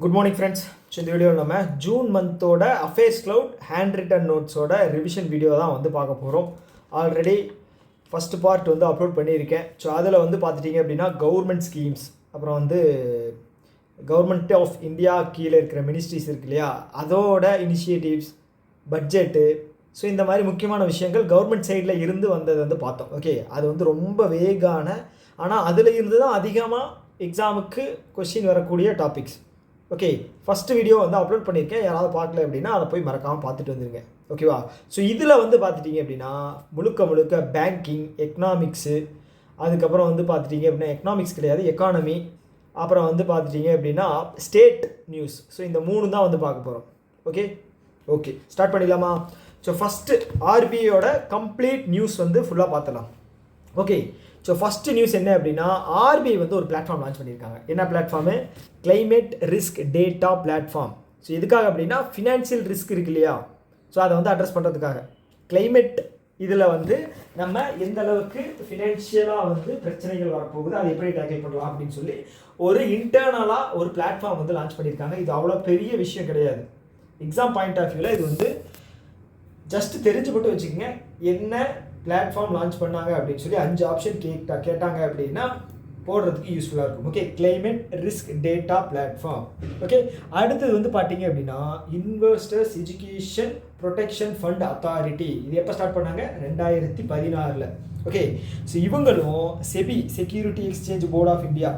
Good morning friends. So இந்த வீடியோவில் நம்ம ஜூன் மந்தோட அஃபேர்ஸ் க்ளவுட் ஹேண்ட் ரிட்டன் நோட்ஸோட ரிவிஷன் வீடியோ தான் வந்து பார்க்க போகிறோம். ஆல்ரெடி ஃபஸ்ட்டு பார்ட் வந்து அப்லோட் பண்ணியிருக்கேன். ஸோ அதில் வந்து பார்த்துட்டிங்க அப்படின்னா கவர்மெண்ட் ஸ்கீம்ஸ், அப்புறம் வந்து கவர்மெண்ட் ஆஃப் இந்தியா கீழே இருக்கிற மினிஸ்ட்ரிஸ் இருக்கு இல்லையா, அதோட இனிஷியேட்டிவ்ஸ், பட்ஜெட்டு, ஸோ இந்த மாதிரி முக்கியமான விஷயங்கள் கவர்மெண்ட் சைடில் இருந்து வந்தது வந்து பார்த்தோம். ஓகே, அது வந்து ரொம்ப வேகான, ஆனால் அதில் இருந்து தான் அதிகமாக எக்ஸாமுக்கு கொஸ்டின் வரக்கூடிய டாபிக்ஸ். ஓகே, ஃபஸ்ட்டு வீடியோ வந்து அப்லோட் பண்ணியிருக்கேன். யாராவது பார்க்கல அப்படின்னா அதை போய் மறக்காமல் பார்த்துட்டு வந்துருங்க. ஓகேவா? ஸோ இதில் வந்து பார்த்துட்டிங்க அப்படின்னா முழுக்க பேங்கிங், எக்கனாமிக்ஸு, அதுக்கப்புறம் வந்து பார்த்துட்டிங்க அப்படின்னா எக்கனாமிக்ஸ் கிடையாது, எக்கானமி, அப்புறம் வந்து பார்த்துட்டிங்க அப்படின்னா ஸ்டேட் நியூஸ். ஸோ இந்த 3 தான் வந்து பார்க்க போகிறோம். ஓகே ஸ்டார்ட் பண்ணிடலாமா? ஸோ ஃபஸ்ட்டு ஆர்பிஐயோட கம்ப்ளீட் நியூஸ் வந்து ஃபுல்லாக பார்த்துலாம். ஓகே, ஸோ ஃபஸ்ட்டு நியூஸ் என்ன அப்படின்னா, ஆர்பிஐ வந்து ஒரு பிளாட்ஃபார்ம் லான்ச் பண்ணியிருக்காங்க. என்ன platform? Climate risk data platform. So எதுக்காக அப்படின்னா ஃபினான்ஷியல் ரிஸ்க் இருக்கு இல்லையா, ஸோ அதை வந்து அட்ரஸ் பண்ணுறதுக்காக. கிளைமேட் இதில் வந்து நம்ம எந்த அளவுக்கு ஃபினான்ஷியலாக வந்து பிரச்சனைகள் வரப்போகுது, அதை எப்படி டேக்கிள் பண்ணலாம் அப்படின்னு சொல்லி ஒரு இன்டர்னலாக ஒரு பிளாட்ஃபார்ம் வந்து லான்ச் பண்ணியிருக்காங்க. இது அவ்வளோ பெரிய விஷயம் கிடையாது. எக்ஸாம் பாயிண்ட் ஆஃப் வியூவில் இது வந்து ஜஸ்ட் தெரிஞ்சு மட்டும் வச்சுக்கோங்க. என்ன பிளாட்ஃபார்ம் லான்ச் பண்ணாங்க அப்படின்னு சொல்லி 5 ஆப்ஷன் கேட்டாங்க அப்படின்னா போடுறதுக்கு யூஸ்ஃபுல்லாக இருக்கும். Okay, climate risk data platform. Okay, அடுத்தது வந்து பார்த்தீங்க அப்படின்னா investors education protection fund authority. இது எப்போ ஸ்டார்ட் பண்ணாங்க? 2016. ஓகே, ஸோ இவங்களும் SEBI, security exchange board of India,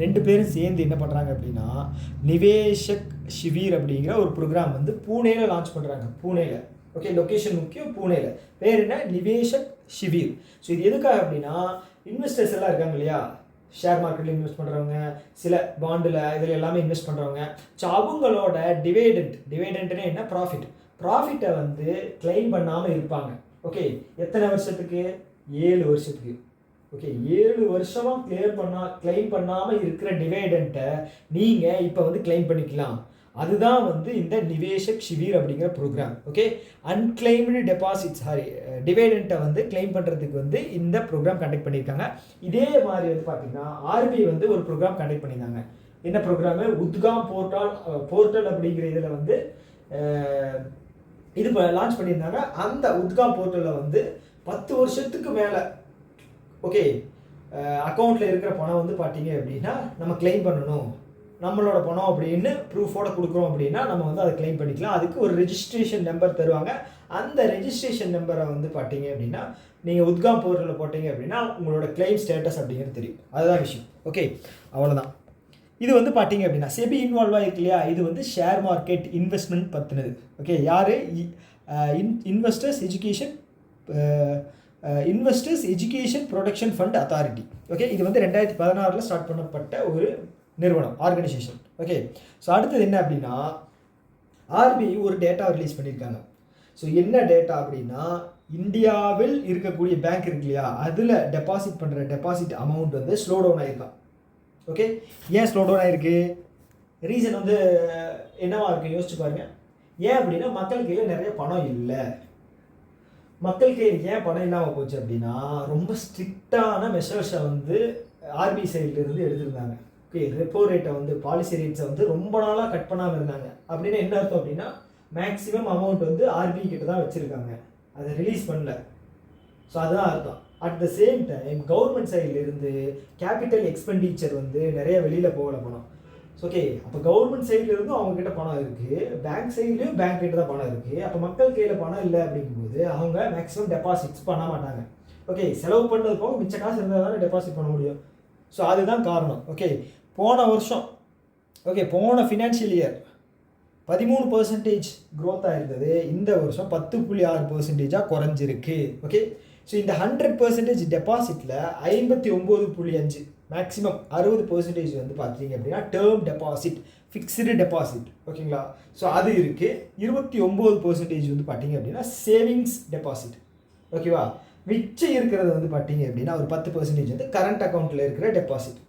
2 பேரும் சேர்ந்து என்ன பண்ணுறாங்க அப்படின்னா நிவேஷக் ஷிவீர் அப்படிங்கிற ஒரு ப்ரோக்ராம் வந்து பூனேல லான்ச் பண்ணுறாங்க. பூனேல. ஓகே, லொக்கேஷன் முக்கியம், பூனேல. பேர் என்ன? நிவேஷக் ஷிவீர். ஸோ இது எதுக்காக அப்படின்னா இன்வெஸ்டர்ஸ் எல்லாம் இருக்காங்க இல்லையா, ஷேர் மார்க்கெட்டில் இன்வெஸ்ட் பண்ணுறவங்க, சில பாண்டில், இதில் எல்லாமே இன்வெஸ்ட் பண்ணுறவங்க. ஸோ அவங்களோட டிவைடெண்ட்னு என்ன? ப்ராஃபிட்டை வந்து கிளைம் பண்ணாமல் இருப்பாங்க. ஓகே, எத்தனை வருஷத்துக்கு? 7 வருஷத்துக்கு. ஓகே, 7 வருஷமாக கிளைம் பண்ணாமல் இருக்கிற டிவைடெண்ட்டை நீங்கள் இப்போ வந்து கிளைம் பண்ணிக்கலாம். அதுதான் வந்து இந்த நிவேஷக் ஷிவீர் அப்படிங்கிற ப்ரோக்ராம். ஓகே, அன்கிளைம்டு டெபாசிட், டிவைடெண்ட்டை வந்து கிளைம் பண்ணுறதுக்கு வந்து இந்த ப்ரோக்ராம் கண்டக்ட் பண்ணியிருக்காங்க. இதே மாதிரி வந்து பார்த்தீங்கன்னா ஆர்பிஐ வந்து ஒரு ப்ரோக்ராம் கண்டக்ட் பண்ணியிருந்தாங்க. என்ன ப்ரோக்ராமு? உத்காம் போர்ட்டல் அப்படிங்கிற இதில் வந்து இது லான்ச் பண்ணியிருந்தாங்க. அந்த உத்காம் போர்ட்டலில் வந்து 10 வருஷத்துக்கு மேலே ஓகே அக்கௌண்ட்டில் இருக்கிற பணம் வந்து பார்த்தீங்க அப்படின்னா நம்ம கிளைம் பண்ணணும், நம்மளோட பணம் அப்படின்னு ப்ரூஃபோட கொடுக்குறோம் அப்படின்னா நம்ம வந்து அதை கிளைம் பண்ணிக்கலாம். அதுக்கு ஒரு ரெஜிஸ்ட்ரேஷன் நம்பர் தருவாங்க. அந்த ரெஜிஸ்ட்ரேஷன் நம்பரை வந்து பார்த்தீங்க அப்படின்னா நீங்கள் உத்காம் போர்ட்டலில் போட்டீங்க அப்படின்னா உங்களோட கிளைம் ஸ்டேட்டஸ் அப்படிங்கிறது தெரியும். அதுதான் விஷயம். ஓகே, அவ்வளோதான். இது வந்து பார்த்தீங்க அப்படின்னா செபி இன்வால்வ் ஆகிருக்கு இல்லையா, இது வந்து ஷேர் மார்க்கெட் இன்வெஸ்ட்மெண்ட் பற்றினது. ஓகே, யார்? Investors education protection fund authority. Okay, இது வந்து 2016 ஸ்டார்ட் பண்ணப்பட்ட ஒரு நிறுவனம், ஆர்கனைசேஷன். ஓகே, ஸோ அடுத்தது என்ன அப்படின்னா ஆர்பிஐ ஒரு டேட்டா ரிலீஸ் பண்ணியிருக்காங்க. ஸோ என்ன டேட்டா அப்படின்னா இந்தியாவில் இருக்கக்கூடிய பேங்க் இருக்கு இல்லையா, அதில் டெபாசிட் பண்ணுற டெபாசிட் அமௌண்ட் வந்து ஸ்லோ டவுன் ஆகிருக்கான். ஓகே, ஏன் ஸ்லோ டவுன் ஆகிருக்கு? ரீசன் வந்து என்னவா இருக்குது யோசிச்சு பாருங்கள். ஏன் அப்படின்னா மக்கள் கையில் நிறைய பணம் இல்லை. மக்கள் கையில் ஏன் பணம் இல்லாமல் போச்சு அப்படின்னா ரொம்ப ஸ்ட்ரிக்டான மெஷர்ஸை வந்து ஆர்பிஐ சைட்லேருந்து எடுத்திருந்தாங்க. ஓகே, ரெப்போ ரேட்டை வந்து பாலிசி ரேட்ஸை வந்து ரொம்ப நாளாக கட் பண்ணாமல் இருந்தாங்க. அப்படின்னா என்ன அர்த்தம் அப்படின்னா மேக்ஸிமம் அமௌண்ட் வந்து ஆர்பிஐ கிட்ட தான் வச்சுருக்காங்க, அதை ரிலீஸ் பண்ணல. ஸோ அதுதான் அர்த்தம். At the same time government சைட்லேருந்து கேபிட்டல் எக்ஸ்பெண்டிச்சர் வந்து நிறைய வெளியில் போகல பணம். ஓகே, அப்போ கவர்மெண்ட் சைட்லேருந்தும் அவங்கக்கிட்ட பணம் இருக்குது, பேங்க் சைட்லேயும் பேங்க் கிட்ட தான் பணம் இருக்குது. அப்போ மக்கள் கையில் பணம் இல்லை அப்படிங்கும்போது அவங்க மேக்ஸிமம் டெபாசிட்ஸ் பண்ண மாட்டாங்க. ஓகே, செலவு பண்ணது போக மிச்ச காசு இருந்தால் தானே டெபாசிட் பண்ண முடியும். ஸோ அதுதான் காரணம். ஓகே, போன வருஷம் போன ஃபினான்ஷியல் இயர் 13% க்ரோத்தாக இருந்தது. இந்த வருஷம் 10.6% குறைஞ்சிருக்கு. ஓகே, ஸோ இந்த 100% டெபாசிட்டில் 59.5 மேக்ஸிமம் 60% வந்து பார்த்தீங்க அப்படின்னா டேர்ம் டெபாசிட், ஃபிக்ஸ்டு டெபாசிட். ஓகேங்களா? ஸோ அது இருக்குது. 29% வந்து பார்த்தீங்க அப்படின்னா சேவிங்ஸ் டெபாசிட். ஓகேவா? மிச்சம் இருக்கிறது வந்து பார்த்தீங்க அப்படின்னா ஒரு 10% வந்து கரண்ட் அக்கௌண்ட்டில் இருக்கிற டெபாசிட்.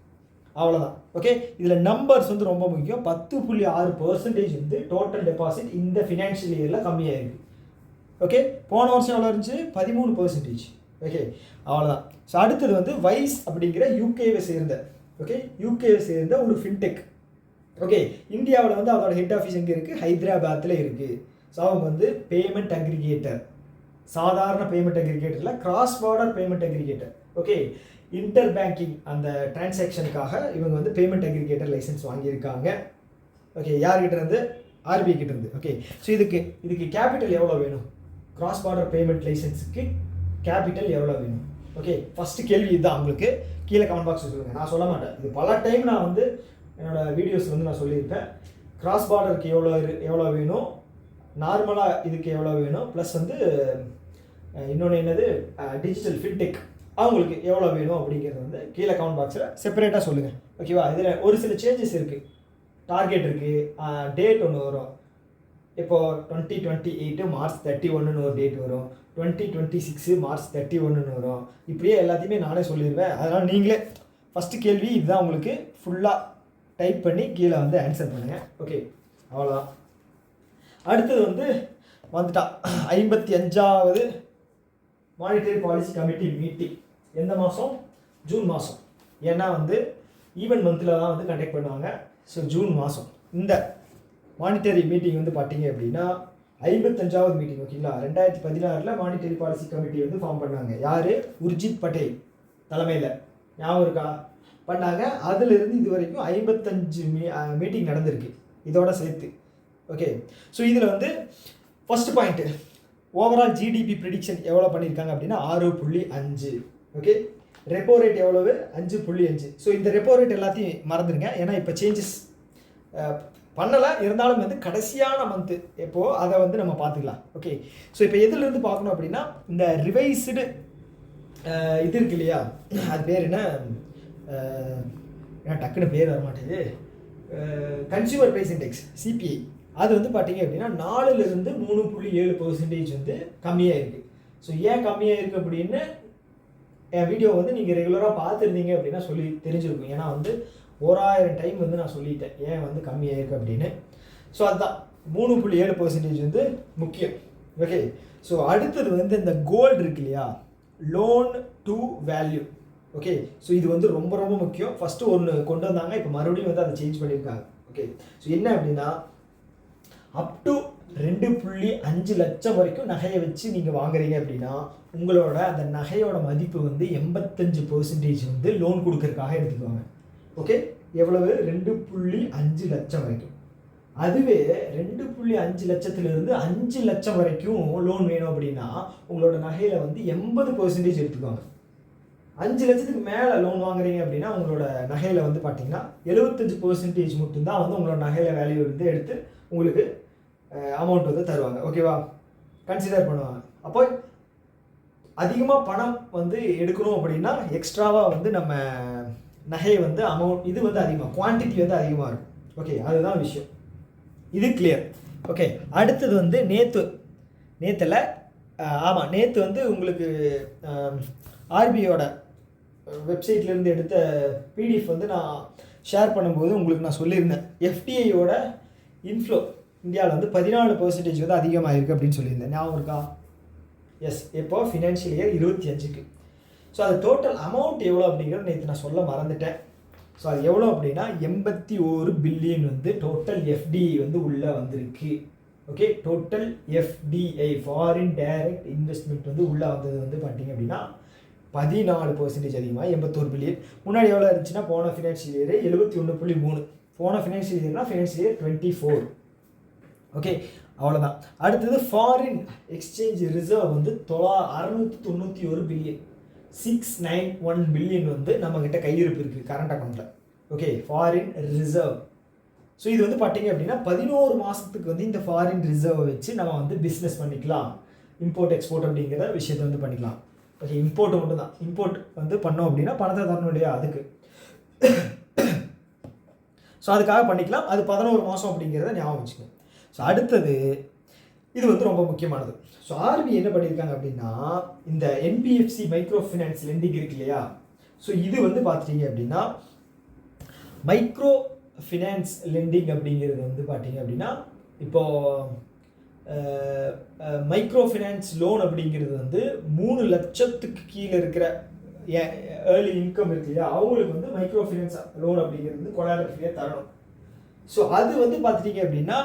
அவ்வளோதான். ஓகே, இதில் நம்பர்ஸ் வந்து ரொம்ப முக்கியம். 10.6% வந்து டோட்டல் டெபாசிட் இந்த ஃபினான்ஷியல் இயரில் கம்மியாக இருக்குது. ஓகே, போன வருஷம் எவ்வளோ இருந்துச்சு? 13%. ஓகே, அவ்வளோதான். ஸோ அடுத்தது வந்து வைஸ் அப்படிங்கிற யூகேவை சேர்ந்த ஒரு ஃபின்டெக். ஓகே, இந்தியாவில் வந்து அதோட ஹெட் ஆஃபீஸ் எங்கே இருக்குது? ஹைதராபாத்தில் இருக்குது. ஸோ அவங்க வந்து பேமெண்ட் அக்ரிகேட்டர், சாதாரண பேமெண்ட் அக்ரிகேட்டரில் cross border payment aggregator. Okay, inter banking அந்த டிரான்சாக்ஷனுக்காக இவங்க வந்து பேமெண்ட் அக்ரிகேட்டர் லைசன்ஸ் வாங்கியிருக்காங்க. ஓகே, யார்கிட்ட இருந்து? ஆர்பிஐ கிட்ட இருந்து. ஓகே, ஸோ இதுக்கு கேபிட்டல் எவ்வளோ வேணும்? கிராஸ் பார்டர் பேமெண்ட் லைசன்ஸுக்கு கேபிட்டல் எவ்வளோ வேணும்? ஓகே, ஃபஸ்ட்டு கேள்வி இதுதான். உங்களுக்கு கீழே கமெண்ட் பாக்ஸ் சொல்லுங்கள், நான் சொல்ல மாட்டேன். இது பல டைம் நான் வந்து என்னோடய வீடியோஸ் வந்து நான் சொல்லியிருப்பேன். கிராஸ் பார்டருக்கு எவ்வளோ வேணும், நார்மலாக இதுக்கு எவ்வளோ வேணும், ப்ளஸ் வந்து இன்னொன்று என்னது டிஜிட்டல் ஃபின்டெக் அவங்களுக்கு எவ்வளோ வேணும் அப்படிங்கிறது வந்து கீழே கமெண்ட் பாக்ஸில் செப்பரேட்டாக சொல்லுங்கள். ஓகேவா? இதில் ஒரு சில சேஞ்சஸ் இருக்குது. டார்கெட் இருக்குது, டேட் ஒன்று வரும். இப்போது 2028 மார்ச் 31 ஒரு டேட் வரும், 2026 மார்ச் 31 வரும். இப்படியே எல்லாத்தையுமே நானே சொல்லிடுவேன். அதனால் நீங்களே ஃபஸ்ட்டு கேள்வி இதுதான், உங்களுக்கு ஃபுல்லாக டைப் பண்ணி கீழே வந்து ஆன்சர் பண்ணுங்கள். ஓகே, அவ்வளோதான். அடுத்தது வந்து வந்துட்டா 55வது மானிட்டரி பாலிசி கமிட்டி மீட்டிங். எந்த மாதம்? ஜூன் மாதம். ஏன்னா வந்து ஈவென்ட் மந்தில் தான் வந்து கண்டக்ட் பண்ணுவாங்க. ஸோ ஜூன் மாதம் இந்த மானிட்டரி மீட்டிங் வந்து பார்த்தீங்க அப்படின்னா 55வது மீட்டிங். ஓகேங்களா? 2016 மானிட்டரி பாலிசி கமிட்டி வந்து ஃபார்ம் பண்ணாங்க. யார்? உர்ஜித் பட்டேல் தலைமையில். ஞாபகம் இருக்கா? பண்ணாங்க. அதிலிருந்து இது வரைக்கும் 55 மீட்டிங் நடந்திருக்கு இதோட சேர்த்து. ஓகே, ஸோ இதில் வந்து first point, overall GDP prediction எவ்வளோ பண்ணியிருக்காங்க அப்படின்னா 6.5. ஓகே, ரெப்போ ரேட் எவ்வளவு? 5.5. ஸோ இந்த ரெப்போ ரேட் எல்லாத்தையும் மறந்துடுங்க, ஏன்னா இப்போ சேஞ்சஸ் பண்ணலை. இருந்தாலும் வந்து கடைசியான மந்த்து எப்போது அதை வந்து நம்ம பார்த்துக்கலாம். ஓகே, ஸோ இப்போ எதுலேருந்து பார்க்கணும் அப்படின்னா இந்த ரிவைஸ்டு இது இருக்கு இல்லையா, அது பேர் என்ன, ஏன்னா டக்குன்னு பேர் வர மாட்டேங்குது, கன்சியூமர் ப்ரைஸ் இண்டெக்ஸ், சிபிஐ. அது வந்து பார்த்தீங்க அப்படின்னா 4லிருந்து 3.7% வந்து கம்மியாக இருக்குது. ஸோ ஏன் கம்மியாக இருக்குது அப்படின்னு என் வீடியோ வந்து நீங்கள் ரெகுலராக பார்த்துருந்தீங்க அப்படின்னா சொல்லி தெரிஞ்சிருக்கும். ஏன்னா வந்து 1000 டைம் வந்து நான் சொல்லிட்டேன் ஏன் வந்து கம்மியாக இருக்குது அப்படின்னு. ஸோ அதுதான் 3.7% வந்து முக்கியம். ஓகே, ஸோ அடுத்தது வந்து இந்த கோல்டு இருக்கு இல்லையா, loan to value. Okay, so இது வந்து ரொம்ப ரொம்ப முக்கியம். ஃபஸ்ட்டு ஒன்று கொண்டு வந்தாங்க, இப்போ மறுபடியும் வந்து அதை சேஞ்ச் பண்ணியிருக்காங்க. ஓகே, ஸோ என்ன அப்படின்னா அப் டு 2.5 லட்சம் வரைக்கும் நகையை வச்சு நீங்கள் வாங்குறீங்க அப்படின்னா உங்களோட அந்த நகையோட மதிப்பு வந்து 85% வந்து லோன் கொடுக்கறதுக்காக எடுத்துக்குவாங்க. ஓகே, எவ்வளவு? 2.5 லட்சம் வரைக்கும். அதுவே 2.5 லட்சத்துலேருந்து 5 லட்சம் வரைக்கும் லோன் வேணும் அப்படின்னா உங்களோட நகையில் வந்து 80% எடுத்துக்குவாங்க. 5 லட்சத்துக்கு மேலே லோன் வாங்குறீங்க அப்படின்னா உங்களோட நகையில் வந்து பார்த்தீங்கன்னா 75% மட்டும்தான் வந்து உங்களோட நகையில் வேல்யூ வந்து எடுத்து உங்களுக்கு அமௌண்ட் வந்து தருவாங்க. ஓகேவா? கன்சிடர் பண்ணுவாங்க. அப்போ அதிகமாக பணம் வந்து எடுக்கணும் அப்படின்னா எக்ஸ்ட்ராவாக வந்து நம்ம நகையை வந்து அமௌண்ட் இது வந்து அதிகமாக குவான்டிட்டி வந்து அதிகமாக இருக்கும். ஓகே, அதுதான் விஷயம். இது கிளியர். ஓகே, அடுத்தது வந்து நேற்றுல ஆமாம், நேற்று வந்து உங்களுக்கு ஆர்பிஐயோட வெப்சைட்லேருந்து எடுத்த பிடிஎஃப் வந்து நான் ஷேர் பண்ணும்போது உங்களுக்கு நான் சொல்லியிருந்தேன் எஃப்டிஐயோட இன்ஃப்ளோ இந்தியாவில் வந்து 14% வந்து அதிகமாக இருக்குது அப்படின்னு சொல்லியிருந்தேன். ஞாபகம் இருக்கா? எஸ், எப்போ? ஃபினான்ஷியல் இயர் 25க்கு. ஸோ அது டோட்டல் அமௌண்ட் எவ்வளோ அப்படிங்கிறது நேற்று நான் சொல்ல மறந்துட்டேன். ஸோ அது எவ்வளோ அப்படின்னா 81 பில்லியன் வந்து டோட்டல் எஃப்டிஐ வந்து உள்ளே வந்திருக்கு. Okay, total FDI foreign direct investment வந்து உள்ளே வந்தது வந்து பார்த்தீங்க அப்படின்னா 14% அதிகமாக 81 பில்லியன். முன்னாடி எவ்வளோ இருந்துச்சுன்னா போன ஃபினான்ஷியல் இயர் 71.3. போன ஃபினான்ஷியல் இயர்னா ஃபினான்ஷியல் இயர் 24. ஓகே, அவ்வளோதான். அடுத்தது ஃபாரின் எக்ஸ்சேஞ்ச் ரிசர்வ் வந்து 691 பில்லியன், 691 பில்லியன் வந்து நம்மக்கிட்ட கையிருப்பு இருக்குது கரண்ட் அக்கௌண்ட்டில். Okay, foreign reserve. ஸோ இது வந்து பார்த்தீங்க அப்படின்னா 11 மாதத்துக்கு வந்து இந்த ஃபாரின் ரிசர்வை வச்சு நம்ம வந்து பிஸ்னஸ் பண்ணிக்கலாம், இம்போர்ட் எக்ஸ்போர்ட் அப்படிங்கிற விஷயத்தை வந்து பண்ணிக்கலாம். ஓகே, இம்போர்ட் மட்டும் தான். இம்போர்ட் வந்து பண்ணோம் அப்படின்னா பணத்தை தரணும் இல்லையா, அதுக்கு. ஸோ அதுக்காக பண்ணிக்கலாம். அது 11 மாதம் அப்படிங்கிறத ஞாபகம் வச்சுக்கோங்க. ஸோ அடுத்தது இது வந்து ரொம்ப முக்கியமானது. ஸோ ஆர்பிஐ என்ன பண்ணியிருக்காங்க அப்படின்னா இந்த என்பிஎஃப்சி மைக்ரோ ஃபினான்ஸ் லெண்டிங் இருக்கு இல்லையா, ஸோ இது வந்து பார்த்துட்டீங்க அப்படின்னா மைக்ரோ ஃபினான்ஸ் லெண்டிங் அப்படிங்கிறது வந்து பார்த்தீங்க அப்படின்னா இப்போது மைக்ரோ ஃபினான்ஸ் லோன் அப்படிங்கிறது வந்து 3 லட்சத்துக்கு கீழே இருக்கிற ஏர்லி இன்கம் இருக்கு இல்லையா, அவங்களுக்கு வந்து மைக்ரோ ஃபினான்ஸ் லோன் அப்படிங்கிறது வந்து கொலாட்டரல் ஃப்ரீயாக தரணும். ஸோ அது வந்து பார்த்துட்டிங்க அப்படின்னா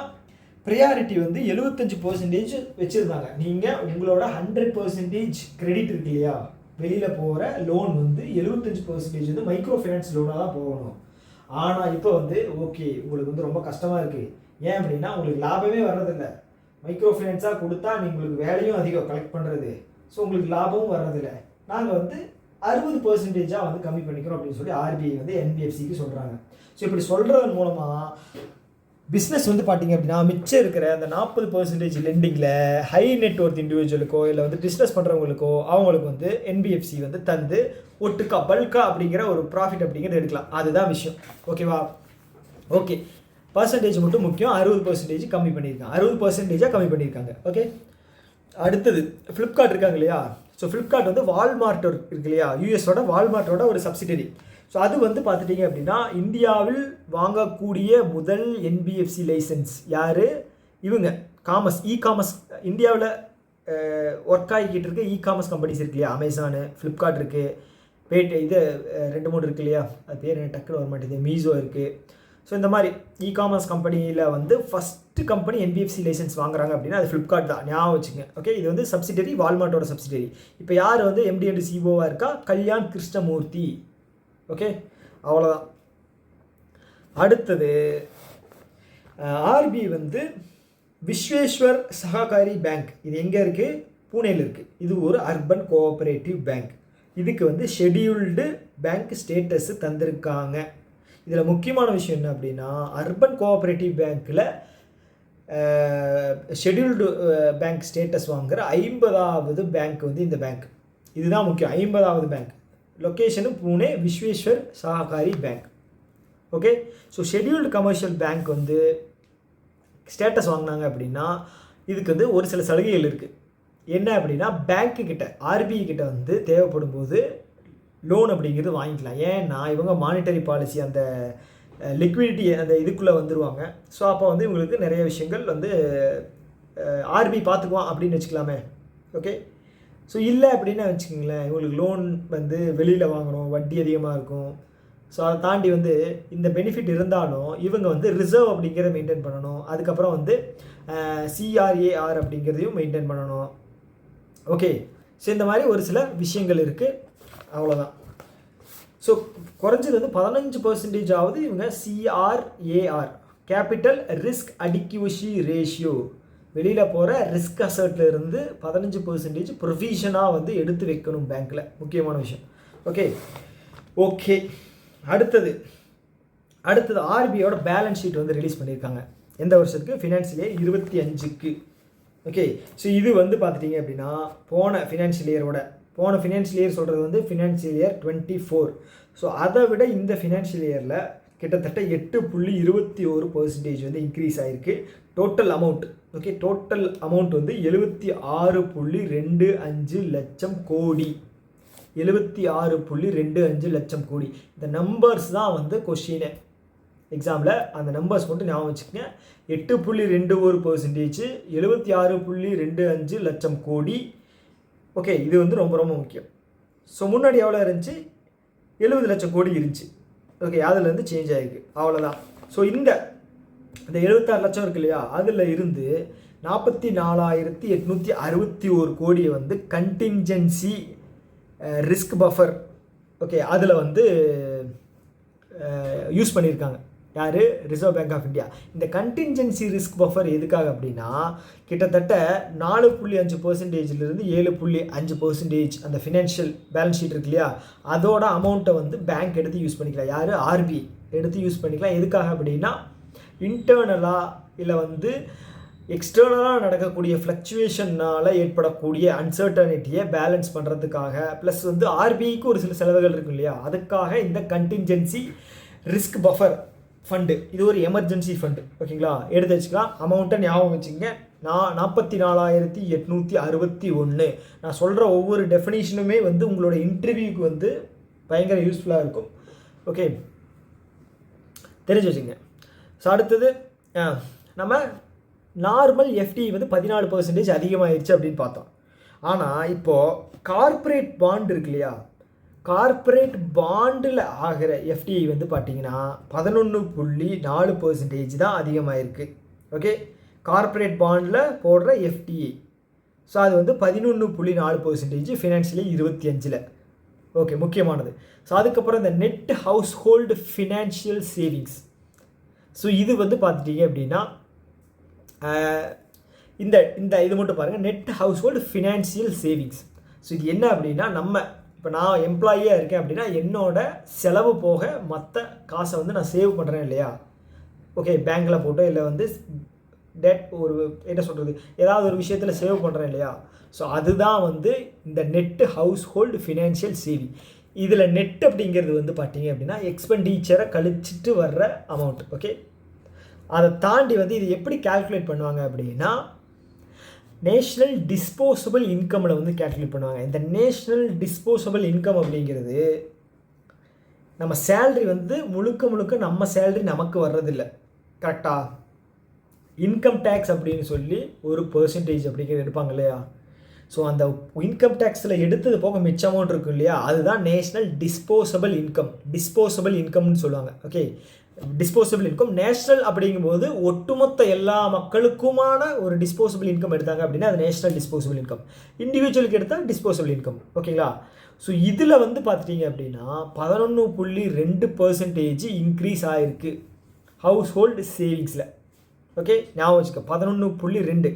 ப்ரையாரிட்டி வந்து 75% வச்சுருந்தாங்க. நீங்கள் உங்களோட 100% கிரெடிட் இருக்கு இல்லையா, வெளியில் போகிற லோன் வந்து 75% வந்து மைக்ரோ ஃபைனான்ஸ் லோனாக தான் போகணும். ஆனால் இப்போ வந்து ஓகே உங்களுக்கு வந்து ரொம்ப கஷ்டமாக இருக்குது. ஏன் அப்படின்னா உங்களுக்கு லாபமே வர்றதில்லை. மைக்ரோ ஃபைனான்ஸாக கொடுத்தா உங்களுக்கு வேலையும் அதிகம் கலெக்ட் பண்ணுறது, ஸோ உங்களுக்கு லாபமும் வர்றதில்லை. நாங்கள் வந்து 60% வந்து கம்மி பண்ணிக்கிறோம் அப்படின்னு சொல்லி ஆர்பிஐ வந்து என்பிஎஃப்சிக்கு சொல்கிறாங்க. ஸோ இப்படி சொல்கிறதன் மூலமாக பிஸ்னஸ் வந்து பார்த்தீங்க அப்படின்னா மிச்சம் இருக்கிற அந்த 40% லெண்டிங்கில் ஹை நெட்ஒர்த் இண்டிவிஜுவலுக்கோ இல்லை வந்து பிஸ்னஸ் பண்ணுறவங்களுக்கோ அவங்களுக்கு வந்து என்பிஎஃப்சி வந்து தந்து ஒட்டுக்கா பல்கா அப்படிங்கிற ஒரு ப்ராஃபிட் அப்படிங்கிறது எடுக்கலாம். அதுதான் விஷயம். ஓகேவா? ஓகே, பர்சன்டேஜ் மட்டும் முக்கியம். 60% கம்மி பண்ணியிருக்காங்க, 60%ஆக கம்மி பண்ணியிருக்காங்க. ஓகே, அடுத்தது ஃப்ளிப்கார்ட் இருக்காங்க இல்லையா. ஸோ ஃப்ளிப்கார்ட் வந்து வால்மார்ட் இருக்கு இல்லையா, யூஎஸோட வால்மார்ட்டோட ஒரு சப்சிடரி. ஸோ அது வந்து பார்த்துட்டிங்க அப்படின்னா இந்தியாவில் வாங்கக்கூடிய முதல் என்பிஎஃப்சி லைசன்ஸ் யார்? இவங்க இ-காமர்ஸ் இந்தியாவில் ஒர்க் ஆகிக்கிட்டு இருக்க இ-காமர்ஸ் கம்பெனிஸ் இருக்கு இல்லையா, அமேசானு, ஃப்ளிப்கார்ட் இருக்குது, இது 2-3 இருக்கு இல்லையா, அது பேர் என்ன டக்குன்னு வர மாட்டேங்குது, மீஷோ இருக்குது. ஸோ இந்த மாதிரி இ-காமர்ஸ் கம்பெனியில் வந்து ஃபஸ்ட்டு கம்பெனி என்பிஎஃப்சி லைசன்ஸ் வாங்குறாங்க அப்படின்னா அது ஃப்ளிப்கார்ட் தான், ஞாபகம் வச்சுங்க. ஓகே, இது வந்து சப்சிடரி, வால்மார்ட்டோட சப்சிடரி. இப்போ யார் வந்து எம்டி அண்ட் சிஓவாக இருக்கா? கல்யாண் கிருஷ்ணமூர்த்தி. ஓகே, அவ்வளோதான். அடுத்தது ஆர்பிஐ வந்து விஸ்வேஸ்வர் சஹகாரி பேங்க், இது எங்கே இருக்குது? பூனேயில் இருக்குது. இது ஒரு அர்பன் கோஆப்ரேட்டிவ் பேங்க். இதுக்கு வந்து ஷெடியூல்டு பேங்க் ஸ்டேட்டஸ் தந்திருக்காங்க. இதில் முக்கியமான விஷயம் என்ன அப்படின்னா அர்பன் கோஆப்ரேட்டிவ் பேங்க்கில் ஷெடியூல்டு பேங்க் ஸ்டேட்டஸ் வாங்குகிற 50வது பேங்க் வந்து இந்த பேங்க். இதுதான் முக்கியம், 50வது bank. Location Pune, Vishweshwar Sahakari bank. Okay, so scheduled commercial bank வந்து ஸ்டேட்டஸ் வாங்கினாங்க அப்படின்னா இதுக்கு வந்து ஒரு சில சலுகைகள் இருக்குது. என்ன அப்படின்னா பேங்க்கு கிட்ட, ஆர்பிஐ கிட்ட வந்து தேவைப்படும் போது லோன் அப்படிங்கிறது வாங்கிக்கலாம். ஏன்னா இவங்க மானிட்டரி பாலிசி அந்த லிக்விடிட்டி அந்த இதுக்குள்ளே வந்துடுவாங்க. ஸோ அப்போ வந்து இவங்களுக்கு நிறைய விஷயங்கள் வந்து ஆர்பிஐ பார்த்துக்குவான் அப்படின்னு வச்சுக்கலாமே. ஓகே, ஸோ இல்லை அப்படின்னு வச்சுக்கோங்களேன், இவங்களுக்கு லோன் வந்து வெளியில் வாங்கணும், வட்டி அதிகமாக இருக்கும். ஸோ அதை தாண்டி வந்து இந்த பெனிஃபிட் இருந்தாலும் இவங்க வந்து ரிசர்வ் அப்படிங்கிறத மெயின்டைன் பண்ணணும். அதுக்கப்புறம் வந்து சிஆர்ஏஆர் அப்படிங்கிறதையும் மெயின்டைன் பண்ணணும். ஓகே, ஸோ இந்த மாதிரி ஒரு சில விஷயங்கள் இருக்குது. அவ்வளோதான். ஸோ குறைஞ்சது வந்து 15% இவங்க CRAR, capital risk adequacy ratio, வெளியில் போகிற ரிஸ்க் அசர்ட்டில் இருந்து 15% ப்ரொவிஷனாக வந்து எடுத்து வைக்கணும் பேங்க்கில். முக்கியமான விஷயம். ஓகே ஓகே அடுத்தது ஆர்பிஐயோட பேலன்ஸ் ஷீட் வந்து ரிலீஸ் பண்ணியிருக்காங்க. எந்த வருஷத்துக்கு? ஃபினான்ஷியல் இயர் 25க்கு. ஓகே, ஸோ இது வந்து பார்த்துட்டிங்க அப்படின்னா போன ஃபினான்ஷியல் இயர் சொல்கிறது வந்து ஃபினான்ஷியல் இயர் 24. ஸோ அதை விட இந்த ஃபினான்ஷியல் இயரில் கிட்டத்தட்ட 8.21% வந்து இன்க்ரீஸ் ஆகிருக்கு total amount. Okay, total amount வந்து 76.25 லட்சம் கோடி. 76.25 லட்சம் கோடி. இந்த நம்பர்ஸ் தான் வந்து கொஷினே எக்ஸாமில். அந்த நம்பர்ஸ் மட்டும் ஞாபகம் வச்சுக்கோங்க. 8.21%, 76.25 லட்சம் கோடி. ஓகே, இது வந்து ரொம்ப ரொம்ப முக்கியம். ஸோ முன்னாடி எவ்வளோ இருந்துச்சு? 70 லட்சம் கோடி இருந்துச்சு. ஓகே, அதுலேருந்து சேஞ்ச் ஆகிருக்கு. அவ்வளோதான். ஸோ இந்த 76 லட்சம் இருக்கு இல்லையா, அதில் இருந்து 44,861 கோடியை வந்து கண்டின்ஜென்சி ரிஸ்க் பஃபர், ஓகே, அதில் வந்து யூஸ் பண்ணியிருக்காங்க. யார்? Reserve bank of India. இந்த கண்டின்ஜென்சி ரிஸ்க் பஃபர் எதுக்காக அப்படின்னா கிட்டத்தட்ட 4.5%லேருந்து 7.5% அந்த ஃபினான்ஷியல் பேலன்ஸ் ஷீட் இருக்கு இல்லையா, அதோட அமௌண்ட்டை வந்து பேங்க் எடுத்து யூஸ் பண்ணிக்கலாம். யார்? ஆர்பிஐ எடுத்து யூஸ் பண்ணிக்கலாம். எதுக்காக அப்படின்னா இன்டர்னலாக இல்லை வந்து எக்ஸ்டர்னலாக நடக்கக்கூடிய ஃப்ளக்சுவேஷனால் ஏற்படக்கூடிய அன்சர்டனிட்டியை பேலன்ஸ் பண்ணுறதுக்காக, ப்ளஸ் வந்து ஆர்பிஐக்கு ஒரு சில செலவுகள் இருக்கும் இல்லையா, அதுக்காக இந்த கண்டின்ஜென்சி ரிஸ்க் பஃபர் ஃபண்டு, இது ஒரு எமர்ஜென்சி ஃபண்டு. ஓகேங்களா, எடுத்து வச்சுக்கலாம். அமௌண்ட்டை ஞாபகம் வச்சுங்க. 44,861. நான் சொல்கிற ஒவ்வொரு டெஃபினேஷனுமே வந்து உங்களோட இன்டர்வியூக்கு வந்து பயங்கர யூஸ்ஃபுல்லாக இருக்கும். ஓகே, தெரிஞ்சு வச்சுங்க. ஸோ அடுத்தது நம்ம நார்மல் எஃப்டி வந்து 14% அதிகமாகிடுச்சு அப்படின்னு பார்த்தோம். ஆனால் இப்போது கார்ப்பரேட் பாண்ட் இருக்கு இல்லையா, கார்ப்பரேட் பாண்டில் ஆகிற எஃப்டிஐ வந்து பார்த்தீங்கன்னா 11.4% தான் அதிகமாகிருக்கு. ஓகே, கார்ப்பரேட் பாண்டில் போடுற எஃப்டிஐ. ஸோ அது வந்து 11.4% ஃபினான்ஷியலி 25. ஓகே, முக்கியமானது. ஸோ அதுக்கப்புறம் இந்த net house hold financial savings. So இது வந்து பார்த்துட்டிங்க அப்படின்னா இந்த இந்த இது மட்டும் பாருங்கள், net house hold financial savings. So இது என்ன அப்படின்னா, நம்ம இப்போ நான் எம்ப்ளாயியாக இருக்கேன் அப்படின்னா என்னோட செலவு போக மற்ற காசை வந்து நான் சேவ் பண்ணுறேன் இல்லையா. ஓகே, பேங்க்கில் போட்டோ இல்லை வந்து ஒரு என்ன சொல்கிறது, ஏதாவது ஒரு விஷயத்தில் சேவ் பண்ணுறேன் இல்லையா. ஸோ அதுதான் வந்து இந்த net house hold financial saving. இதில் நெட் அப்படிங்கிறது வந்து பார்த்தீங்க அப்படின்னா எக்ஸ்பெண்டிச்சரை கழிச்சிட்டு வர்ற அமௌண்ட். ஓகே, அதை தாண்டி வந்து இது எப்படி கால்குலேட் பண்ணுவாங்க அப்படின்னா நேஷ்னல் டிஸ்போசபிள் இன்கமில் வந்து கால்குலேட் பண்ணுவாங்க. இந்த நேஷ்னல் டிஸ்போசபிள் இன்கம் அப்படிங்கிறது நம்ம சேல்ரி வந்து முழுக்க நம்ம சேல்ரி நமக்கு வர்றதில்லை. கரெக்டாக இன்கம் டேக்ஸ் அப்படின்னு சொல்லி ஒரு பெர்சன்டேஜ் அப்படிங்கிறது எடுப்பாங்க இல்லையா. ஸோ அந்த இன்கம் டேக்ஸில் எடுத்தது போக மிச்ச அமௌண்ட் இருக்கும் இல்லையா, அதுதான் நேஷ்னல் டிஸ்போசபிள் இன்கம்னு சொல்லுவாங்க. ஓகே, டிஸ்போசபிள் இன்கம் நேஷ்னல் அப்படிங்கும்போது ஒட்டுமொத்த எல்லா மக்களுக்குமான ஒரு டிஸ்போசபிள் இன்கம் எடுத்தாங்க அப்படின்னா அது நேஷ்னல் டிஸ்போசபிள் இன்கம். இண்டிவிஜுவலுக்கு எடுத்தால் டிஸ்போசபிள் இன்கம். ஓகேங்களா. ஸோ இதில் வந்து பார்த்துட்டிங்க அப்படின்னா 11.2% இன்க்ரீஸ் ஆகிருக்கு ஹவுஸ் ஹோல்டு சேவிங்ஸில். ஓகே, ஞாபகம் வச்சுக்க, 11.2.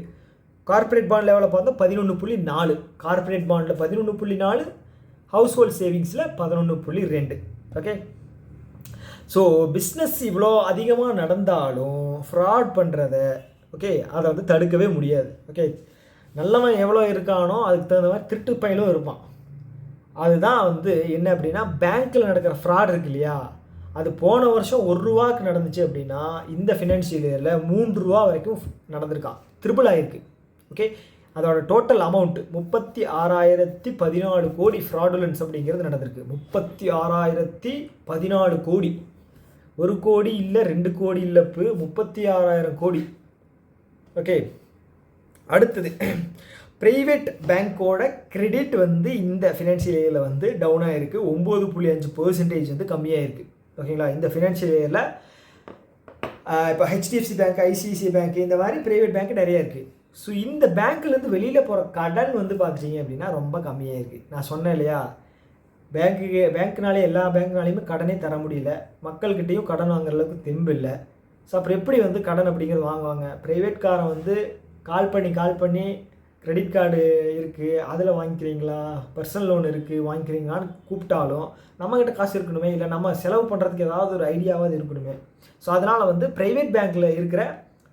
கார்பரேட் பாண்ட் லெவலில் பார்த்தா 11.4, கார்பரேட் பாண்டில் 11.4, ஹவுஸ் ஹோல்டு சேவிங்ஸில் 11.2. ஓகே, ஸோ பிஸ்னஸ் இவ்வளோ அதிகமாக நடந்தாலும் ஃப்ராட் பண்ணுறத ஓகே அதை வந்து தடுக்கவே முடியாது. ஓகே, நல்லவன் எவ்வளோ இருக்கானோ அதுக்கு தகுந்த மாதிரி திருட்டு பையலும் இருப்பான். அதுதான் வந்து என்ன அப்படின்னா பேங்க்கில் நடக்கிற ஃப்ராட் இருக்கு இல்லையா, அது போன வருஷம் ₹1 நடந்துச்சு அப்படின்னா இந்த ஃபினான்ஷியல் இயரில் ₹3 வரைக்கும் நடந்திருக்கான், ட்ரிபிள் ஆகிருக்கு. ஓகே, அதோட டோட்டல் அமௌண்ட் 36,014 கோடி ஃப்ராடுலன்ஸ் அப்படிங்கிறது நடந்திருக்கு. 36,014 கோடி, 1 கோடி இல்லை 2 கோடி இல்லை, 36,000 கோடி. ஓகே, அடுத்தது ப்ரைவேட் பேங்க்கோட கிரெடிட் வந்து இந்த ஃபினான்ஷியல் இயரில் வந்து டவுன் ஆகிருக்கு, 9.5% வந்து கம்மியாக இருக்குது. ஓகேங்களா, இந்த ஃபினான்ஷியல் இயரில் இப்போ ஹெச்டிஎஃப்சி பேங்க், ஐசிஐசிஐ பேங்க், இந்த மாதிரி ப்ரைவேட் பேங்க் நிறையா இருக்குது. ஸோ இந்த பேங்க்லேருந்து வெளியில் போகிற கடன் வந்து பார்த்துட்டிங்க அப்படின்னா ரொம்ப கம்மியாக இருக்குது. நான் சொன்னேன் இல்லையா, பேங்க்னாலே எல்லா பேங்க்னாலையுமே கடனே தர முடியல, மக்கள்கிட்டையும் கடன் வாங்குற அளவுக்கு தெம்பு இல்லை. ஸோ அப்புறம் எப்படி வந்து கடன் அப்படிங்கிறது வாங்குவாங்க. ப்ரைவேட்காரன் வந்து கால் பண்ணி கிரெடிட் கார்டு இருக்குது அதில் வாங்கிக்கிறீங்களா, பர்சனல் லோன் இருக்குது வாங்கிக்கிறீங்களான்னு கூப்பிட்டாலும் நம்மக்கிட்ட காசு இருக்கணுமே, இல்லை நம்ம செலவு பண்ணுறதுக்கு ஏதாவது ஒரு ஐடியாவாவது இருக்கணுமே. ஸோ அதனால் வந்து ப்ரைவேட் பேங்க்கில் இருக்கிற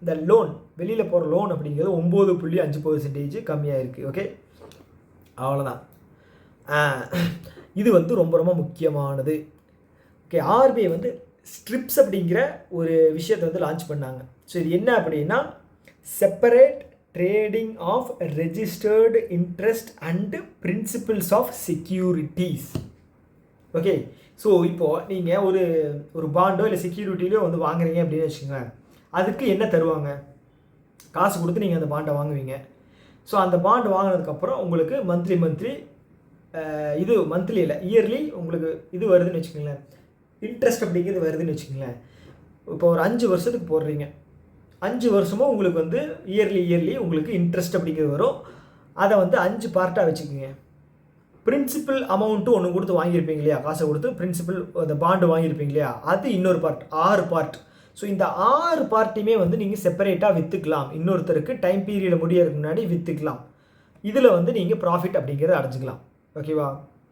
இந்த லோன், வெளியில் போகிற லோன் அப்படிங்கிறது 9.5% கம்மியாக இருக்குது. ஓகே, அவ்வளோதான். இது வந்து ரொம்ப ரொம்ப முக்கியமானது. ஓகே, ஆர்பிஐ வந்து ஸ்ட்ரிப்ஸ் அப்படிங்கிற ஒரு விஷயத்தை வந்து லான்ச் பண்ணாங்க. ஸோ இது என்ன அப்படின்னா separate trading of registered interest and principles of securities. Okay, so இப்போது நீங்கள் ஒரு பாண்டோ இல்லை செக்யூரிட்டிலையோ வந்து வாங்குறீங்க அப்படின்னு வச்சுக்கோங்க, அதுக்கு என்ன தருவாங்க, காசு கொடுத்து நீங்கள் அந்த பாண்டை வாங்குவீங்க. ஸோ அந்த பாண்டு வாங்கினதுக்கப்புறம் உங்களுக்கு மந்த்லி இது மந்த்லி இல்லை இயர்லி உங்களுக்கு இது வருதுன்னு வச்சுக்கோங்களேன், இன்ட்ரெஸ்ட் அப்படிங்கிறது வருதுன்னு வச்சுக்கோங்களேன். இப்போ ஒரு 5 வருஷத்துக்கு போடுறீங்க, 5 வருஷமும் உங்களுக்கு வந்து இயர்லி உங்களுக்கு இன்ட்ரெஸ்ட் அப்படிங்கிறது வரும். அதை வந்து 5 பார்ட்டாக வச்சுக்கோங்க. பிரின்சிபல் அமௌண்ட்டு ஒன்று கொடுத்து வாங்கியிருப்பீங்க இல்லையா, காசை கொடுத்து பிரின்சிபல் அந்த பாண்டு வாங்கியிருப்பீங்க இல்லையா, அது இன்னொரு பார்ட், 6 பார்ட். ஸோ இந்த 6 பார்ட்டியுமே வந்து நீங்கள் செப்பரேட்டாக விற்றுக்கலாம், இன்னொருத்தருக்கு டைம் பீரியட் முடியறதுக்கு முன்னாடி விற்றுக்கலாம். இதில் வந்து நீங்கள் ப்ராஃபிட் அப்படிங்கிறத அடைஞ்சிக்கலாம். ஓகேவா.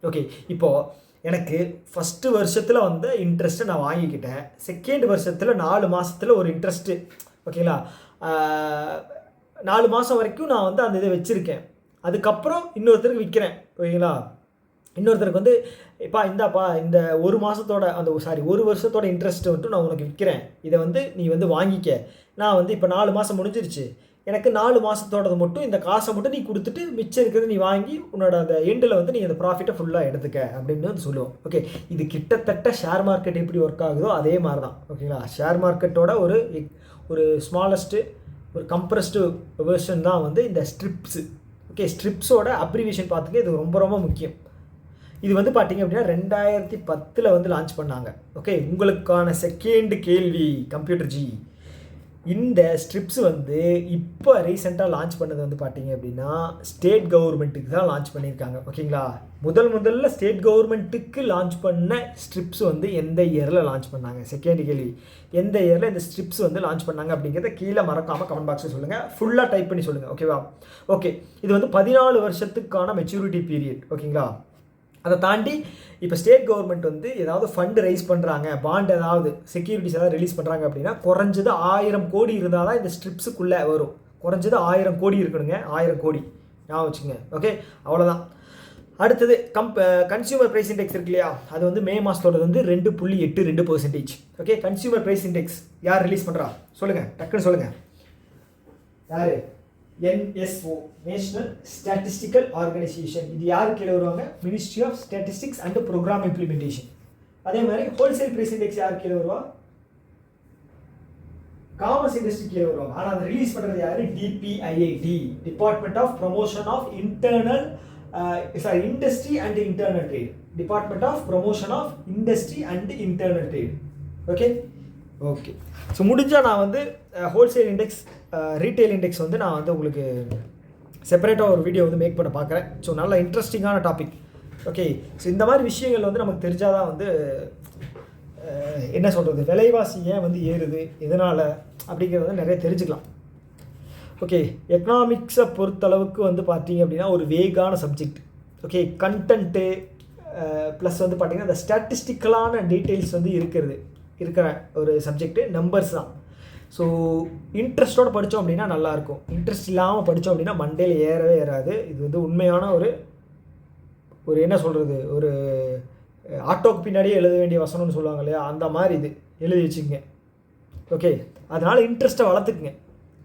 ஓகே, இப்போது எனக்கு ஃபஸ்ட்டு வருஷத்தில் வந்த இன்ட்ரெஸ்ட்டை நான் வாங்கிக்கிட்டேன், செகண்ட் வருஷத்தில் 4 மாதத்தில் ஒரு இன்ட்ரெஸ்ட்டு. ஓகேங்களா, 4 மாதம் வரைக்கும் நான் வந்து அந்த இதை வச்சுருக்கேன். அதுக்கப்புறம் இன்னொருத்தருக்கு விற்கிறேன். ஓகேங்களா, இன்னொருத்தருக்கு வந்து இந்தாப்பா இந்த ஒரு வருஷத்தோட இன்ட்ரெஸ்ட்டு வந்துட்டு நான் உனக்கு விற்கிறேன், இதை வந்து நீ வந்து வாங்கிக்க. நான் வந்து இப்போ 4 மாதம் முடிஞ்சிருச்சு, எனக்கு 4 மாதத்தோடது மட்டும் இந்த காசை மட்டும் நீ கொடுத்துட்டு மிச்சம் இருக்கிறது நீ வாங்கி உன்னோட அந்த எண்டில் வந்து நீ அந்த ப்ராஃபிட்டை ஃபுல்லாக எடுத்துக்க அப்படின்னு வந்து சொல்லுவோம். ஓகே, இது கிட்டத்தட்ட ஷேர் மார்க்கெட் எப்படி ஒர்க் ஆகுதோ அதே மாதிரி தான். ஓகேங்களா, ஷேர் மார்க்கெட்டோட ஒரு ஸ்மாலஸ்ட்டு ஒரு கம்ப்ரஸ்டு வெர்ஷன் தான் வந்து இந்த ஸ்ட்ரிப்ஸு. ஓகே, ஸ்ட்ரிப்ஸோட அப்ரிவேஷன் பார்த்துக்க இது ரொம்ப ரொம்ப முக்கியம். இது வந்து பார்த்தீங்க அப்படின்னா 2010 வந்து லான்ச் பண்ணாங்க. ஓகே, உங்களுக்கான செகண்ட் கேள்வி கம்ப்யூட்டர் ஜி. இந்த ஸ்ட்ரிப்ஸ் வந்து இப்போ ரீசெண்டாக லான்ச் பண்ணது வந்து பார்த்தீங்க அப்படின்னா ஸ்டேட் கவர்மெண்ட்டுக்கு தான் லான்ச் பண்ணியிருக்காங்க. ஓகேங்களா, முதல்ல ஸ்டேட் கவர்மெண்ட்டுக்கு லான்ச் பண்ண ஸ்ட்ரிப்ஸ் வந்து எந்த இயரில் லான்ச் பண்ணாங்க? செகண்ட் கேள்வி, எந்த இயரில் இந்த ஸ்ட்ரிப்ஸ் வந்து லான்ச் பண்ணாங்க அப்படிங்கிறத கீழே மறக்காமல் கமெண்ட் பாக்ஸில் சொல்லுங்கள். ஃபுல்லாக டைப் பண்ணி சொல்லுங்கள். ஓகேவா? ஓகே, இது வந்து 14 வருஷத்துக்கான மெச்சூரிட்டி பீரியட். ஓகேங்களா, அதை தாண்டி இப்போ ஸ்டேட் கவர்மெண்ட் வந்து ஏதாவது ஃபண்டு ரைஸ் பண்ணுறாங்க, பாண்ட் ஏதாவது செக்யூரிட்டிஸ் ஏதாவது ரிலீஸ் பண்ணுறாங்க அப்படின்னா குறைஞ்சது 1000 கோடி இருந்தால் தான் இந்த ஸ்ட்ரிப்ஸுக்குள்ளே வரும். குறைஞ்சது 1000 கோடி இருக்கணுங்க, 1000 கோடி ஞாபகம் வச்சுங்க. ஓகே, அவ்வளோதான். அடுத்தது கன்சியூமர் ப்ரைஸ் இண்டெக்ஸ் இருக்கு இல்லையா, அது வந்து மே மாதத்தோட வந்து 2.82%. ஓகே, கன்சியூமர் ப்ரைஸ் இண்டெக்ஸ் யார் ரிலீஸ் பண்ணுறா சொல்லுங்கள், டக்குன்னு சொல்லுங்கள். யார்? NSO, national statistical organisation. இது யார் கீழே வருவாங்க? Ministry of statistics and programme implementation. அதே மாதிரி ஹோல்சேல் பிரைஸ் இண்டெக்ஸ் யார் கீழே வருவா? காமர்ஸ் இண்டஸ்ட்ரி கீழே வருவாங்க. ஆனால் அதை ரிலீஸ் பண்ணுறது யார்? DPIIT, department of promotion of industry and internal trade. Department of promotion of industry and internal trade. Okay okay, so முடிஞ்சால் நான் வந்து ஹோல்சேல் இண்டெக்ஸ், ரீட்டைல் இண்டெக்ஸ் வந்து நான் வந்து உங்களுக்கு செப்பரேட்டாக ஒரு வீடியோ வந்து மேக் பண்ண பார்க்குறேன். ஸோ நல்ல இன்ட்ரெஸ்டிங்கான டாபிக். ஓகே, ஸோ இந்த மாதிரி விஷயங்கள் வந்து நமக்கு தெரிஞ்சால் தான் வந்து என்ன சொல்கிறது, விலைவாசி ஏன் வந்து ஏறுது, எதனால் அப்படிங்கிறத நிறைய தெரிஞ்சுக்கலாம். ஓகே, எக்கனாமிக்ஸை பொறுத்தளவுக்கு வந்து பார்த்தீங்க அப்படின்னா ஒரு வேகான சப்ஜெக்ட். ஓகே, கண்டென்ட்டு ப்ளஸ் வந்து பார்த்திங்கன்னா அந்த ஸ்டாட்டிஸ்டிக்கலான டீட்டெயில்ஸ் வந்து இருக்கிற ஒரு சப்ஜெக்ட்டு நம்பர்ஸ் தான். ஸோ இன்ட்ரெஸ்ட்டோடு படித்தோம் அப்படின்னா நல்லாயிருக்கும். இன்ட்ரெஸ்ட் இல்லாமல் படித்தோம் அப்படின்னா மண்டையில் ஏறவே ஏறாது. இது வந்து உண்மையான ஒரு என்ன சொல்கிறது, ஒரு ஆட்டோக்கு பின்னாடியே எழுத வேண்டிய வசனம்னு சொல்லுவாங்க இல்லையா, அந்த மாதிரி இது எழுதி வச்சுக்கோங்க. ஓகே, அதனால் இன்ட்ரெஸ்ட்டை வளர்த்துக்குங்க.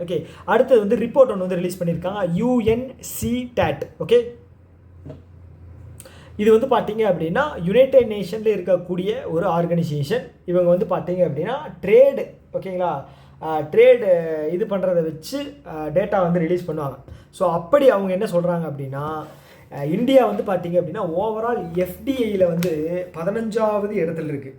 ஓகே, அடுத்தது வந்து ரிப்போர்ட் ஒன்று வந்து ரிலீஸ் பண்ணியிருக்காங்க, UNCTAD. ஓகே, இது வந்து பார்த்தீங்க அப்படின்னா யுனைடெட் நேஷனில் இருக்கக்கூடிய ஒரு ஆர்கனைசேஷன். இவங்க வந்து பார்த்தீங்க அப்படின்னா ட்ரேடு, ஓகேங்களா, ட்ரேடு இது பண்ணுறதை வச்சு டேட்டா வந்து ரிலீஸ் பண்ணுவாங்க. ஸோ அப்படி அவங்க என்ன சொல்கிறாங்க அப்படின்னா இந்தியா வந்து பார்த்தீங்க அப்படின்னா ஓவரால் FDIயில் வந்து 15வது இடத்துல இருக்குது.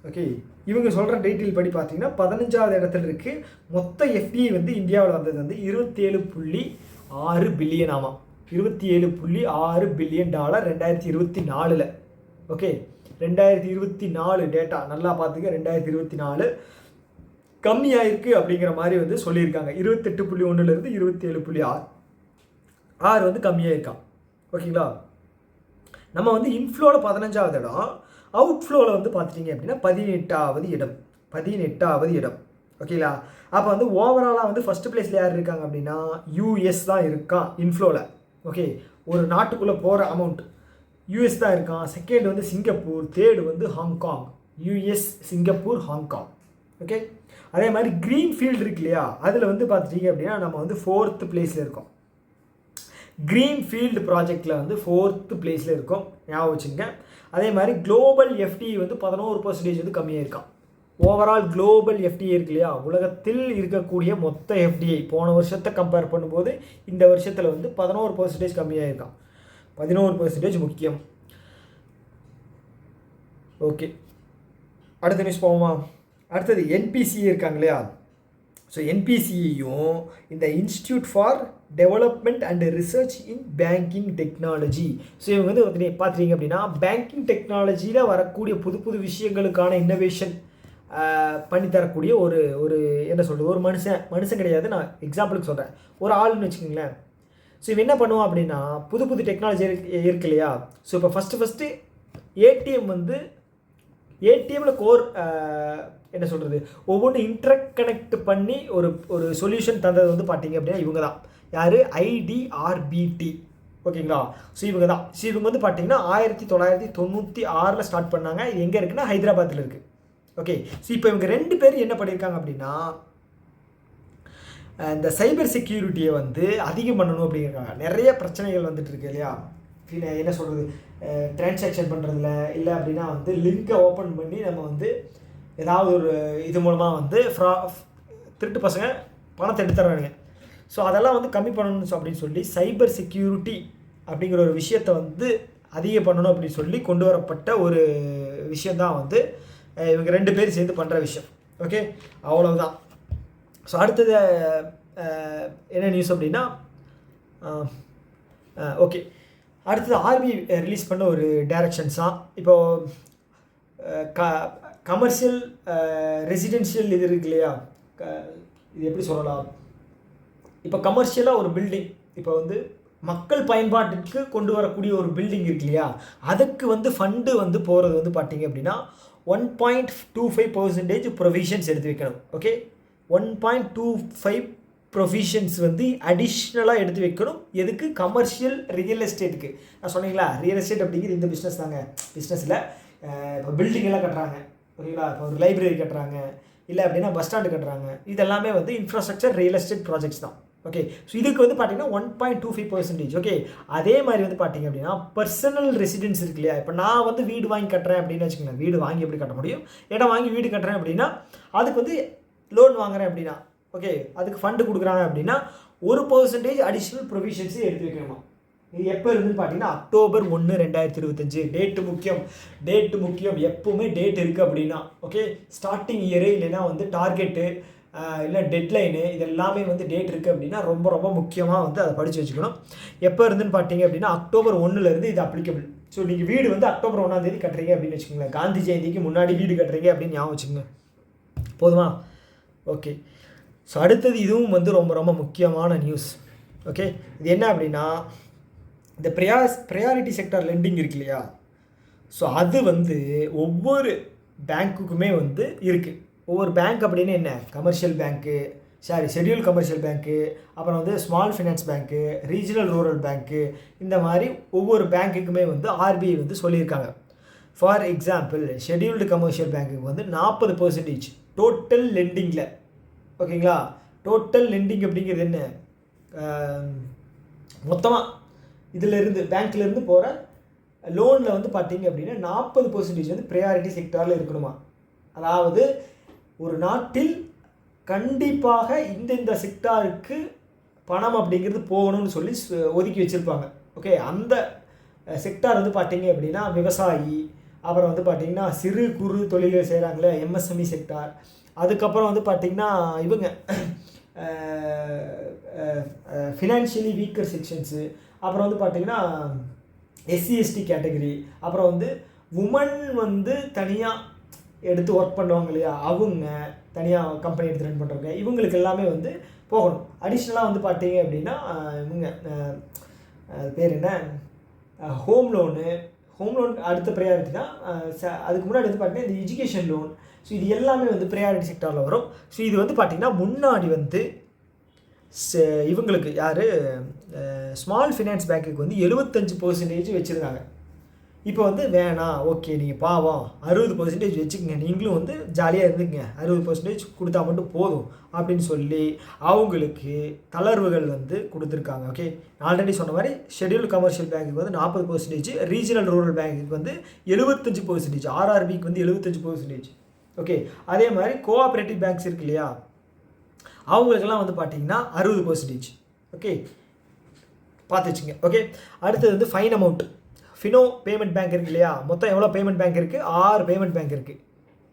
ஓகே, இவங்க சொல்கிற டீட்டெயில் படி பார்த்தீங்கன்னா 15வது இடத்துல இருக்குது. மொத்த FDI வந்து இந்தியாவில் வந்தது வந்து 27.6 பில்லியன். ஆமாம், 27.6 பில்லியன் டாலர் 2024. ஓகே, 2024 டேட்டா நல்லா பார்த்துக்க. 2024 கம்மியாயிருக்கு அப்படிங்கிற மாதிரி வந்து சொல்லியிருக்காங்க. 28.1 27.6 வந்து கம்மியாயிருக்கான். ஓகேங்களா, நம்ம வந்து இன்ஃப்ளோவில் 15வது இடம், அவுட்ஃப்ளோவில் வந்து பார்த்துட்டிங்க அப்படின்னா 18வது இடம். ஓகேங்களா, அப்போ வந்து ஓவராலாக வந்து ஃபஸ்ட்டு பிளேஸில் யார் இருக்காங்க அப்படின்னா US தான் இருக்கான் இன்ஃப்ளோவில். ஓகே, ஒரு நாட்டுக்குள்ளே போகிற அமௌண்ட் US தான் இருக்கான். செகண்ட் வந்து சிங்கப்பூர், தேர்டு வந்து Hong Kong. US, Singapore, Hong Kong. Okay, அதே மாதிரி க்ரீன்ஃபீல்டு இருக்கு இல்லையா, அதில் வந்து பார்த்துட்டிங்க அப்படின்னா நம்ம வந்து 4th பிளேஸில் இருக்கோம். க்ரீன்ஃபீல்டு ப்ராஜெக்டில் வந்து 4th பிளேஸில் இருக்கும், ஞாபகம் வச்சுங்க. அதே மாதிரி குளோபல் FDI வந்து 11% வந்து கம்மியாக இருக்கான். ஓவரால் குளோபல் FDI இருக்கு இல்லையா, உலகத்தில் இருக்கக்கூடிய மொத்த FDI போன வருஷத்தை கம்பேர் பண்ணும்போது இந்த வருஷத்தில் வந்து 11% கம்மியாக இருக்கான். 11% முக்கியம். ஓகே, அடுத்த நியூஸ் போவோமா? அடுத்தது NPCA இருக்காங்க இல்லையா. ஸோ NPCAயும் இந்த institute for development and research in banking technology. So இவங்க வந்து பார்த்துட்டீங்க அப்படின்னா பேங்கிங் டெக்னாலஜியில் வரக்கூடிய புது விஷயங்களுக்கான இன்னோவேஷன் பண்ணித்தரக்கூடிய ஒரு என்ன சொல்கிறது, ஒரு மனுஷன் கிடையாது, நான் எக்ஸாம்பிளுக்கு சொல்கிறேன், ஒரு ஆள்னு வச்சுக்கோங்களேன். ஸோ இவன் என்ன பண்ணுவான் அப்படின்னா புது டெக்னாலஜி இருக்கு இல்லையா. ஸோ இப்போ ஃபஸ்ட்டு ATM வந்து ஏடிஎம்மில் கோர் என்ன சொல்கிறது, ஒவ்வொன்றும் இன்டர்கனெக்ட் பண்ணி ஒரு சொல்யூஷன் தந்தது வந்து பார்த்தீங்க அப்படின்னா இவங்க தான். யார்? IDRBT. ஓகேங்களா, ஸோ இவங்க தான். ஸோ இவங்க வந்து பார்த்தீங்கன்னா 1996 ஸ்டார்ட் பண்ணாங்க. எங்கே இருக்குன்னா ஹைதராபாத்தில் இருக்குது. ஓகே, ஸோ இப்போ இவங்க 2 பேர் என்ன பண்ணியிருக்காங்க அப்படின்னா இந்த சைபர் செக்யூரிட்டியை வந்து அதிகம் பண்ணணும் அப்படிங்கிறாங்க. நிறைய பிரச்சனைகள் வந்துட்டு இருக்கு இல்லையா, என்ன சொல்கிறது, டிரான்சாக்ஷன் பண்ணுறதுல இல்லை அப்படின்னா வந்து லிங்கை ஓப்பன் பண்ணி நம்ம வந்து ஏதாவது ஒரு இது மூலமாக வந்து திருட்டு பசங்க பணத்தை எடுத்து தர்றானுங்க. ஸோ அதெல்லாம் வந்து கம்மி பண்ணணும் அப்படின்னு சொல்லி சைபர் செக்யூரிட்டி அப்படிங்கிற ஒரு விஷயத்தை வந்து அதிக பண்ணணும் அப்படின்னு சொல்லி கொண்டு வரப்பட்ட ஒரு விஷயந்தான் வந்து இவங்க 2 பேர் சேர்ந்து பண்ணுற விஷயம். ஓகே, அவ்வளவுதான். ஸோ அடுத்தது என்ன நியூஸ் அப்படின்னா, ஓகே, அடுத்தது ஆர்பிஐ ரிலீஸ் பண்ண ஒரு டைரக்ஷன்ஸ் தான். இப்போது கமர்ஷியல் ரெசிடென்ஷியல் இது இருக்கு இல்லையா, இது எப்படி சொல்லலாம், இப்போ கமர்ஷியலாக ஒரு பில்டிங், இப்போ வந்து மக்கள் பயன்பாட்டுக்கு கொண்டு வரக்கூடிய ஒரு பில்டிங் இருக்கு இல்லையா, அதுக்கு வந்து ஃபண்டு வந்து போகிறது வந்து பார்த்தீங்க அப்படின்னா 1.25% ப்ரொவிஷன்ஸ் எடுத்து வைக்கணும். ஓகே, 1.25 ப்ரொவிஷன்ஸ் வந்து அடிஷ்னலாக எடுத்து வைக்கணும். எதுக்கு? கமர்ஷியல் ரியல் எஸ்டேட்டுக்கு. நான் சொன்னீங்களா, ரியல் எஸ்டேட் அப்படிங்கிறது இந்த பிஸ்னஸ் தாங்க. பிஸ்னஸில் இப்போ பில்டிங் எல்லாம் கட்டுறாங்க, ஓகேங்களா, இப்போ ஒரு லைப்ரரி கட்டுறாங்க, இல்லை அப்படின்னா பஸ் ஸ்டாண்டு கட்டுறாங்க, இதெல்லாமே வந்து இன்ஃப்ராஸ்ட்ரக்சர் ரியல் எஸ்டேட் ப்ராஜெக்ட்ஸ் தான். ஓகே, ஸோ இதுக்கு வந்து பார்த்தீங்கன்னா 1.25%. ஓகே, அதே மாதிரி வந்து பார்த்தீங்க அப்படின்னா பர்சனல் ரெசிடென்ஸ் இருக்கு இல்லையா, இப்போ நான் வந்து வீடு வாங்கி கட்டுறேன் அப்படின்னு வச்சுக்கோங்க. வீடு வாங்கி எப்படி கட்ட முடியும்? இடம் வாங்கி வீடு கட்டுறேன் அப்படின்னா அதுக்கு வந்து லோன் வாங்குறேன் அப்படின்னா, ஓகே, அதுக்கு ஃபண்டு கொடுக்குறாங்க அப்படின்னா 1% அடிஷ்னல் ப்ரொவிஷன்ஸு எடுத்து வைக்கணுமா. இது எப்போ இருந்துன்னு பார்த்தீங்கன்னா அக்டோபர் 1, 2025. டேட்டு முக்கியம். எப்போவுமே டேட் இருக்குது அப்படின்னா, ஓகே, ஸ்டார்டிங் இயரு இல்லைன்னா வந்து டார்கெட்டு இல்லை டெட்லைனு, இது எல்லாமே வந்து டேட் இருக்குது அப்படின்னா ரொம்ப ரொம்ப முக்கியமாக வந்து அதை படித்து வச்சுக்கணும். எப்போ இருந்துன்னு பார்த்தீங்க அப்படின்னா அக்டோபர் 1 இது அப்ளிகபிள். ஸோ நீங்கள் வீடு வந்து அக்டோபர் 1 கட்டுறீங்க அப்படின்னு வச்சுக்கோங்களேன், காந்தி ஜெயந்திக்கு முன்னாடி வீடு கட்டுறீங்க அப்படின்னு ஞாபகம் வச்சுக்கோங்க. போதுமா? ஓகே, ஸோ அடுத்தது இதுவும் வந்து ரொம்ப ரொம்ப முக்கியமான நியூஸ். ஓகே, இது என்ன அப்படின்னா, இந்த ப்ரையாரிட்டி செக்டார் லெண்டிங் இருக்கு இல்லையா, ஸோ அது வந்து ஒவ்வொரு பேங்க்குக்குமே வந்து இருக்குது. ஒவ்வொரு பேங்க் அப்படின்னு என்ன, கமர்ஷியல் பேங்க்கு, ஷெட்யூல் கமர்ஷியல் பேங்க்கு, அப்புறம் வந்து ஸ்மால் ஃபினான்ஸ் பேங்க்கு, ரீஜனல் ரூரல் பேங்க்கு, இந்த மாதிரி ஒவ்வொரு பேங்க்குக்குமே வந்து ஆர்பிஐ வந்து சொல்லியிருக்காங்க. ஃபார் எக்ஸாம்பிள், ஷெட்யூல்டு கமர்ஷியல் பேங்க்குக்கு வந்து 40% டோட்டல் லெண்டிங்கில், ஓகேங்களா, டோட்டல் லெண்டிங் அப்படிங்கிறது என்ன, மொத்தமாக இதிலேருந்து பேங்க்லேருந்து போகிற லோனில் வந்து பார்த்தீங்க அப்படின்னா 40% வந்து ப்ரையாரிட்டி செக்டாரில் இருக்கணுமா. அதாவது ஒரு நாட்டில் கண்டிப்பாக இந்த செக்டாருக்கு பணம் அப்படிங்கிறது போகணும்னு சொல்லி ஒதுக்கி வச்சுருப்பாங்க. ஓகே, அந்த செக்டார் வந்து பார்த்தீங்க அப்படின்னா விவசாயி, அப்புறம் வந்து பார்த்திங்கன்னா சிறு குறு தொழில்கள் செய்கிறாங்களே எம்எஸ்எம்இ செக்டார், அதுக்கப்புறம் வந்து பார்த்திங்கன்னா இவங்க ஃபினான்ஷியலி வீக்கர் செக்ஷன்ஸு, அப்புறம் வந்து பார்த்திங்கன்னா எஸ்சி/எஸ்டி கேட்டகரி, அப்புறம் வந்து உமன் வந்து தனியாக எடுத்து ஒர்க் பண்ணுவாங்க இல்லையா, அவங்க தனியாக கம்பெனி எடுத்து ரன் பண்ணுறவங்க, இவங்களுக்கு எல்லாமே வந்து போகணும். அடிஷ்னலாக வந்து பார்த்தீங்க அப்படின்னா இவங்க பேர் என்ன, ஹோம் லோன் அடுத்த ப்ரையாரிட்டி தான். அதுக்கு முன்னாடி வந்து பார்த்தீங்கன்னா இந்த எஜுகேஷன் லோன். ஸோ இது எல்லாமே வந்து ப்ரையாரிட்டி செக்டாரில் வரும். ஸோ இது வந்து பார்த்திங்கன்னா முன்னாடி வந்து இவங்களுக்கு யார், ஸ்மால் ஃபினான்ஸ் பேங்க்குக்கு வந்து 75% வச்சுருந்தாங்க. இப்போ வந்து வேணாம், ஓகே நீங்கள் பாவம் 60% வச்சுக்கோங்க, நீங்களும் வந்து ஜாலியாக இருந்துக்குங்க, 60% கொடுத்தா மட்டும் போதும் அப்படின்னு சொல்லி அவங்களுக்கு தளர்வுகள் வந்து கொடுத்துருக்காங்க. ஓகே, ஆல்ரெடி சொன்ன மாதிரி ஷெட்யூல்டு கமர்ஷியல் பேங்க்குக்கு வந்து 40%, ரீஜனல் ரூரல் பேங்க்குக்கு வந்து 75%, ஆர்ஆர்பிக்கு வந்து 75%. ஓகே, அதே மாதிரி கோஆப்ரேட்டிவ் பேங்க்ஸ் இருக்கு இல்லையா, அவங்களுக்கெல்லாம் வந்து பார்த்தீங்கன்னா 60%. ஓகே, பார்த்து வச்சுங்க. ஓகே, அடுத்தது வந்து fine amount. Fino payment bank இருக்குது இல்லையா, மொத்தம் எவ்வளோ பேமெண்ட் பேங்க் இருக்குது, 6 பேமெண்ட் பேங்க் இருக்குது.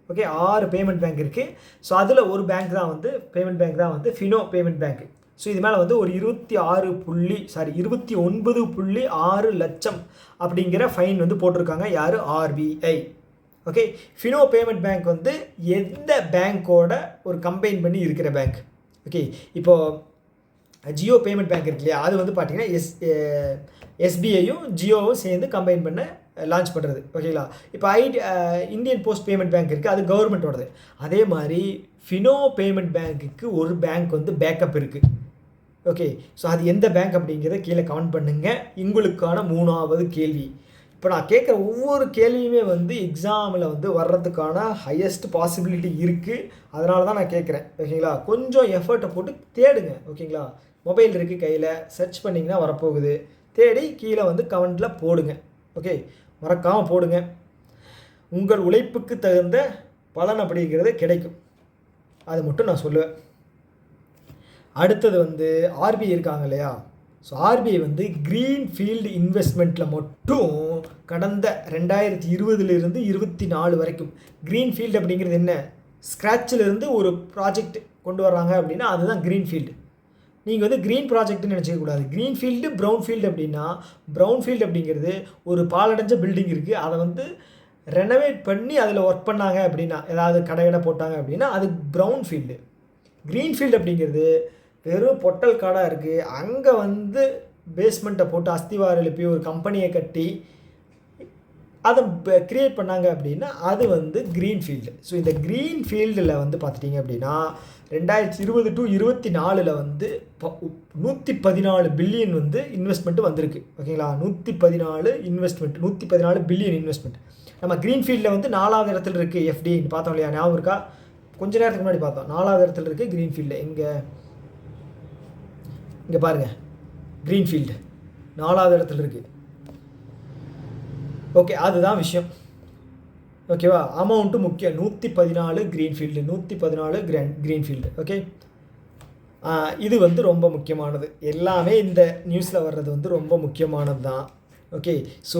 ஓகே, 6 பேமெண்ட் பேங்க் இருக்குது. ஸோ அதில் ஒரு பேங்க் தான் வந்து பேமெண்ட் பேங்க் தான் வந்து ஃபினோ பேமெண்ட் பேங்க். ஸோ இது மேலே வந்து ஒரு 29.6 லட்சம் அப்படிங்கிற ஃபைன் வந்து போட்டிருக்காங்க. யார்? RBI. Okay, Fino payment bank வந்து எந்த பேங்க்கோட ஒரு கம்பைன் பண்ணி இருக்கிற பேங்க். ஓகே, இப்போது ஜியோ பேமெண்ட் பேங்க் இருக்கு இல்லையா, அது வந்து பார்த்திங்கன்னா எஸ்பிஐயும் ஜியோவும் சேர்ந்து கம்பைன் பண்ண லான்ச் பண்ணுறது. ஓகேங்களா, இப்போ இந்தியன் போஸ்ட் பேமெண்ட் பேங்க் இருக்குது, அது கவர்மெண்ட்டோடது. அதே மாதிரி ஃபினோ பேமெண்ட் பேங்க்குக்கு ஒரு பேங்க் வந்து பேக்கப் இருக்குது. ஓகே, ஸோ அது எந்த பேங்க் அப்படிங்கிறத கீழே கமெண்ட் பண்ணுங்கள். உங்களுக்கான 3வது கேள்வி. இப்போ நான் கேட்குற ஒவ்வொரு கேள்வியுமே வந்து எக்ஸாமில் வந்து வர்றதுக்கான ஹையஸ்ட் பாசிபிலிட்டி இருக்குது. அதனால தான் நான் கேட்குறேன். ஓகேங்களா, கொஞ்சம் எஃபர்ட்டை போட்டு தேடுங்க. ஓகேங்களா, மொபைல் இருக்குது கையில், சர்ச் பண்ணிங்கன்னா வரப்போகுது, தேடி கீழே வந்து கமெண்ட்டில் போடுங்க. ஓகே, மறக்காமல் போடுங்க. உங்கள் உழைப்புக்கு தகுந்த பலன் அப்படிங்கிறது கிடைக்கும், அது மட்டும் நான் சொல்லுவேன். அடுத்தது வந்து ஆர்பிஐ இருக்காங்க இல்லையா, ஸோ ஆர்பிஐ வந்து க்ரீன் ஃபீல்டு இன்வெஸ்ட்மெண்ட்டில் மட்டும் கடந்த 2020 24 வரைக்கும் க்ரீன் ஃபீல்டு அப்படிங்கிறது என்ன, ஸ்க்ராட்சிலிருந்து ஒரு ப்ராஜெக்ட் கொண்டு வர்றாங்க அப்படின்னா அதுதான் க்ரீன் ஃபீல்டு. நீங்கள் வந்து க்ரீன் ப்ராஜெக்ட்னு நினச்சிக்கக்கூடாது. க்ரீன் ஃபீல்டு ப்ரௌன் ஃபீல்டு அப்படின்னா, ப்ரௌன் ஃபீல்டு அப்படிங்கிறது ஒரு பாலடைஞ்ச பில்டிங் இருக்குது, அதை வந்து ரெனோவேட் பண்ணி அதில் ஒர்க் பண்ணாங்க அப்படின்னா, ஏதாவது கடை போட்டாங்க அப்படின்னா அது ப்ரௌன் ஃபீல்டு. க்ரீன் ஃபீல்டு அப்படிங்கிறது வெறும் பொட்டல் காடாக இருக்குது, அங்கே வந்து பேஸ்மெண்ட்டை போட்டு அஸ்திவாரம் எழுப்பி ஒரு கம்பெனியை கட்டி அதை க்ரியேட் பண்ணாங்க அப்படின்னா அது வந்து க்ரீன் ஃபீல்டு. ஸோ இந்த க்ரீன் ஃபீல்டில் வந்து பார்த்துட்டிங்க அப்படின்னா 2020 to 24 வந்து 114 பில்லியன் வந்து இன்வெஸ்ட்மெண்ட்டு வந்திருக்கு. ஓகேங்களா, 114 பில்லியன் இன்வெஸ்ட்மெண்ட். நம்ம க்ரீன் ஃபீல்டில் வந்து 4வது இடத்துல இருக்குது. எஃப்டின்னு பார்த்தோம் இல்லையா, ஞாபகம் இருக்கா? கொஞ்ச நேரத்துக்கு முன்னாடி பார்த்தோம். 4வது இடத்துல இருக்குது க்ரீன் ஃபீல்டு. இங்கே பாருங்கள், க்ரீன் ஃபீல்டு 4வது இடத்துல இருக்குது. ஓகே, அதுதான் விஷயம். ஓகேவா, அமௌண்ட்டு முக்கியம். 114 green field, 114 green field. Okay, இது வந்து ரொம்ப முக்கியமானது. எல்லாமே இந்த நியூஸில் வர்றது வந்து ரொம்ப முக்கியமானது தான். ஓகே, ஸோ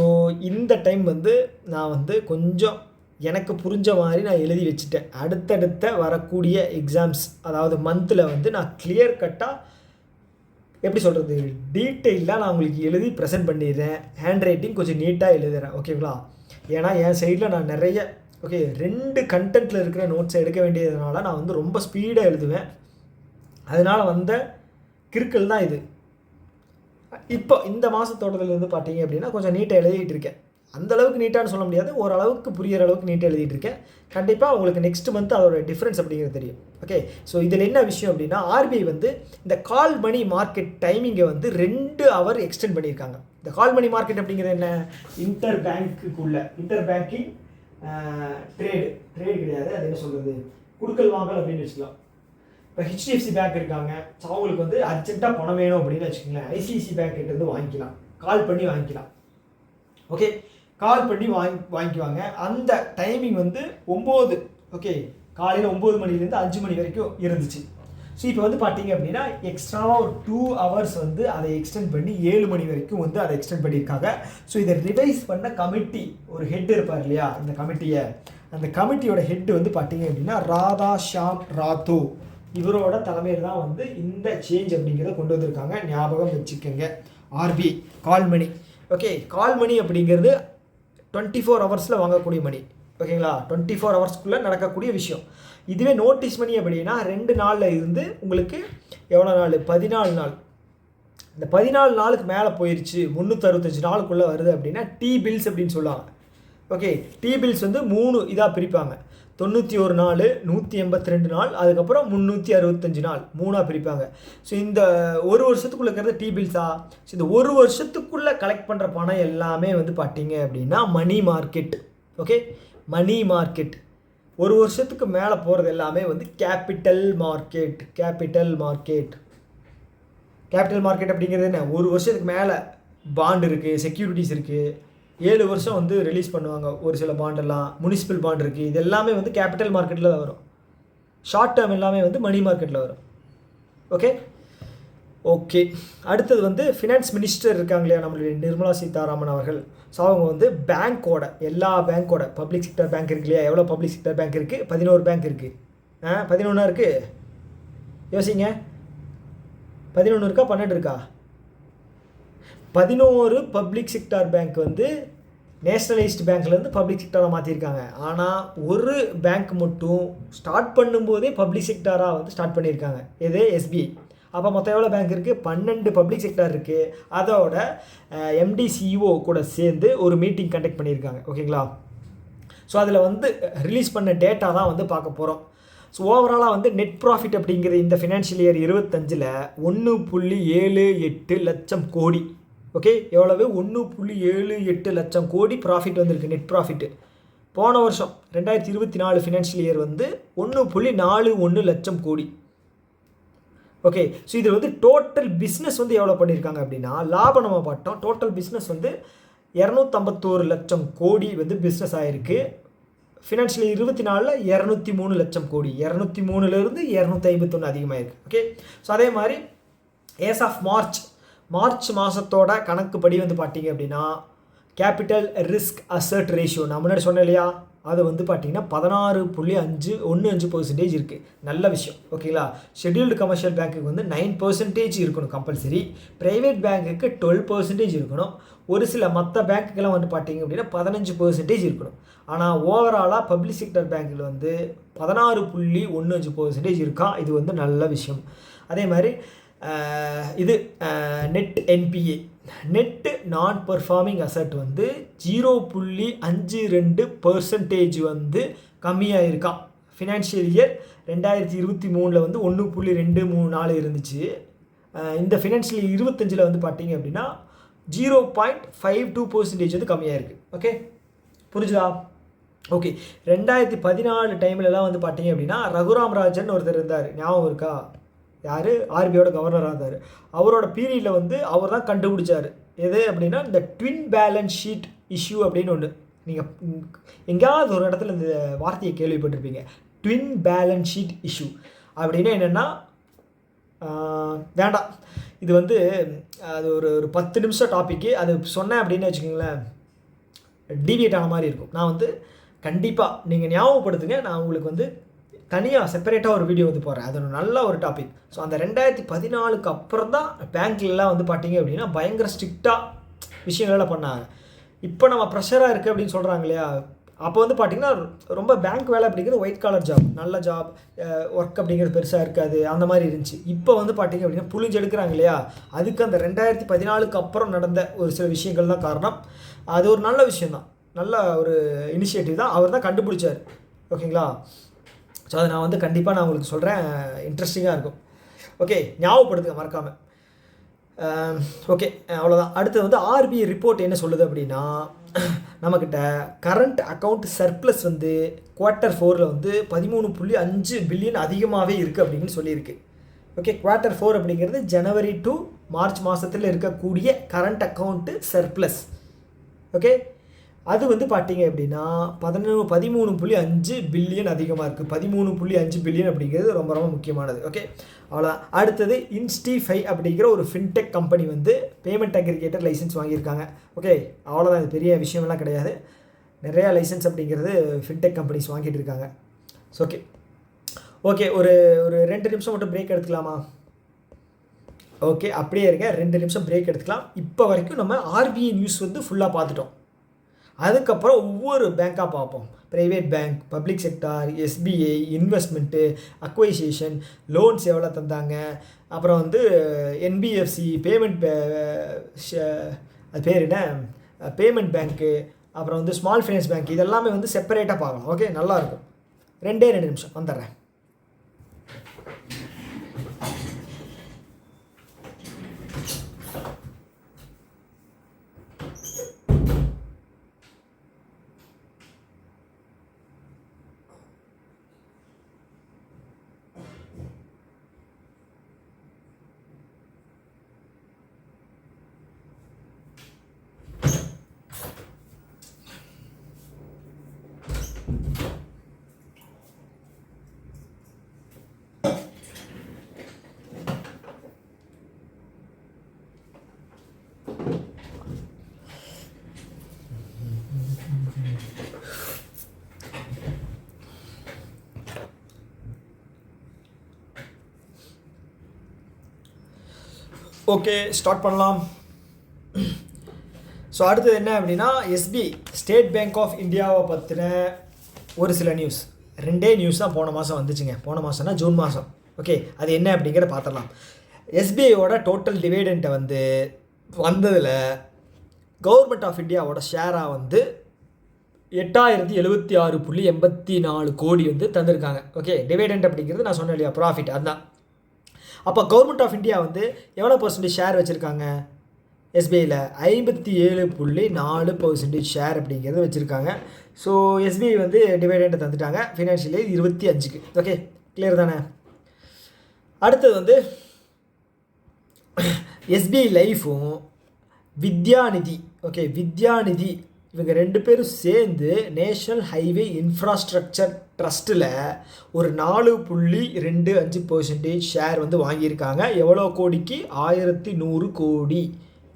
இந்த டைம் வந்து நான் வந்து கொஞ்சம் எனக்கு புரிஞ்ச மாதிரி நான் எழுதி வச்சுட்டேன். அடுத்தடுத்த வரக்கூடிய எக்ஸாம்ஸ், அதாவது மந்தில் வந்து நான் கிளியர் கட்டாக எப்படி சொல்கிறது, டீட்டெயிலாக நான் உங்களுக்கு எழுதி ப்ரெசென்ட் பண்ணிடுறேன். ஹேண்ட் ரைட்டிங் கொஞ்சம் நீட்டாக எழுதுகிறேன். ஓகேங்களா, ஏன்னா என் சைடில் நான் நிறைய 2 கண்டென்ட்டில் இருக்கிற நோட்ஸை எடுக்க வேண்டியதுனால நான் வந்து ரொம்ப ஸ்பீடாக எழுதுவேன். அதனால் வந்த கிறுக்கல் தான் இது. இப்போ இந்த மாதத்தோட்டத்துலேருந்து பார்த்தீங்க அப்படின்னா கொஞ்சம் நீட்டாக எழுதிட்டு இருக்கேன். அந்தளவுக்கு நீட்டான்னு சொல்ல முடியாது, ஓரளவுக்கு புரிகிற அளவுக்கு நீட்டாக எழுதிட்டு இருக்கேன். கண்டிப்பாக உங்களுக்கு நெக்ஸ்ட் மந்த் அதோட டிஃப்ரென்ஸ் அப்படிங்கிறது தெரியும். ஓகே, ஸோ இதில் என்ன விஷயம் அப்படின்னா, ஆர்பிஐ வந்து இந்த கால் மணி மார்க்கெட் டைமிங்கை வந்து 2 hour எக்ஸ்டெண்ட் பண்ணியிருக்காங்க. இந்த கால் மணி மார்க்கெட் அப்படிங்கிறது என்ன, இன்டர் பேங்கிங் ட்ரேடு கிடையாது, அது என்ன சொல்கிறது, குடுக்கல் வாங்கல் அப்படின்னு வச்சுக்கலாம். இப்போ ஹெச்டிஎஃப்சி பேங்க் இருக்காங்க, ஸோ அவங்களுக்கு வந்து அர்ஜென்ட்டாக பணம் வேணும் அப்படின்னு வச்சுக்கோங்களேன், ஐசிஐசி பேங்க்கிட்ட இருந்து வாங்கிக்கலாம், கால் பண்ணி வாங்கிக்கலாம். ஓகே, கால் பண்ணி வாங்கிக்குவாங்க. அந்த டைமிங் வந்து 9, ஓகே, காலையில் 9 மணிலேருந்து 5 மணி வரைக்கும் இருந்துச்சு. ஸோ இப்போ வந்து பார்த்தீங்க அப்படின்னா எக்ஸ்ட்ராவாக ஒரு 2 hours வந்து அதை எக்ஸ்டெண்ட் பண்ணி 7 மணி வரைக்கும் வந்து அதை எக்ஸ்டெண்ட் பண்ணியிருக்காங்க. ஸோ இதை ரிவைஸ் பண்ண கமிட்டி ஒரு ஹெட் இருப்பார் இல்லையா, இந்த கமிட்டியை, அந்த கமிட்டியோட ஹெட் வந்து பார்த்தீங்க அப்படின்னா ராதா ஷாம் ராத்தோ, இவரோட தலைமையில் தான் வந்து இந்த சேஞ்ச் அப்படிங்கிறத கொண்டு வந்திருக்காங்க. ஞாபகம் வச்சுக்கோங்க. ஆர்பிஐ கால் மணி. ஓகே, கால் மணி அப்படிங்கிறது 24 hours வாங்கக்கூடிய மணி. ஓகேங்களா, 24 hours நடக்கக்கூடிய விஷயம். இதுவே நோட்டீஸ் மணி அப்படின்னா 2 நாளில் இருந்து உங்களுக்கு எவ்வளோ நாள், 14 நாள். இந்த 14 நாளுக்கு மேலே போயிடுச்சு, 365 நாளுக்குள்ளே வருது அப்படின்னா டி பில்ஸ் அப்படின்னு சொல்லுவாங்க. ஓகே, டி பில்ஸ் வந்து 3 இதாக பிரிப்பாங்க. 91 நாள், 182 நாள், அதுக்கப்புறம் 365 நாள், 3ஆக பிரிப்பாங்க. ஸோ இந்த ஒரு வருஷத்துக்குள்ளே இருக்கிறது டி பில்ஸா. ஸோ இந்த ஒரு வருஷத்துக்குள்ளே கலெக்ட் பண்ணுற பணம் எல்லாமே வந்து பார்த்தீங்க அப்படின்னா money market. Okay, money market. ஒரு வருஷத்துக்கு மேலே போகிறது எல்லாமே வந்து கேபிட்டல் மார்க்கெட் அப்படிங்கிறது என்ன, ஒரு வருஷத்துக்கு மேலே பாண்ட் இருக்குது, செக்யூரிட்டிஸ் இருக்குது, 7 வருஷம் வந்து ரிலீஸ் பண்ணுவாங்க ஒரு சில பாண்டெல்லாம், முனிசிபல் பாண்ட் இருக்குது. இது எல்லாமே வந்து கேபிட்டல் மார்க்கெட்டில் தான் வரும். ஷார்ட் டேர்ம் எல்லாமே வந்து மணி மார்க்கெட்டில் வரும். ஓகே, அடுத்தது வந்து ஃபினான்ஸ் மினிஸ்டர் இருக்காங்க இல்லையா, நம்மளுடைய நிர்மலா சீதாராமன் அவர்கள். ஸோ அவங்க வந்து பேங்க்கோட, எல்லா பேங்க்கோட, பப்ளிக் செக்டர் பேங்க் இருக்கு இல்லையா, எவ்வளோ பப்ளிக் செக்டர் பேங்க் இருக்குது, 11 பேங்க் இருக்குது. 11 இருக்குது, யோசிங்க, 11 இருக்கா 12 இருக்கா? 11 பப்ளிக் செக்டார் பேங்க் வந்து நேஷ்னலைஸ்டு பேங்க்லேருந்து பப்ளிக் செக்டாராக மாற்றிருக்காங்க. ஆனால் ஒரு பேங்க் மட்டும் ஸ்டார்ட் பண்ணும்போதே பப்ளிக் செக்டாராக வந்து ஸ்டார்ட் பண்ணியிருக்காங்க. இது எஸ்பிஐ. அப்போ மொத்தம் எவ்வளோ பேங்க் இருக்குது, 12 பப்ளிக் செக்டார் இருக்குது. அதோட எம்டிசிஓ கூட சேர்ந்து ஒரு மீட்டிங் கண்டக்ட் பண்ணியிருக்காங்க. ஓகேங்களா, ஸோ அதில் வந்து ரிலீஸ் பண்ண டேட்டா தான் வந்து பார்க்க போகிறோம். ஸோ ஓவராலாக வந்து நெட் ப்ராஃபிட் அப்படிங்கிற இந்த ஃபினான்ஷியல் இயர் 25 1.78 லட்சம் கோடி. ஓகே, எவ்வளவு, 1.78 லட்சம் கோடி ப்ராஃபிட் வந்திருக்கு, நெட் ப்ராஃபிட்டு. போன வருஷம் 2024 ஃபினான்ஷியல் இயர் வந்து 1.41 லட்சம் கோடி. ஓகே, ஸோ இது வந்து டோட்டல் பிஸ்னஸ் வந்து எவ்வளோ பண்ணியிருக்காங்க அப்படின்னா, லாபம் நம்ம பார்த்தோம், டோட்டல் பிஸ்னஸ் வந்து 251 லட்சம் கோடி வந்து பிஸ்னஸ் ஆகிருக்கு. ஃபினான்ஷியல் 24 203 லட்சம் கோடி, 203லேருந்து 251 அதிகமாகிருக்கு. ஓகே, ஸோ அதே மாதிரி ஏஸ் ஆஃப் மார்ச் மாதத்தோட கணக்குப்படி வந்து பார்த்தீங்க அப்படின்னா கேபிட்டல் ரிஸ்க் அசர்ட் ரேஷியோ நான் முன்னாடி சொன்னேன் இல்லையா, அது வந்து பார்த்தீங்கன்னா 16.15% இருக்குது. நல்ல விஷயம். ஓகேங்களா. ஷெட்யூல்டு கமர்ஷியல் பேங்க்குக்கு வந்து 9% இருக்கணும் கம்பல்சரி. ப்ரைவேட் பேங்க்குக்கு 12% இருக்கணும். ஒரு சில மற்ற பேங்க்குக்கெல்லாம் வந்து பார்த்தீங்க அப்படின்னா 15% இருக்கணும். ஆனால் ஓவராலாக பப்ளிக் செக்டர் பேங்க்கில் வந்து 16.15% இருக்கான். இது வந்து நல்ல விஷயம். அதே மாதிரி இது நெட் என்பிஏ நெட் நான் பெர்ஃபார்மிங் அசட் வந்து 0.52% வந்து கம்மியாக இருக்கான். ஃபினான்ஷியல் இயர் 2023 வந்து 1.234 இருந்துச்சு. இந்த ஃபினான்ஷியல் 25 வந்து பார்த்தீங்க அப்படின்னா 0.52% வந்து கம்மியாக இருக்குது. ஓகே, புரிஞ்சுதா? ஓகே, 2014 டைம்லலாம் வந்து பார்த்தீங்க அப்படின்னா ரகுராம் ராஜன் ஒருத்தர் இருந்தார், ஞாபகம் இருக்கா? யார்? ஆர்பிஐயோட கவர்னராக இருந்தார். அவரோட பீரியடில் வந்து அவர் தான் கண்டுபிடிச்சார். எது அப்படின்னா இந்த ட்வின் பேலன்ஸ் ஷீட் இஷ்யூ அப்படின்னு ஒன்று. நீங்கள் எங்கேயாவது ஒரு இடத்துல இந்த வார்த்தையை கேள்விப்பட்டிருப்பீங்க, ட்வின் பேலன்ஸ் ஷீட் இஷ்யூ. அப்படின்னா என்னென்னா, வேண்டாம், இது வந்து அது ஒரு 10 நிமிஷம் டாப்பிக்கு. அது சொன்னேன் அப்படின்னு வச்சுக்கோங்களேன், டீவியேட் ஆன மாதிரி இருக்கும். நான் வந்து கண்டிப்பாக நீங்கள் ஞாபகப்படுத்துங்க, நான் உங்களுக்கு வந்து தனியாக செப்பரேட்டாக ஒரு வீடியோ வந்து போடுறேன். அது ஒரு நல்ல ஒரு டாபிக். ஸோ அந்த 2014 அப்புறம் தான் பேங்க்லலாம் வந்து பார்த்தீங்க அப்படின்னா பயங்கர ஸ்ட்ரிக்டாக விஷயங்கள்லாம் பண்ணாங்க. இப்போ நம்ம ப்ரெஷராக இருக்குது அப்படின்னு சொல்கிறாங்க இல்லையா, அப்போ வந்து பார்த்திங்கன்னா ரொம்ப பேங்க் வேலை அப்படிங்கிறது ஒயிட் காலர் ஜாப், நல்ல ஜாப், ஒர்க் அப்படிங்கிறது பெருசாக இருக்காது, அந்த மாதிரி இருந்துச்சு. இப்போ வந்து பார்த்திங்க அப்படின்னா புளிஞ்சு எடுக்கிறாங்க இல்லையா, அதுக்கு அந்த 2014 அப்புறம் நடந்த ஒரு சில விஷயங்கள் தான் காரணம். அது ஒரு நல்ல விஷயந்தான், நல்ல ஒரு இனிஷியேட்டிவ் தான். அவர் தான் கண்டுபிடிச்சார். ஓகேங்களா. ஸோ அதை நான் வந்து கண்டிப்பாக நான் உங்களுக்கு சொல்கிறேன், இன்ட்ரெஸ்டிங்காக இருக்கும். ஓகே, ஞாபகப்படுத்துங்க மறக்காமல். ஓகே, அவ்வளோதான். அடுத்து வந்து ஆர்பிஐ ரிப்போர்ட் என்ன சொல்லுது அப்படின்னா, நம்மக்கிட்ட கரண்ட் அக்கௌண்ட் சர்ப்ளஸ் வந்து Q4 வந்து 13.5 பில்லியன் அதிகமாகவே இருக்குது அப்படின்னு சொல்லியிருக்கு. ஓகே, Q4 அப்படிங்கிறது ஜனவரி டு மார்ச் மாதத்தில் இருக்கக்கூடிய கரண்ட் அக்கௌண்ட்டு சர்ப்ளஸ். ஓகே, அது வந்து பார்த்தீங்க அப்படின்னா 13.5 பில்லியன் அதிகமாக இருக்குது. 13.5 பில்லியன் அப்படிங்கிறது ரொம்ப ரொம்ப முக்கியமானது. ஓகே, அவ்வளோதான். அடுத்தது இன்ஸ்டிஃபை அப்படிங்கிற ஒரு ஃபின்டெக் கம்பெனி வந்து பேமெண்ட் அக்ரிகேட்டர் லைசன்ஸ் வாங்கியிருக்காங்க. ஓகே, அவ்வளோதான். இது பெரிய விஷயமெல்லாம் கிடையாது. நிறையா லைசன்ஸ் அப்படிங்கிறது ஃபின்டெக் கம்பெனிஸ் வாங்கிட்டு இருக்காங்க. ஸோ ஓகே ஓகே ஒரு 2 நிமிஷம் மட்டும் பிரேக் எடுத்துக்கலாமா? ஓகே, அப்படியே இருங்க, 2 நிமிஷம் பிரேக் எடுத்துக்கலாம். இப்போ வரைக்கும் நம்ம ஆர்பிஐ நியூஸ் வந்து ஃபுல்லாக பார்த்துட்டோம். அதுக்கப்புறம் ஒவ்வொரு பேங்காக பார்ப்போம். Private bank, public sector, SBI, investment, acquisition, loans எவ்வளோ தந்தாங்க, அப்புறம் வந்து என்பிஎஃப்சி, பேமெண்ட், அது பேர் என்ன, பேமெண்ட் பேங்க்கு, அப்புறம் வந்து ஸ்மால் ஃபைனான்ஸ் பேங்க், இதெல்லாமே வந்து செப்பரேட்டாக பார்க்கலாம். ஓகே, நல்லாயிருக்கும். 2 நிமிஷம் வந்துடுறேன். ஓகே, ஸ்டார்ட் பண்ணலாம். ஸோ அடுத்தது என்ன அப்படின்னா, எஸ்பிஐ ஸ்டேட் பேங்க் ஆஃப் இந்தியாவை பற்றின ஒரு சில நியூஸ். 2 நியூஸ் தான் போன மாதம் வந்துச்சுங்க. போன மாதம்னா ஜூன் மாதம். ஓகே, அது என்ன அப்படிங்கிற பார்த்துடலாம். எஸ்பிஐயோட டோட்டல் டிவிடெண்ட்டை வந்து வந்ததில் கவர்மெண்ட் ஆஃப் இந்தியாவோட ஷேராக வந்து 8076.84 கோடி வந்து தந்திருக்காங்க. ஓகே, டிவிடெண்ட் அப்படிங்கிறது நான் சொன்னேன் இல்லையா, ப்ராஃபிட், அதுதான். அப்போ கவர்மெண்ட் ஆஃப் இந்தியா வந்து எவ்வளோ % ஷேர் வச்சுருக்காங்க எஸ்பிஐயில்? 57.4% ஷேர் அப்படிங்கிறது வச்சுருக்காங்க. ஸோ எஸ்பிஐ வந்து டிவிடெண்ட் தந்துட்டாங்க ஃபினான்ஷியல் இயர் 25க்கு. ஓகே, கிளியர் தானே? அடுத்தது வந்து எஸ்பிஐ லைஃப்பும் வித்யாநிதி. ஓகே, வித்யாநிதி இவங்க 2 பேரும் சேர்ந்து நேஷ்னல் ஹைவே இன்ஃப்ராஸ்ட்ரக்சர் ட்ரஸ்ட்டில் ஒரு 4.25% ஷேர் வந்து வாங்கியிருக்காங்க. எவ்வளோ கோடிக்கு? 1100 கோடி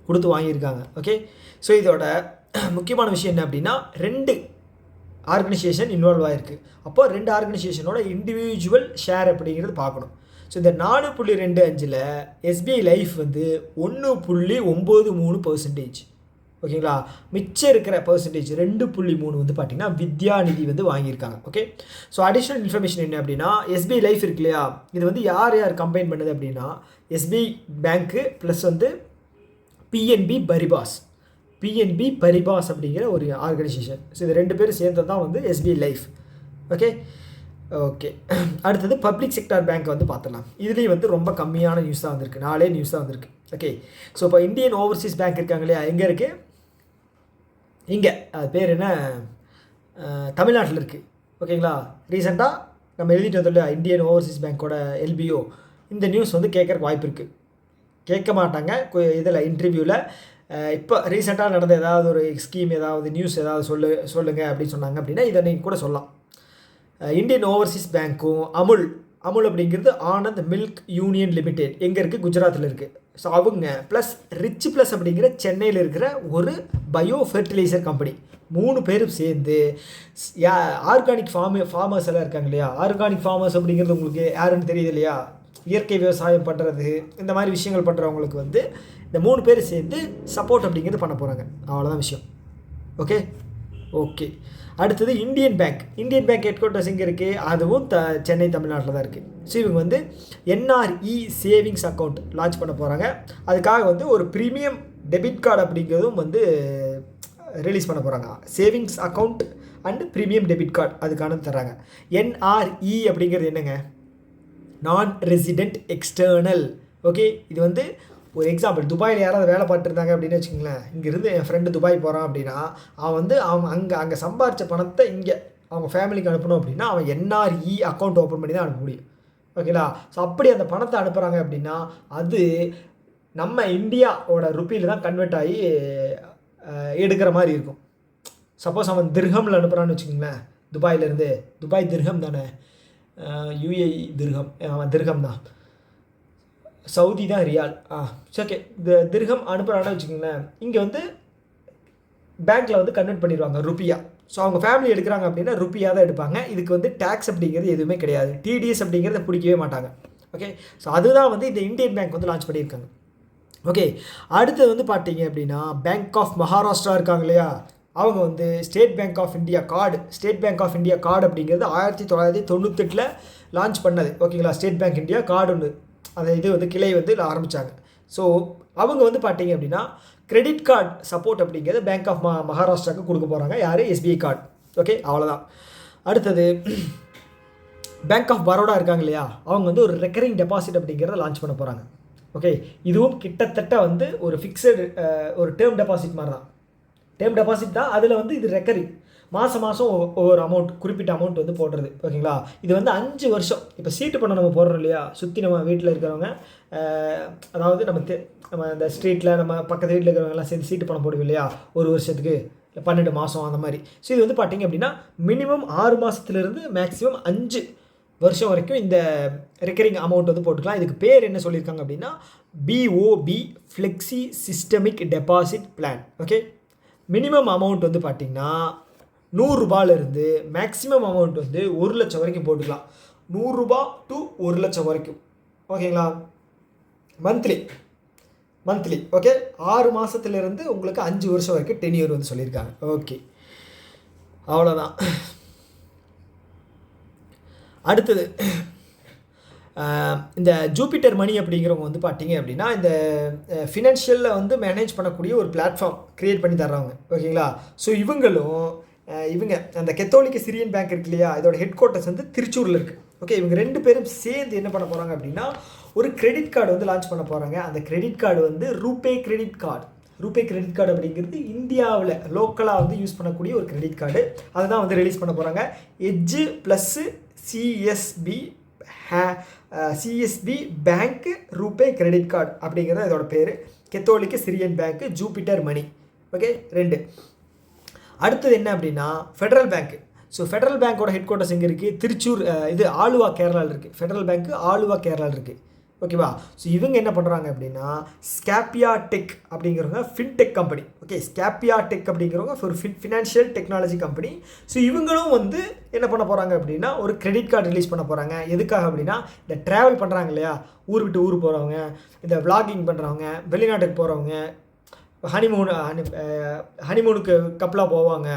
கொடுத்து வாங்கியிருக்காங்க. ஓகே, ஸோ இதோட முக்கியமான விஷயம் என்ன அப்படின்னா 2 ஆர்கனைசேஷன் இன்வால்வ் ஆகிருக்கு. அப்போ 2 ஆர்கனைசேஷனோட இண்டிவிஜுவல் ஷேர் அப்படிங்கிறது பார்க்கணும். ஸோ இந்த 4.25ல் எஸ்பிஐ லைஃப் வந்து 1.93%. ஓகேங்களா, மிச்சம் இருக்கிற பர்சன்டேஜ் 2.3 வந்து பார்த்திங்கன்னா வித்யாநிதி வந்து வாங்கியிருக்காங்க. ஓகே, ஸோ அடிஷ்னல் இன்ஃபர்மேஷன் என்ன அப்படின்னா எஸ்பிஐ லைஃப் இருக்கு இல்லையா, இது வந்து யார் யார் கம்பைன் பண்ணுது அப்படின்னா எஸ்பிஐ பேங்க்கு ப்ளஸ் வந்து பிஎன்பி பரிபாஸ் அப்படிங்கிற ஒரு ஆர்கனைசேஷன். ஸோ இது 2 பேரும் சேர்ந்தது தான் வந்து எஸ்பிஐ லைஃப். ஓகே, அடுத்தது பப்ளிக் செக்டார் பேங்க் வந்து பார்த்துடலாம். இதுலேயும் வந்து ரொம்ப கம்மியான நியூஸ் தான் வந்திருக்கு, 4 நியூஸ் தான் வந்திருக்கு. ஓகே, ஸோ இப்போ இந்தியன் ஓவர்சீஸ் பேங்க் இருக்காங்க இல்லையா, எங்கே இருக்குது? இங்கே அது பேர் என்ன, தமிழ்நாட்டில் இருக்குது. ஓகேங்களா, ரீசெண்டாக நம்ம எழுதிட்டு வந்தோம் இல்லையா இந்தியன் ஓவர்சீஸ் பேங்க்கோட எல்பிஓ, இந்த நியூஸ் வந்து கேட்குறக்கு வாய்ப்பு இருக்குது. கேட்க மாட்டாங்க இதில் இன்டர்வியூவில். இப்போ ரீசெண்டாக நடந்த ஏதாவது ஒரு ஸ்கீம் ஏதாவது நியூஸ் ஏதாவது சொல்லுங்கள் அப்படின்னு சொன்னாங்க அப்படின்னா இதை நீங்கள் கூட சொல்லலாம். இந்தியன் ஓவர்சீஸ் பேங்க்கும் அமுல் அப்படிங்கிறது ஆனந்த் மில்க் யூனியன் லிமிடெட் எங்கே இருக்குது? குஜராத்தில் இருக்குது. ஸோ அவங்க ப்ளஸ் ரிச் ப்ளஸ் அப்படிங்கிற சென்னையில் இருக்கிற ஒரு பயோ ஃபெர்டிலைசர் கம்பெனி 3 பேரும் சேர்ந்து ஆர்கானிக் ஃபார்மர்ஸ் எல்லாம் இருக்காங்க இல்லையா, ஆர்கானிக் ஃபார்மர்ஸ் அப்படிங்கிறது உங்களுக்கு யாருன்னு தெரியுது இல்லையா, இயற்கை விவசாயம் பண்ணுறது இந்த மாதிரி விஷயங்கள் பண்ணுறவங்களுக்கு வந்து இந்த 3 பேர் சேர்ந்து சப்போர்ட் அப்படிங்கிறது பண்ண போகிறாங்க. அவ்வளோதான் விஷயம். ஓகே, அடுத்தது இந்தியன் பேங்க் ஹெட் குவார்ட்டர்ஸ் இங்கே இருக்குது, அதுவும் சென்னை தமிழ்நாட்டில் தான் இருக்குது. ஸோ இவங்க வந்து என்ஆர்இ சேவிங்ஸ் அக்கௌண்ட் லான்ச் பண்ண போகிறாங்க. அதுக்காக வந்து ஒரு ப்ரீமியம் டெபிட் கார்டு அப்படிங்கிறதும் வந்து ரிலீஸ் பண்ண போகிறாங்க. Savings account and premium debit card அதுக்கான தர்றாங்க. என்ஆர்இ அப்படிங்கிறது என்னங்க? நான் ரெசிடென்ட் எக்ஸ்டர்னல். ஓகே, இது வந்து ஒரு எக்ஸாம்பிள், துபாயில் யாராவது வேலை பார்த்துருந்தாங்க அப்படின்னு வச்சுக்கோங்களேன். இங்கேருந்து என் ஃப்ரெண்டு துபாய் போகிறான் அப்படின்னா அவன் வந்து அங்கே சம்பாரித்த பணத்தை இங்கே அவங்க ஃபேமிலிக்கு அனுப்பணும் அப்படின்னா அவன் என்ஆர்இ அக்கௌண்ட் ஓப்பன் பண்ணி தான் அனுப்ப முடியும். ஓகேங்களா, ஸோ அப்படி அந்த பணத்தை அனுப்புகிறாங்க அப்படின்னா அது நம்ம இந்தியாவோட ருப்பியில் தான் கன்வெர்ட் ஆகி எடுக்கிற மாதிரி இருக்கும். சப்போஸ் அவன் திர்ஹமில் அனுப்புகிறான்னு வச்சுக்கோங்களேன், துபாயிலேருந்து, துபாய் திர்ஹம் தானே, யூஏஇ திர்ஹம் தான், சவுதி தான் ரியால். ஓகே, திர்ஹம் அனுப்புகிறான்னு வச்சுக்கோங்களேன், இங்கே வந்து பேங்க்கில் வந்து கன்வெர்ட் பண்ணிடுவாங்க ருப்பியா. ஸோ அவங்க ஃபேமிலி எடுக்கிறாங்க அப்படின்னா ருப்பியாக தான் எடுப்பாங்க. இதுக்கு வந்து டேக்ஸ் அப்படிங்கிறது எதுவுமே கிடையாது, டிடிஎஸ் அப்படிங்கிறத பிடிக்கவே மாட்டாங்க. ஓகே, ஸோ அதுதான் வந்து இந்த இந்தியன் பேங்க் வந்து லான்ச் பண்ணியிருக்காங்க. ஓகே, அடுத்து வந்து பார்த்தீங்க அப்படின்னா பேங்க் ஆஃப் மகாராஷ்டிரா இருக்காங்க இல்லையா, அவங்க வந்து State Bank of India card அப்படிங்கிறது 1998 லான்ச் பண்ணது. ஓகேங்களா, ஸ்டேட் பேங்க் இந்தியா கார்டு ஒன்று அந்த இது வந்து கிளை வந்து ஆரம்பித்தாங்க. ஸோ அவங்க வந்து பார்த்தீங்க அப்படின்னா கிரெடிட் கார்டு சப்போர்ட் அப்படிங்கிறது பேங்க் ஆஃப் மகாராஷ்டிராவுக்கு கொடுக்க போகிறாங்க. யார்? SBI card. ஓகே, அவ்வளோதான். அடுத்தது பேங்க் ஆஃப் பரோடா இருக்காங்க இல்லையா, அவங்க வந்து ஒரு ரெக்கரிங் டெபாசிட் அப்படிங்கிறத லான்ச் பண்ண போகிறாங்க. ஓகே, இதுவும் கிட்டத்தட்ட வந்து ஒரு ஃபிக்ஸடு ஒரு டேர்ம் டெபாசிட் மாதிரி தான். டேர்ம் டெபாசிட் தான், அதில் வந்து இது ரெக்கரிங் மாதம் ஒவ்வொரு அமௌண்ட் குறிப்பிட்ட அமௌண்ட் வந்து போடுறது. ஓகேங்களா, இது வந்து 5 வருஷம். இப்போ சீட்டு பணம் நம்ம போடுறோம் இல்லையா, சுற்றி நம்ம வீட்டில் இருக்கிறவங்க, அதாவது நம்ம இந்த ஸ்ட்ரீட்டில் நம்ம பக்கத்து வீட்டில் இருக்கிறவங்கலாம் சேர்ந்து சீட்டு பணம் போடுவோம் இல்லையா, ஒரு வருஷத்துக்கு 12 மாதம் அந்த மாதிரி. ஸோ இது வந்து பார்த்திங்க அப்படின்னா மினிமம் 6 மாதத்துலேருந்து மேக்ஸிமம் 5 வருஷம் வரைக்கும் இந்த ரெக்கரிங் அமௌண்ட் வந்து போட்டுக்கலாம். இதுக்கு பேர் என்ன சொல்லியிருக்காங்க அப்படின்னா BOB flexi systemic deposit plan. Okay, minimum amount வந்து பார்த்திங்கன்னா 100 ரூபாயிலிருந்து மேக்ஸிமம் அமௌண்ட் வந்து 1 லட்சம் வரைக்கும் போட்டுக்கலாம். 100 ரூபா டு 1 லட்சம் வரைக்கும். ஓகேங்களா, மந்த்லி. ஓகே, 6 மாதத்துலேருந்து உங்களுக்கு 5 வருஷம் வரைக்கும் டென்யூர் வந்து சொல்லியிருக்காங்க. ஓகே, அவ்வளோதான். அடுத்தது இந்த ஜூபிட்டர் மணி அப்படிங்கிறவங்க வந்து பார்த்தீங்க அப்படின்னா இந்த ஃபினான்ஷியலில் வந்து மேனேஜ் பண்ணக்கூடிய ஒரு பிளாட்ஃபார்ம் க்ரியேட் பண்ணி தர்றவங்க. ஓகேங்களா, ஸோ இவங்க அந்த கத்தோலிக்க சிரியன் பேங்க் இருக்கு இல்லையா, இதோட ஹெட் குவார்ட்டர்ஸ் வந்து திருச்சூரில் இருக்குது. ஓகே, இவங்க 2 பேரும் சேர்ந்து என்ன பண்ண போகிறாங்க அப்படின்னா ஒரு கிரெடிட் கார்டு வந்து லான்ச் பண்ண போகிறாங்க. அந்த கிரெடிட் கார்டு வந்து ரூபே கிரெடிட் கார்டு அப்படிங்கிறது இந்தியாவில் லோக்கலாக வந்து யூஸ் பண்ணக்கூடிய ஒரு கிரெடிட் கார்டு. அதை தான் வந்து ரிலீஸ் பண்ண போகிறாங்க. எட்ஜு ப்ளஸ்ஸு சிஎஸ்பி பேங்க்கு ரூபே கிரெடிட் கார்டு அப்படிங்கிறது இதோட பேர். கத்தோலிக்க சிரியன் பேங்க்கு ஜூபிட்டர் மணி. ஓகே, 2. அடுத்தது என்ன அப்படின்னா ஃபெடரல் பேங்க். ஸோ ஃபெடரல் பேங்க்கோட ஹெட் குவார்ட்டர்ஸ் எங்கே இருக்குது? திருச்சூர், இது ஆலுவா கேரளாவில் இருக்குது. ஃபெடரல் பேங்க்கு ஆலுவா கேரளாவில் இருக்குது. ஓகேவா? ஸோ இவங்க என்ன பண்ணுறாங்க அப்படின்னா ஸ்கேப்பியா டெக் அப்படிங்கிறவங்க ஃபின்டெக் கம்பெனி. ஓகே, ஸ்கேப்பியா டெக் அப்படிங்கிறவங்க ஒரு ஃபினான்ஷியல் டெக்னாலஜி கம்பெனி. ஸோ இவங்களும் வந்து என்ன பண்ண போகிறாங்க அப்படின்னா ஒரு கிரெடிட் கார்டு ரிலீஸ் பண்ண போகிறாங்க. எதுக்காக அப்படின்னா இந்த ட்ராவல் பண்ணுறாங்க இல்லையா, ஊர் விட்டு ஊர் போகிறவங்க, இந்த விளாகிங் பண்ணுறவங்க, வெளிநாட்டுக்கு போகிறவங்க, ஹனிமூனுக்கு கப்பலாக போவாங்க.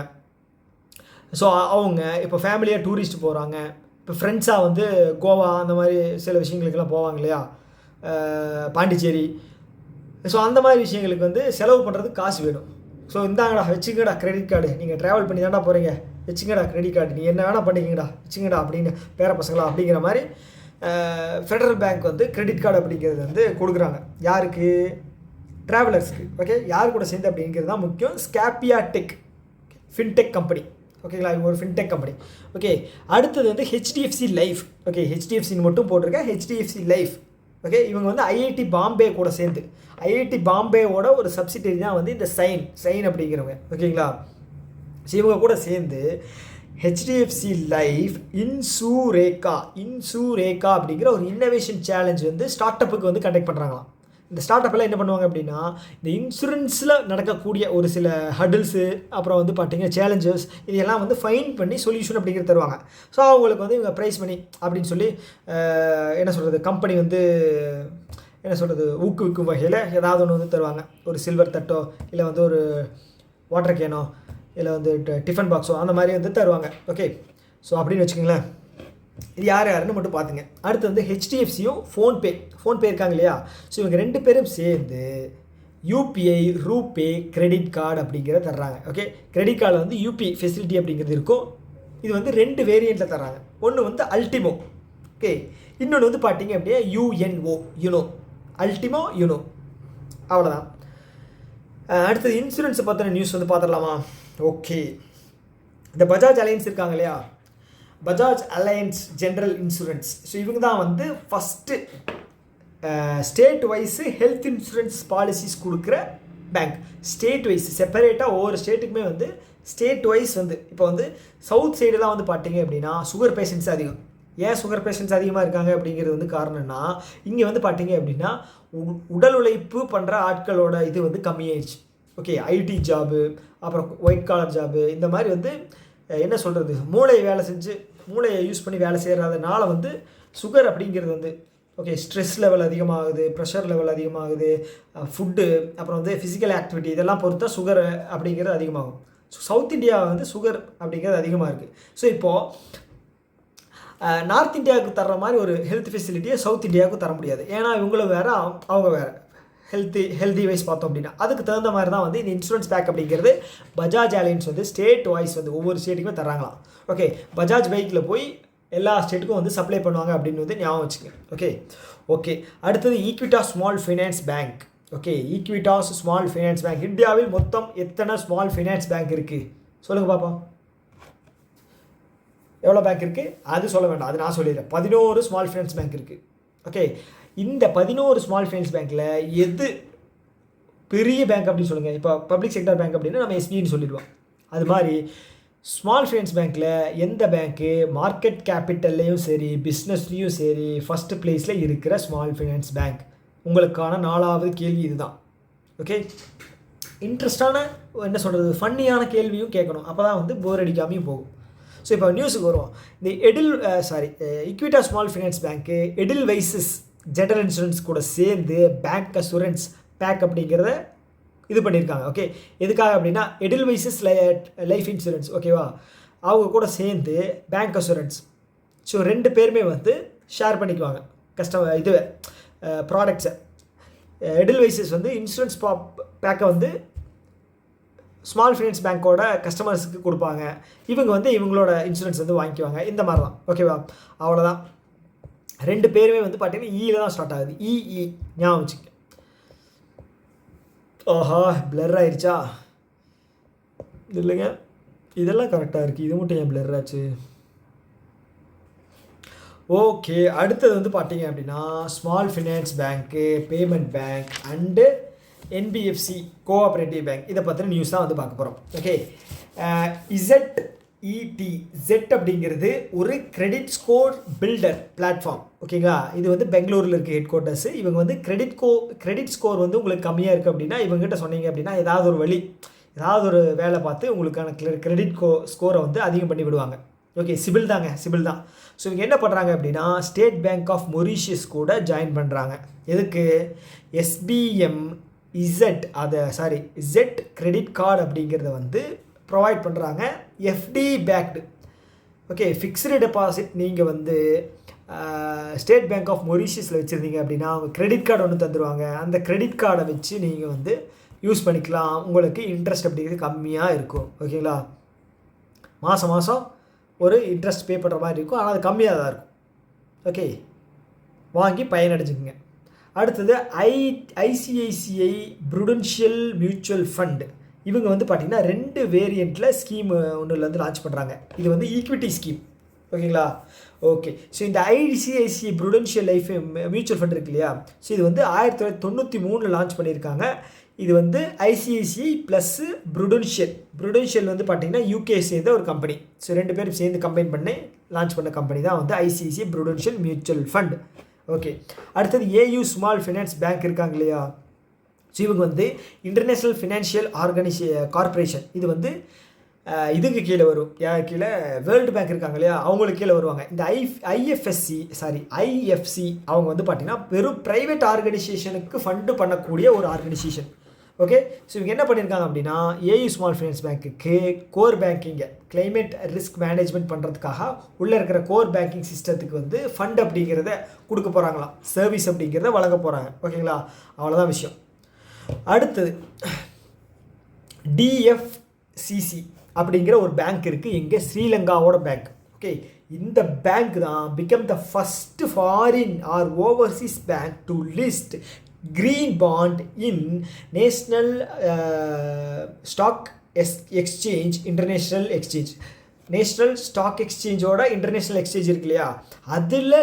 ஸோ அவங்க இப்போ ஃபேமிலியாக டூரிஸ்ட் போகிறாங்க, இப்போ ஃப்ரெண்ட்ஸாக வந்து கோவா அந்த மாதிரி சில விஷயங்களுக்கெல்லாம் போவாங்க இல்லையா, பாண்டிச்சேரி. ஸோ அந்த மாதிரி விஷயங்களுக்கு வந்து செலவு பண்ணுறதுக்கு காசு வேணும். ஸோ இந்தாங்கடா வச்சுங்கடா கிரெடிட் கார்டு, நீங்கள் ட்ராவல் பண்ணி தாண்டா போகிறீங்க, வச்சுங்கடா கிரெடிட் கார்டு, நீ என்ன வேணால் பண்ணிக்கிங்கடா வச்சுங்கடா அப்படின்னு பேர பசங்களா அப்படிங்கிற மாதிரி ஃபெடரல் பேங்க் வந்து கிரெடிட் கார்டு அப்படிங்கிறது வந்து கொடுக்குறாங்க. யாருக்கு? ட்ராவலர்ஸ்க்கு. ஓகே, யார் கூட சேர்ந்து அப்படிங்கிறது தான் முக்கியம். ஸ்கேப்பியா டெக் ஃபின்டெக் கம்பெனி. ஓகேங்களா, இது ஒரு ஃபின்டெக் கம்பெனி. ஓகே, அடுத்தது வந்து ஹெச்டிஎஃப்சி லைஃப். ஓகே, ஹெச்டிஎஃப்சின்னு மட்டும் போட்டிருக்கேன், ஹெச்டிஎஃப்சி லைஃப். ஓகே, இவங்க வந்து ஐஐடி பாம்பே கூட சேர்ந்து, ஐஐடி பாம்பேவோட ஒரு சப்சிடரி தான் வந்து இந்த சைன் அப்படிங்கிறவங்க. ஓகேங்களா, ஸோ இவங்க கூட சேர்ந்து ஹெச்டிஎஃப்சி லைஃப் இன்சூரேகா அப்படிங்கிற ஒரு இன்னோவேஷன் சேலஞ்ச் வந்து ஸ்டார்ட் அப்புக்கு வந்து கண்டக்ட் பண்ணுறாங்களாம். இந்த ஸ்டார்ட் அப்லாம் என்ன பண்ணுவாங்க அப்படின்னா இந்த இன்சூரன்ஸில் நடக்கக்கூடிய ஒரு சில ஹடில்ஸு, அப்புறம் வந்து பார்த்தீங்கன்னா சேலஞ்சஸ், இதெல்லாம் வந்து ஃபைன் பண்ணி சொல்யூஷன் அப்படிங்கிறது தருவாங்க. ஸோ அவங்களுக்கு வந்து இவங்க ப்ரைஸ் பண்ணி அப்படின்னு சொல்லி என்ன சொல்கிறது, கம்பெனி வந்து என்ன சொல்கிறது ஊக்குவிக்கும் வகையில் ஏதாவது ஒன்று வந்து தருவாங்க. ஒரு சில்வர் தட்டோ, இல்லை வந்து ஒரு வாட்டர் கேனோ, இல்லை வந்து டிஃபன் பாக்ஸோ அந்த மாதிரி வந்து தருவாங்க. ஓகே, ஸோ அப்படின்னு வச்சுக்கோங்களேன். இது யாருன்னு மட்டும் பார்த்துங்க. அடுத்து வந்து ஹெச்டிஎஃப்சியும் ஃபோன்பே இருக்காங்க இல்லையா, ஸோ இவங்க ரெண்டு பேரும் சேர்ந்து யூபிஐ ரூபே கிரெடிட் கார்டு அப்படிங்கிறத தர்றாங்க. ஓகே, கிரெடிட் கார்டில் வந்து யூபிஐ ஃபெசிலிட்டி அப்படிங்கிறது இருக்கும். இது வந்து 2 வேரியண்ட்டில் தர்றாங்க. ஒன்று வந்து அல்டிமோ. ஓகே, இன்னொன்று வந்து பார்த்தீங்க அப்படின்னா யூனோ அல்டிமோ யூனோ. அவ்வளோதான். அடுத்தது இன்சூரன்ஸை பற்றின நியூஸ் வந்து பார்த்துடலாமா? ஓகே, இந்த பஜாஜ் அலையன்ஸ் இருக்காங்க இல்லையா, Bajaj alliance general insurance. So இவங்க தான் வந்து first state wise health insurance policies கொடுக்குற பேங்க். ஸ்டேட் வைஸ் செப்பரேட்டாக ஒவ்வொரு ஸ்டேட்டுக்குமே வந்து ஸ்டேட் வைஸ் வந்து இப்போ வந்து சவுத் சைடெலாம் வந்து பார்த்தீங்க அப்படின்னா சுகர் பேஷண்ட்ஸ் அதிகம். ஏன் சுகர் பேஷண்ட்ஸ் அதிகமாக இருக்காங்க அப்படிங்கிறது வந்து காரணம்னா இங்கே வந்து பார்த்தீங்க அப்படின்னா உடல் உழைப்பு பண்ணுற ஆட்களோட இது வந்து கம்மியாயிடுச்சு. ஓகே, ஐடி ஜாபு, அப்புறம் ஒயிட் காலர் ஜாபு, இந்த மாதிரி வந்து என்ன சொல்கிறது மூளையை யூஸ் பண்ணி வேலை செய்கிறதுனால வந்து சுகர் அப்படிங்கிறது வந்து ஓகே ஸ்ட்ரெஸ் லெவல் அதிகமாகுது, ப்ரெஷர் லெவல் அதிகமாகுது, ஃபுட்டு, அப்புறம் வந்து ஃபிசிக்கல் ஆக்டிவிட்டி இதெல்லாம் பொறுத்தா சுகர் அப்படிங்கிறது அதிகமாகும். ஸோ சவுத் இந்தியா வந்து சுகர் அப்படிங்கிறது அதிகமாக இருக்குது. ஸோ இப்போது நார்த் இந்தியாவுக்கு தர்ற மாதிரி ஒரு ஹெல்த் ஃபெசிலிட்டியை சவுத் இந்தியாவுக்கு தர முடியாது. ஏன்னா இவங்களும் வேறு அவங்க வேறு ஹெல்தி வைஸ் பார்த்தோம் அப்படின்னா அதுக்கு தகுந்த மாதிரி தான் வந்து இந்த இன்சூரன்ஸ் பேக் அப்படிங்கிறது பஜாஜ் அலையன்ஸ் வந்து ஸ்டேட் வைஸ் வந்து ஒவ்வொரு ஸ்டேட்டுக்குமே தராங்களாம். ஓகே, பஜாஜ் பைக்கில் போய் எல்லா ஸ்டேட்டுக்கும் வந்து சப்ளை பண்ணுவாங்க அப்படின்னு வந்து ஞாபகம் வச்சுங்க. ஓகே, அடுத்தது Equitas small finance bank. Okay, Equitas small finance bank. இந்தியாவில் மொத்தம் எத்தனை ஸ்மால் ஃபைனான்ஸ் பேங்க் இருக்குது சொல்லுங்கள் பார்ப்போம். எவ்வளோ பேங்க் இருக்குது அது சொல்ல வேண்டாம், அது நான் சொல்லிடுறேன். 11 ஸ்மால் ஃபைனான்ஸ் பேங்க் இருக்குது. ஓகே, இந்த 11 ஸ்மால் ஃபைனான்ஸ் பேங்க்கில் எது பெரிய பேங்க் அப்படின்னு சொல்லுங்கள். இப்போ பப்ளிக் செக்டர் பேங்க் அப்படின்னா நம்ம எஸ்பின்னு சொல்லிடுவோம். அது மாதிரி ஸ்மால் ஃபைனான்ஸ் பேங்க்கில் எந்த பேங்க்கு மார்க்கெட் கேபிட்டல்லையும் சரி பிஸ்னஸ்லேயும் சரி ஃபஸ்ட்டு ப்ளேஸில் இருக்கிற ஸ்மால் ஃபைனான்ஸ் பேங்க்? உங்களுக்கான 4வது கேள்வி இதுதான். ஓகே, இன்ட்ரெஸ்டான என்ன சொல்கிறது ஃபன்னியான கேள்வியும் கேட்கணும், அப்போ தான் வந்து போர் அடிக்காமையும் போகும். ஸோ இப்போ நியூஸுக்கு வருவோம். இந்த ஈக்விட்டா ஸ்மால் ஃபைனான்ஸ் பேங்க்கு எடில் வைசஸ் ஜெனரல் இன்சூரன்ஸ் கூட சேர்ந்து பேங்க் அசூரன்ஸ் பேக் அப்படிங்கிறத இது பண்ணியிருக்காங்க. ஓகே, எதுக்காக அப்படின்னா எடில் வைசஸ் லைஃப் இன்சூரன்ஸ் ஓகேவா, அவங்க கூட சேர்ந்து பேங்க் அசூரன்ஸ். ஸோ 2 பேருமே வந்து ஷேர் பண்ணிக்குவாங்க இது ப்ராடக்ட்ஸை. எடில் வைசஸ் வந்து இன்சூரன்ஸ் பேக்கை வந்து ஸ்மால் ஃபைனான்ஸ் பேங்க்கோட கஸ்டமர்ஸுக்கு கொடுப்பாங்க, இவங்க வந்து இவங்களோட இன்சூரன்ஸ் வந்து வாங்கிக்குவாங்க. இந்த மாதிரி தான். ஓகேவா, அவ்வளோதான். 2 பேருமே வந்து பார்த்தீங்கன்னா ஈயில் தான் ஸ்டார்ட் ஆகுது. ஞாபகம் வச்சுக்க. ஆஹா, பிளர் ஆயிடுச்சா? இல்லைங்க, இதெல்லாம் கரெக்டாக இருக்குது, இது மட்டும் ஏன் பிளர் ஆச்சு? ஓகே, அடுத்தது வந்து பார்த்தீங்க அப்படின்னா small finance bank, payment bank and NBFC cooperative bank இதை பற்றின நியூஸ் தான் வந்து பார்க்க போகிறோம். ஓகே, இசட்இடி ஜெட் அப்படிங்கிறது ஒரு கிரெடிட் ஸ்கோர் பில்டர் பிளாட்ஃபார்ம். ஓகேங்களா, இது வந்து பெங்களூரில் இருக்க ஹெட் குவார்ட்டர்ஸ். இவங்க வந்து கிரெடிட் ஸ்கோர் வந்து உங்களுக்கு கம்மியாக இருக்குது அப்படின்னா இவங்ககிட்ட சொன்னீங்க அப்படின்னா ஏதாவது ஒரு வழி, ஏதாவது ஒரு வேலை பார்த்து உங்களுக்கான கிரெடிட் ஸ்கோரை வந்து அதிகம் பண்ணி விடுவாங்க. ஓகே, சிபில் தாங்க, சிபில் தான். ஸோ இவங்க என்ன பண்ணுறாங்க அப்படின்னா ஸ்டேட் பேங்க் ஆஃப் மொரீஷியஸ் கூட ஜாயின் பண்ணுறாங்க. எதுக்கு? எஸ்பிஎம் இசட் கிரெடிட் கார்டு அப்படிங்கிறத வந்து ப்ரொவைட் பண்ணுறாங்க. FD backed. Okay, fixed deposit நீங்கள் வந்து ஸ்டேட் பேங்க் ஆஃப் மொரீஷியஸில் வச்சுருந்தீங்க அப்படின்னா அவங்க கிரெடிட் கார்டு ஒன்று தந்துடுவாங்க. அந்த கிரெடிட் கார்டை வச்சு நீங்கள் வந்து யூஸ் பண்ணிக்கலாம். உங்களுக்கு இன்ட்ரெஸ்ட் அப்படிங்கிறது கம்மியாக இருக்கும். ஓகேங்களா, மாதம் ஒரு இன்ட்ரெஸ்ட் பே பண்ணுற மாதிரி இருக்கும், ஆனால் அது கம்மியாக தான் இருக்கும். ஓகே, வாங்கி பயனடைஞ்சுக்குங்க. அடுத்தது ஐசிஐசிஐ ப்ரூடென்ஷியல் மியூச்சுவல் ஃபண்டு. இவங்க வந்து பார்த்திங்கன்னா 2 வேரியண்ட்டில் ஸ்கீம் ஒன்றுலேருந்து லான்ச் பண்ணுறாங்க. இது வந்து ஈக்விட்டி ஸ்கீம். ஓகேங்களா, ஓகே. ஸோ இந்த ICICI Prudential life mutual fund இருக்கு இல்லையா, ஸோ இது வந்து 1993 லான்ச் பண்ணியிருக்காங்க. இது வந்து ஐசிஐசிஐ ப்ளஸ் ப்ரூடென்ஷியல் வந்து பார்த்திங்கன்னா யூகே சேர்ந்த ஒரு கம்பெனி. ஸோ 2 பேரும் சேர்ந்து கம்பைன் பண்ணி லான்ச் பண்ண கம்பெனி தான் வந்து ICICI Prudential mutual fund. Okay, அடுத்தது ஏயு ஸ்மால் ஃபினான்ஸ் பேங்க் இருக்காங்க இல்லையா, ஸோ இவங்க வந்து இன்டர்நேஷ்னல் ஃபினான்ஷியல் கார்பரேஷன். இது வந்து இதுக்கு கீழே வரும். யார் கீழே? வேர்ல்டு பேங்க் இருக்காங்க இல்லையா, அவங்களுக்கு கீழே வருவாங்க. இந்த ஐஎஃப்சி அவங்க வந்து பார்த்திங்கன்னா வெறும் ப்ரைவேட் ஆர்கனைசேஷனுக்கு ஃபண்டு பண்ணக்கூடிய ஒரு ஆர்கனைசேஷன். ஓகே, ஸோ இவங்க என்ன பண்ணியிருக்காங்க அப்படின்னா ஏயு ஸ்மால் ஃபினான்ஸ் பேங்க்குக்கு கோர் பேங்கிங்கை கிளைமேட் ரிஸ்க் மேனேஜ்மெண்ட் பண்ணுறதுக்காக உள்ளே இருக்கிற கோர் பேங்கிங் சிஸ்டத்துக்கு வந்து ஃபண்ட் அப்படிங்கிறத கொடுக்க போகிறாங்களாம், சர்வீஸ் அப்படிங்கிறத வழங்க போகிறாங்க. ஓகேங்களா, அவ்வளோதான் விஷயம். அடுத்தது டிஎஃப்சிசி அப்படிங்கிற ஒரு பேங்க் இருக்குது இங்கே, ஸ்ரீலங்காவோட பேங்க். ஓகே, இந்த பேங்க் தான் become the first foreign or overseas bank to list green bond in national stock exchange international exchange. National stock எக்ஸ்சேஞ்சோட இன்டர்நேஷ்னல் எக்ஸ்சேஞ்ச் இருக்கு இல்லையா, அதில்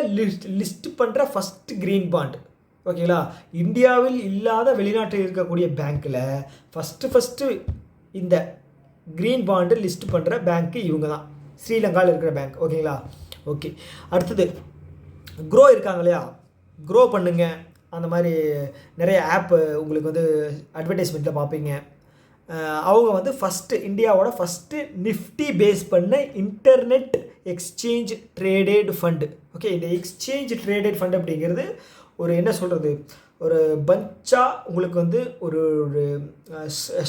லிஸ்ட் பண்ணுற ஃபஸ்ட் க்ரீன் பாண்ட். ஓகேங்களா, இந்தியாவில் இல்லாத வெளிநாட்டில் இருக்கக்கூடிய பேங்க்கில் ஃபஸ்ட்டு இந்த க்ரீன் பாண்டு லிஸ்ட் பண்ணுற பேங்க்கு இவங்க தான், ஸ்ரீலங்காவில் இருக்கிற பேங்க். ஓகேங்களா, ஓகே. அடுத்தது க்ரோ இருக்காங்க இல்லையா, க்ரோ பண்ணுங்க. அந்த மாதிரி நிறைய ஆப்பு உங்களுக்கு வந்து அட்வர்டைஸ்மெண்ட்டில் பார்ப்பீங்க. அவங்க வந்து இந்தியாவோட ஃபஸ்ட்டு நிஃப்டி பேஸ் பண்ண internet exchange traded fund. Okay, இந்த எக்ஸ்சேஞ்ச் ட்ரேடட் ஃபண்ட் அப்படிங்கிறது ஒரு என்ன சொல்கிறது, ஒரு பஞ்சாக உங்களுக்கு வந்து ஒரு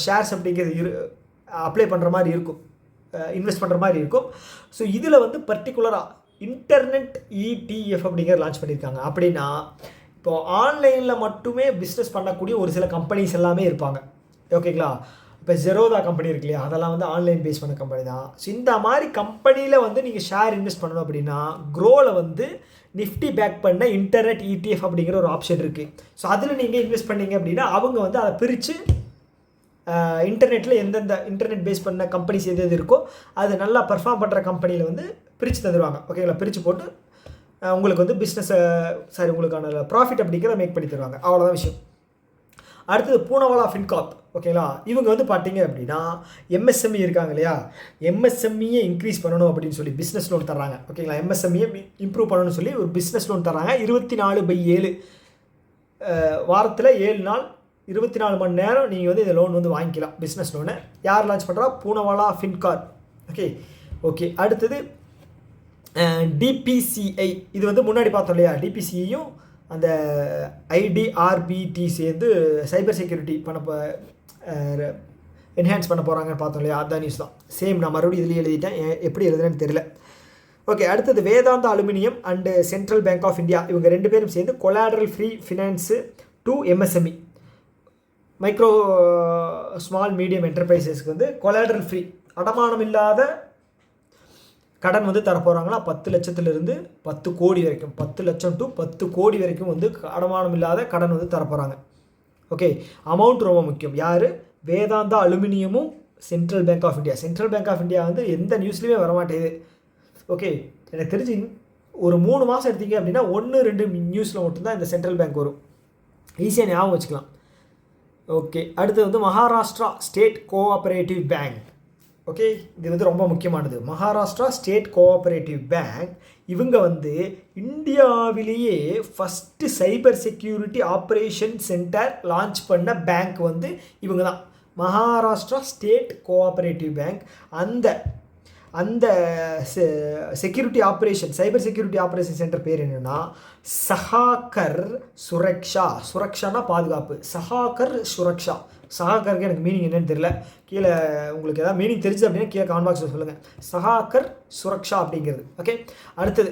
ஷேர்ஸ் அப்படிங்கிறது அப்ளை பண்ணுற மாதிரி இருக்கும், இன்வெஸ்ட் பண்ணுற மாதிரி இருக்கும். ஸோ இதில் வந்து பர்டிகுலராக இன்டர்நெட் இடிஎஃப் அப்படிங்கிறது லான்ச் பண்ணியிருக்காங்க. அப்படின்னா இப்போ ஆன்லைனில் மட்டுமே பிஸ்னஸ் பண்ணக்கூடிய ஒரு சில கம்பெனிஸ் எல்லாமே இருப்பாங்க. ஓகேங்களா, இப்போ ஜெரோதா கம்பெனி இருக்கு இல்லையா, அதெல்லாம் வந்து ஆன்லைன் பேஸ் பண்ண கம்பெனி தான். ஸோ இந்த மாதிரி கம்பெனியில் வந்து நீங்கள் ஷேர் இன்வெஸ்ட் பண்ணணும் அப்படின்னா க்ரோவில் வந்து நிஃப்டி பேக் பண்ண இன்டர்நெட் இடிஎஃப் அப்படிங்கிற ஒரு ஆப்ஷன் இருக்குது. ஸோ அதில் நீங்கள் இன்வெஸ்ட் பண்ணீங்க அப்படின்னா அவங்க வந்து அதை பிரித்து இன்டர்நெட்டில் எந்தெந்த இன்டர்நெட் பேஸ் பண்ண கம்பெனிஸ் எது இருக்கோ அது நல்லா பர்ஃபார்ம் பண்ணுற கம்பெனியில் வந்து பிரித்து தந்துடுவாங்க. ஓகேங்களா, பிரித்து போட்டு உங்களுக்கு வந்து உங்களுக்கான ப்ராஃபிட் அப்படிங்கிறத மேக் பண்ணி தருவாங்க. அவ்வளோதான் விஷயம். அடுத்தது பூனவாலா ஃபின்கார்ப். ஓகேங்களா, இவங்க வந்து பார்த்தீங்க அப்படின்னா எம்எஸ்எம்இ இருக்காங்க இல்லையா, எம்எஸ்எம்இயை இன்க்ரீஸ் பண்ணணும் அப்படின்னு சொல்லி பிஸ்னஸ் லோன் தர்றாங்க. ஓகேங்களா, எம்எஸ்எம்இயை இம்ப்ரூவ் பண்ணணும்னு சொல்லி ஒரு பிஸ்னஸ் லோன் தர்றாங்க. 24/7 வாரத்தில் 7 நாள் 24 மணி நேரம் நீங்கள் வந்து இந்த லோன் வந்து வாங்கிக்கலாம். பிஸ்னஸ் லோனை யார் லான்ச் பண்ணுறா? பூனவாலா ஃபின்கார்ப். ஓகே. அடுத்தது டிபிசிஐ. இது வந்து முன்னாடி பார்த்தோம் இல்லையா, டிபிசிஐயும் அந்த ஐடிஆர்பிடி சேர்ந்து சைபர் செக்யூரிட்டி என்ஹான்ஸ் பண்ண போகிறாங்கன்னு பார்த்தோம் இல்லையா, அதான் நியூஸ் தான். சேம் நான் மறுபடியும் இதில் எழுதிட்டேன், எப்படி எழுதுறேன்னு தெரியல. ஓகே, அடுத்தது Vedanta aluminium and central bank of India. இவங்க 2 பேரும் சேர்ந்து collateral free finance to MSME micro small medium என்டர்பிரைசஸ்க்கு வந்து கொலாட்ரல் ஃப்ரீ அடமானம் இல்லாத கடன் வந்து தரப்போகிறாங்களா. 10 லட்சத்திலிருந்து 10 கோடி வரைக்கும், 10 லட்சம் டு 10 கோடி வரைக்கும் வந்து அடமானம் இல்லாத கடன் வந்து தரப்போகிறாங்க. ஓகே, அமௌண்ட் ரொம்ப முக்கியம். யார்? வேதாந்தா அலுமினியமும் central bank of India. Central bank of India வந்து எந்த நியூஸ்லையுமே வரமாட்டேது. ஓகே, எனக்கு தெரிஞ்சு ஒரு 3 மாதம் எடுத்தீங்க அப்படின்னா 1-2 நியூஸில் மட்டும்தான் இந்த சென்ட்ரல் பேங்க் வரும். ஈஸியாக ஞாபகம் வச்சுக்கலாம். ஓகே, அடுத்து வந்து Maharashtra state cooperative bank. Okay, இது வந்து ரொம்ப முக்கியமானது. மகாராஷ்டிரா ஸ்டேட் கோஆபரேட்டிவ் பேங்க் இவங்க வந்து இந்தியாவிலேயே first cyber security operation centre launch பண்ண பேங்க் வந்து இவங்க தான். மகாராஷ்டிரா ஸ்டேட் கோஆபரேட்டிவ் பேங்க் அந்த அந்த security operation cyber security operation centre பேர் என்னென்னா சஹாகர் சுரக்ஷானா பாதுகாப்பு, சஹாகர் சுரக்ஷா. சஹாகருக்கு எனக்கு மீனிங் என்னன்னு தெரியல, கீழே உங்களுக்கு ஏதாவது மீனிங் தெரிஞ்சு அப்படின்னா கீழே கமெண்ட் பாக்ஸில் சொல்லுங்கள். சஹாகர் சுரக்ஷா அப்படிங்கிறது. ஓகே, அடுத்தது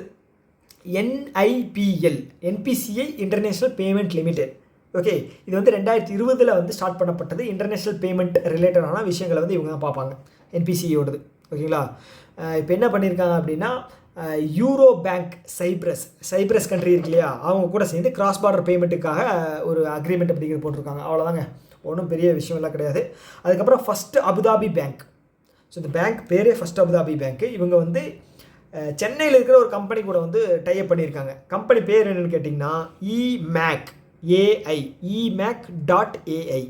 NIPL NPCI international payment limited. Okay, இது வந்து 2020 வந்து ஸ்டார்ட் பண்ணப்பட்டது. இன்டர்நேஷ்னல் பேமெண்ட் ரிலேட்டடான விஷயங்களை வந்து இவங்க தான் பார்ப்பாங்க, NPCIயோடது. ஓகேங்களா, இப்போ என்ன பண்ணியிருக்காங்க அப்படின்னா யூரோ பேங்க் சைப்ரஸ் கண்ட்ரி இருக்கு இல்லையா, அவங்க கூட சேர்ந்து கிராஸ் பார்டர் பேமெண்ட்டுக்காக ஒரு அக்ரிமெண்ட் அப்படிங்கிறது போட்டிருக்காங்க. அவ்வளோதாங்க, ஒன்றும் பெரிய விஷயம்லாம் கிடையாது. அதுக்கப்புறம் ஃபஸ்ட்டு அபுதாபி பேங்க். ஸோ இந்த பேங்க் பேரே ஃபஸ்ட் அபுதாபி பேங்க்கு. இவங்க வந்து சென்னையில் இருக்கிற ஒரு கம்பெனி கூட வந்து டைப் பண்ணியிருக்காங்க. கம்பெனி பேர் என்னென்னு கேட்டிங்கன்னா EMAC.AI EMAC.AI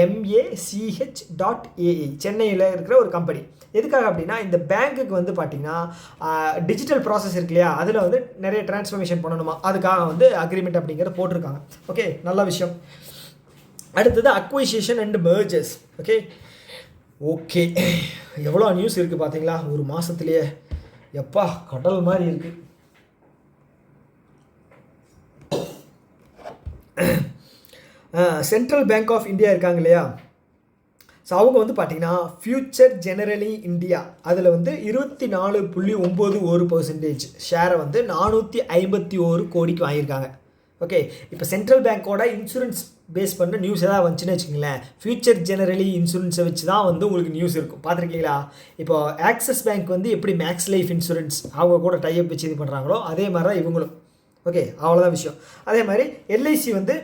EMACH.AI சென்னையில் இருக்கிற ஒரு கம்பெனி. எதுக்காக அப்படின்னா இந்த பேங்க்குக்கு வந்து பார்த்திங்கன்னா டிஜிட்டல் ப்ராசஸ் இருக்கு இல்லையா, அதில் வந்து நிறைய டிரான்ஸ்ஃபர்மேஷன் பண்ணணுமா, அதுக்காக வந்து அக்ரிமெண்ட் அப்படிங்கிறத போட்டிருக்காங்க. ஓகே, நல்ல விஷயம். அடுத்தது அக்வைசிஷன் அண்ட் மெர்ஜர்ஸ். ஓகே ஓகே எவ்வளோ நியூஸ் இருக்குது பார்த்தீங்களா ஒரு மாதத்துலேயே, எப்பா கடல் மாதிரி இருக்குது. சென்ட்ரல் பேங்க் ஆஃப் இந்தியா இருக்காங்க இல்லையா, ஸோ அவங்க வந்து பார்த்திங்கன்னா ஃப்யூச்சர் ஜெனரலி இந்தியா அதில் வந்து 24.91% ஷேரை வந்து 451 கோடிக்கு வாங்கியிருக்காங்க. ஓகே, இப்போ சென்ட்ரல் பேங்க்கோட இன்சூரன்ஸ் பேஸ் பண்ண நியூஸ் எதாவது வந்துச்சுன்னு வச்சுக்கோங்களேன், ஃப்யூச்சர் ஜெனரலி இன்சூரன்ஸை வச்சு தான் வந்து உங்களுக்கு நியூஸ் இருக்கும். பார்த்துருக்கீங்களா, இப்போ ஆக்சிஸ் பேங்க் வந்து எப்படி மேக்ஸ் லைஃப் இன்சூரன்ஸ் அவங்க கூட டைப் வச்சு இது பண்ணுறாங்களோ அதே மாதிரி தான் இவங்களும். ஓகே, அவ்வளோதான் விஷயம். அதே மாதிரி LIC வந்து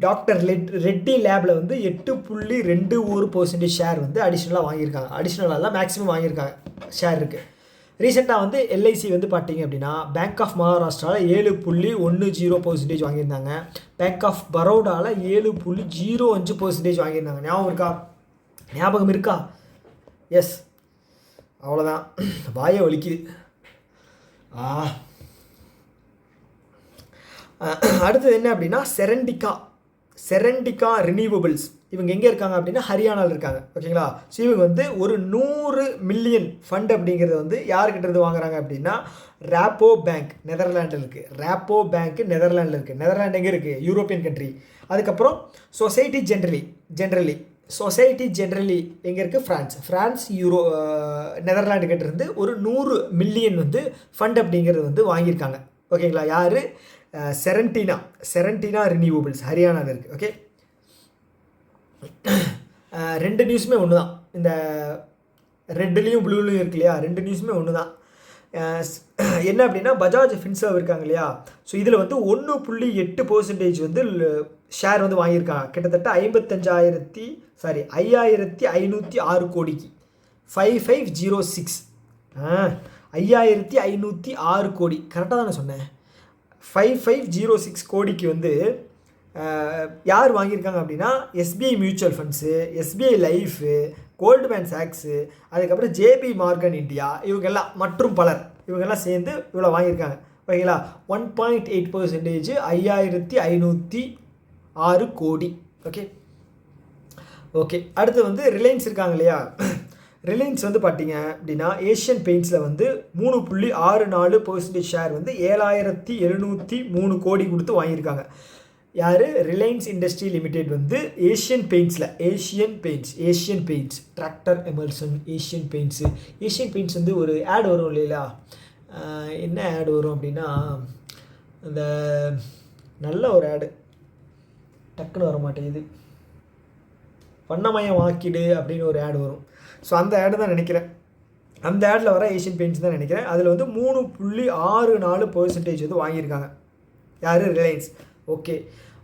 டாக்டர் ரெட்டி லேபில் வந்து 8.21% ஷேர் வந்து அடிஷ்னலாக வாங்கியிருக்காங்க. அடிஷ்னலாக மேக்ஸிமம் வாங்கியிருக்காங்க ஷேர் இருக்குது. ரீசெண்டாக வந்து LIC வந்து பார்த்தீங்க அப்படின்னா பேங்க் ஆஃப் மகாராஷ்டிராவில் 7.10% வாங்கியிருந்தாங்க. Bank of பரோடாவில் 7.05% வாங்கியிருந்தாங்க. ஞாபகம் இருக்கா? எஸ், அவ்வளோதான், வாயை வலிக்குது. அடுத்தது என்ன அப்படின்னா செரண்டிகா ரினியூவபிள்ஸ். இவங்க எங்கே இருக்காங்க அப்படின்னா ஹரியானாவில் இருக்காங்க. ஓகேங்களா, ஸோ இவங்க வந்து ஒரு 100 மில்லியன் ஃபண்ட் அப்படிங்கிறது வந்து யார்கிட்ட இருந்து வாங்குறாங்க அப்படின்னா ராப்போ பேங்க் நெதர்லாண்டில் இருக்குது. ராப்போ பேங்க் நெதர்லாண்டில் இருக்குது. நெதர்லாண்டு எங்கே இருக்குது? European country. அதுக்கப்புறம் சொசைட்டி ஜென்ரலி எங்கே இருக்குது? ஃப்ரான்ஸ் நெதர்லாண்டு கிட்ட இருந்து ஒரு 100 மில்லியன் வந்து ஃபண்ட் அப்படிங்கிறது வந்து வாங்கியிருக்காங்க. ஓகேங்களா, யார்? செரண்டினா ரினியூவபிள்ஸ் ஹரியானாவில் இருக்குது. ஓகே, ரெண்டு நியூஸுமே ஒன்று தான். இந்த ரெட்லேயும் ப்ளூலையும் இருக்கு இல்லையா, ரெண்டு நியூஸுமே ஒன்று தான். என்ன அப்படின்னா பஜாஜ் ஃபின்சர்வ் இருக்காங்க இல்லையா, ஸோ இதில் வந்து 1.8% வந்து ஷேர் வந்து வாங்கியிருக்காங்க. கிட்டத்தட்ட 5506 கோடிக்கு 5506 5506 கோடி கரெக்டாக தானே சொன்னேன். 5506 கோடிக்கு வந்து யார் வாங்கியிருக்காங்க அப்படின்னா SBI mutual funds, SBI life, Goldman socks, அதுக்கப்புறம் JP மார்கன் இந்தியா, இவங்கெல்லாம் மற்றும் பலர் இவங்கெல்லாம் சேர்ந்து இவ்வளோ வாங்கியிருக்காங்க. ஓகேங்களா, 1.8% 5506 கோடி. ஓகே, அடுத்து வந்து ரிலையன்ஸ் இருக்காங்க இல்லையா, ரிலையன்ஸ் வந்து பார்த்தீங்க அப்படின்னா ஏஷியன் பெயிண்ட்ஸில் வந்து 3.64% ஷேர் வந்து 7703 கோடி கொடுத்து வாங்கியிருக்காங்க. யார்? ரிலையன்ஸ் இண்டஸ்ட்ரி லிமிடெட் வந்து Asian paints tractor Emerson Asian paints வந்து ஒரு ஆட் வரும் இல்லையா, என்ன ஆட் வரும் அப்படின்னா அந்த நல்ல ஒரு ஆடு டக்குன்னு வர மாட்டேங்குது, வண்ணமயம் வாக்கிடு அப்படின்னு ஒரு ஆடு வரும். ஸோ அந்த ஆடு தான் நினைக்கிறேன், அந்த ஆடில் வர ஏஷியன் பெயிண்ட்ஸ் தான் நினைக்கிறேன். அதில் வந்து 3.64% வந்து வாங்கியிருக்காங்க. யார்? ரிலையன்ஸ். ஓகே,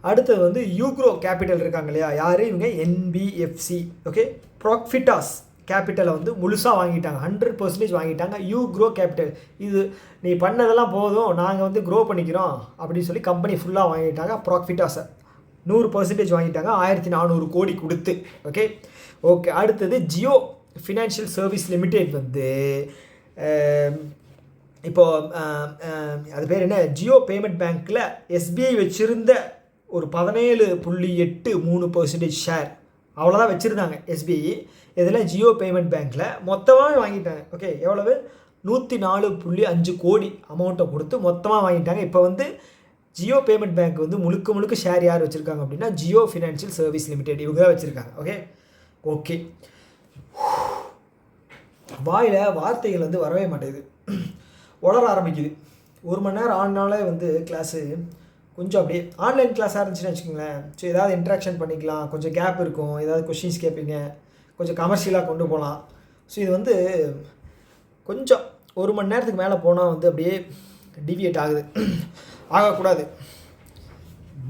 அடுத்தது வந்து யூக்ரோ கேபிட்டல் இருக்காங்க இல்லையா, யார்? இவங்க NBFC. ஓகே, ப்ராஃபிட்டாஸ் கேபிட்டலை வந்து முழுசாக வாங்கிட்டாங்க, 100% வாங்கிட்டாங்க. யூக்ரோ கேபிட்டல், இது நீ பண்ணதெல்லாம் போதும், நாங்கள் வந்து க்ரோ பண்ணிக்கிறோம் அப்படின்னு சொல்லி கம்பெனி ஃபுல்லாக வாங்கிட்டாங்க ப்ராஃபிட்டாஸை. 100% வாங்கிட்டாங்க 1400 கோடி கொடுத்து. Okay okay. அடுத்தது ஜியோ ஃபினான்ஷியல் சர்வீஸ் லிமிடெட் வந்து இப்போது அது பேர் என்ன, ஜியோ பேமெண்ட் பேங்க்கில் எஸ்பிஐ வச்சுருந்த ஒரு 17.83% ஷேர் அவ்வளோதான் வச்சுருந்தாங்க எஸ்பிஐ. இதில் ஜியோ பேமெண்ட் பேங்க்கில் மொத்தமாக வாங்கிட்டாங்க. ஓகே, எவ்வளவு 104.5 கோடி அமௌண்ட்டை கொடுத்து மொத்தமாக வாங்கிட்டாங்க. இப்போ வந்து ஜியோ பேமெண்ட் பேங்க் வந்து முழுக்க ஷேர் யார் வச்சுருக்காங்க அப்படின்னா ஜியோ ஃபினான்ஷியல் சர்வீஸ் லிமிடெட் இவங்க தான் வச்சுருக்காங்க. Okay okay. வாயில் வார்த்தைகள் வந்து வரவே மாட்டேங்குது, உளர ஆரம்பிக்குது. 1 மணி நேரம் ஆனாலே வந்து கிளாஸு கொஞ்சம் அப்படியே ஆன்லைன் கிளாஸாக இருந்துச்சுன்னு வச்சுக்கோங்களேன். ஸோ ஏதாவது இன்ட்ராக்ஷன் பண்ணிக்கலாம், கொஞ்சம் கேப் இருக்கும், ஏதாவது கொஷின்ஸ் கேட்பீங்க, கொஞ்சம் கமர்ஷியலாக கொண்டு போகலாம். ஸோ இது வந்து கொஞ்சம் 1 மணி நேரத்துக்கு மேலே போனால் வந்து அப்படியே டிவியேட் ஆகுது, ஆகக்கூடாது.